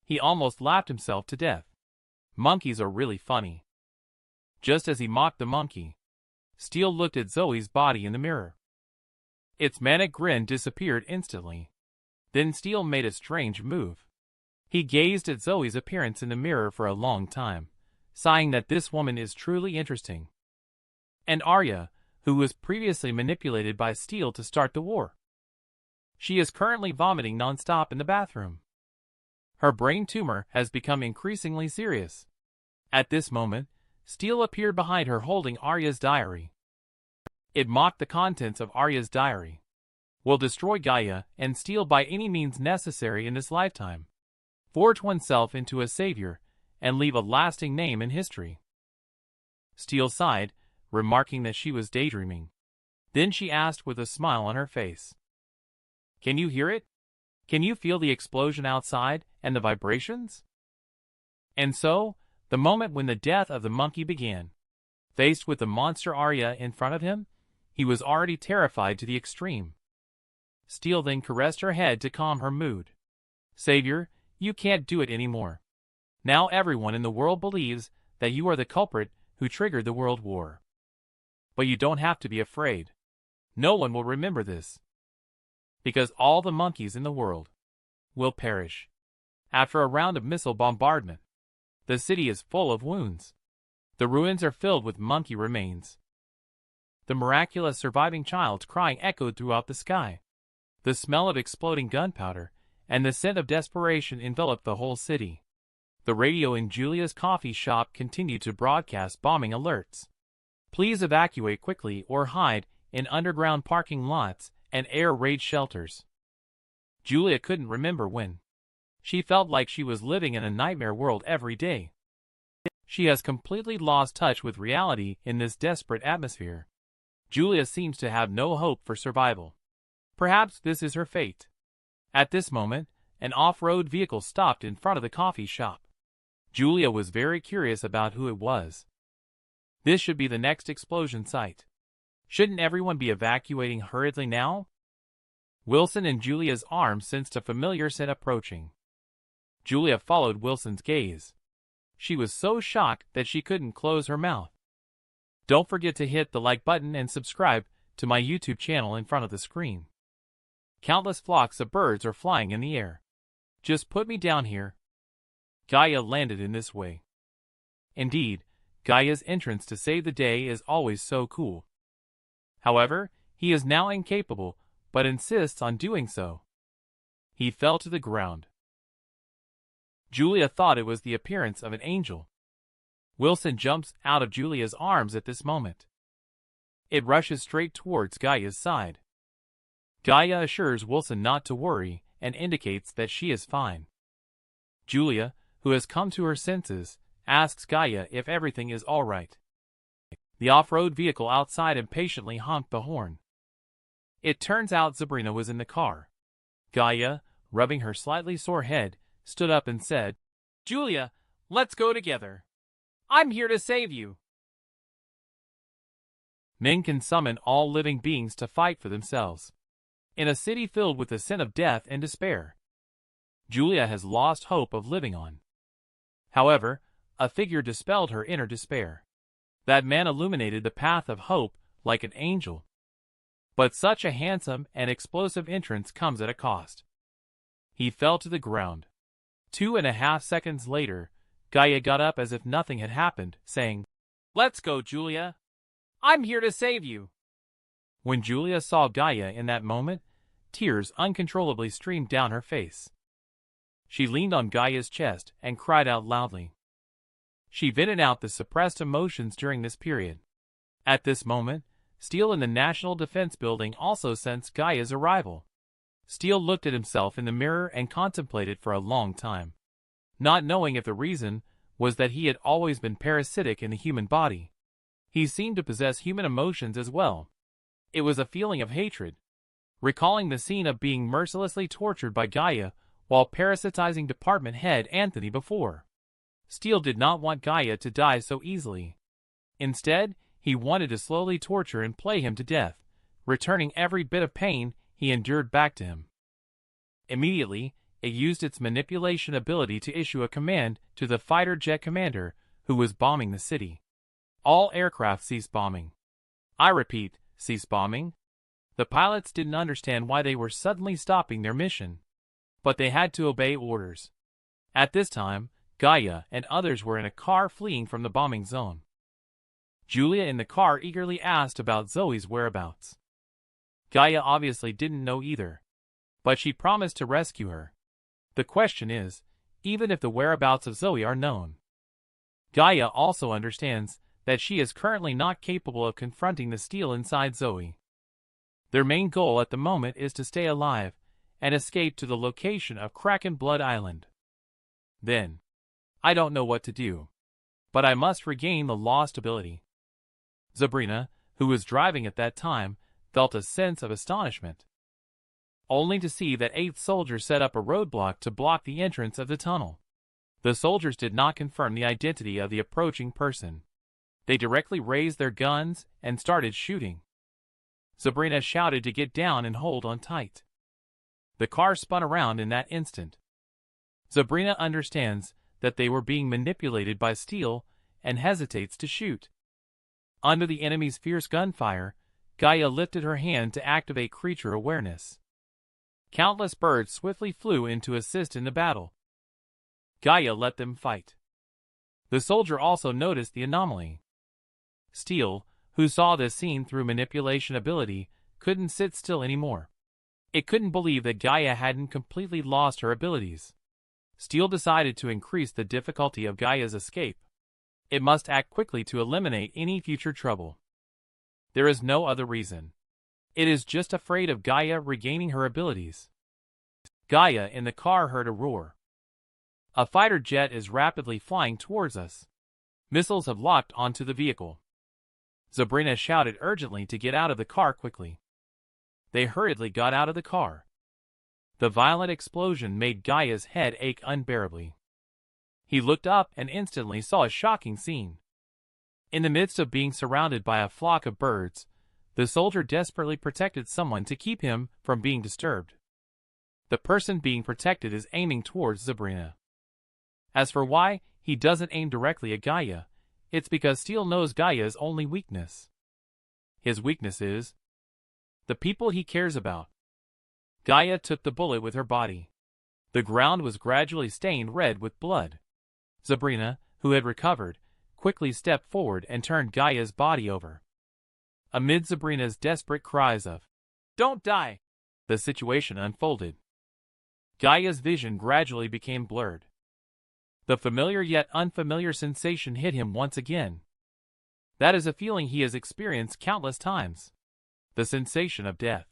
He almost laughed himself to death. Monkeys are really funny. Just as he mocked the monkey, Steel looked at Zoe's body in the mirror. Its manic grin disappeared instantly. Then Steel made a strange move. He gazed at Zoe's appearance in the mirror for a long time, sighing that this woman is truly interesting. And Arya, who was previously manipulated by Steel to start the war. She is currently vomiting non-stop in the bathroom. Her brain tumor has become increasingly serious. At this moment, Steel appeared behind her holding Arya's diary. It mocked the contents of Arya's diary. Will destroy Gaia and steal by any means necessary in this lifetime. Forge oneself into a savior and leave a lasting name in history. Steele sighed, remarking that she was daydreaming. Then she asked with a smile on her face. Can you hear it? Can you feel the explosion outside and the vibrations? And so, the moment when the death of the monkey began. Faced with the monster Arya in front of him, he was already terrified to the extreme. Steele then caressed her head to calm her mood. Savior, you can't do it anymore. Now everyone in the world believes that you are the culprit who triggered the world war. But you don't have to be afraid. No one will remember this. Because all the monkeys in the world will perish. After a round of missile bombardment, the city is full of wounds. The ruins are filled with monkey remains. The miraculous surviving child's crying echoed throughout the sky. The smell of exploding gunpowder and the scent of desperation enveloped the whole city. The radio in Julia's coffee shop continued to broadcast bombing alerts. Please evacuate quickly or hide in underground parking lots and air raid shelters. Julia couldn't remember when. She felt like she was living in a nightmare world every day. She has completely lost touch with reality in this desperate atmosphere. Julia seems to have no hope for survival. Perhaps this is her fate. At this moment, an off-road vehicle stopped in front of the coffee shop. Julia was very curious about who it was. This should be the next explosion site. Shouldn't everyone be evacuating hurriedly now? Wilson and Julia's arm sensed a familiar scent approaching. Julia followed Wilson's gaze. She was so shocked that she couldn't close her mouth. Don't forget to hit the like button and subscribe to my YouTube channel in front of the screen. Countless flocks of birds are flying in the air. Just put me down here. Gaia landed in this way. Indeed, Gaia's entrance to save the day is always so cool. However, he is now incapable, but insists on doing so. He fell to the ground. Julia thought it was the appearance of an angel. Wilson jumps out of Julia's arms at this moment. It rushes straight towards Gaia's side. Gaia assures Wilson not to worry and indicates that she is fine. Julia, who has come to her senses, asks Gaia if everything is all right. The off-road vehicle outside impatiently honked the horn. It turns out Sabrina was in the car. Gaia, rubbing her slightly sore head, stood up and said, Julia, let's go together. I'm here to save you. Men can summon all living beings to fight for themselves. In a city filled with the scent of death and despair, Julia has lost hope of living on. However, a figure dispelled her inner despair. That man illuminated the path of hope like an angel. But such a handsome and explosive entrance comes at a cost. He fell to the ground. 2.5 seconds later, Gaia got up as if nothing had happened, saying, Let's go, Julia. I'm here to save you. When Julia saw Gaia in that moment, tears uncontrollably streamed down her face. She leaned on Gaia's chest and cried out loudly. She vented out the suppressed emotions during this period. At this moment, Steele in the National Defense Building also sensed Gaia's arrival. Steele looked at himself in the mirror and contemplated for a long time, not knowing if the reason was that he had always been parasitic in the human body. He seemed to possess human emotions as well. It was a feeling of hatred. Recalling the scene of being mercilessly tortured by Gaia while parasitizing department head Anthony before. Steele did not want Gaia to die so easily. Instead, he wanted to slowly torture and play him to death, returning every bit of pain he endured back to him. Immediately, it used its manipulation ability to issue a command to the fighter jet commander who was bombing the city. All aircraft cease bombing. I repeat, cease bombing. The pilots didn't understand why they were suddenly stopping their mission, but they had to obey orders. At this time, Gaia and others were in a car fleeing from the bombing zone. Julia in the car eagerly asked about Zoe's whereabouts. Gaia obviously didn't know either, but she promised to rescue her. The question is, even if the whereabouts of Zoe are known, Gaia also understands that she is currently not capable of confronting the steel inside Zoe. Their main goal at the moment is to stay alive and escape to the location of Kraken Blood Island. Then, I don't know what to do, but I must regain the lost ability. Sabrina, who was driving at that time, felt a sense of astonishment, only to see that 8 soldiers set up a roadblock to block the entrance of the tunnel. The soldiers did not confirm the identity of the approaching person. They directly raised their guns and started shooting. Sabrina shouted to get down and hold on tight. The car spun around in that instant. Sabrina understands that they were being manipulated by steel and hesitates to shoot. Under the enemy's fierce gunfire, Gaia lifted her hand to activate creature awareness. Countless birds swiftly flew in to assist in the battle. Gaia let them fight. The soldier also noticed the anomaly. Steel, who saw this scene through manipulation ability, couldn't sit still anymore. It couldn't believe that Gaia hadn't completely lost her abilities. Steel decided to increase the difficulty of Gaia's escape. It must act quickly to eliminate any future trouble. There is no other reason. It is just afraid of Gaia regaining her abilities. Gaia in the car heard a roar. A fighter jet is rapidly flying towards us. Missiles have locked onto the vehicle. Sabrina shouted urgently to get out of the car quickly. They hurriedly got out of the car. The violent explosion made Gaia's head ache unbearably. He looked up and instantly saw a shocking scene. In the midst of being surrounded by a flock of birds, the soldier desperately protected someone to keep him from being disturbed. The person being protected is aiming towards Sabrina. As for why he doesn't aim directly at Gaia, it's because Steel knows Gaia's only weakness. His weakness is the people he cares about. Gaia took the bullet with her body. The ground was gradually stained red with blood. Sabrina, who had recovered, quickly stepped forward and turned Gaia's body over. Amid Sabrina's desperate cries of, "Don't die!" the situation unfolded. Gaia's vision gradually became blurred. The familiar yet unfamiliar sensation hit him once again. That is a feeling he has experienced countless times. The sensation of death.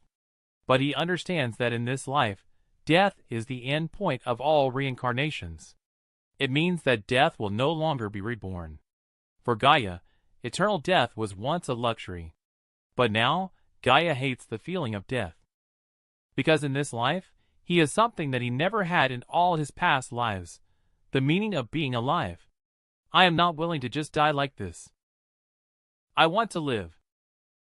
But he understands that in this life, death is the end point of all reincarnations. It means that death will no longer be reborn. For Gaia, eternal death was once a luxury. But now, Gaia hates the feeling of death. Because in this life, he is something that he never had in all his past lives. The meaning of being alive. I am not willing to just die like this. I want to live.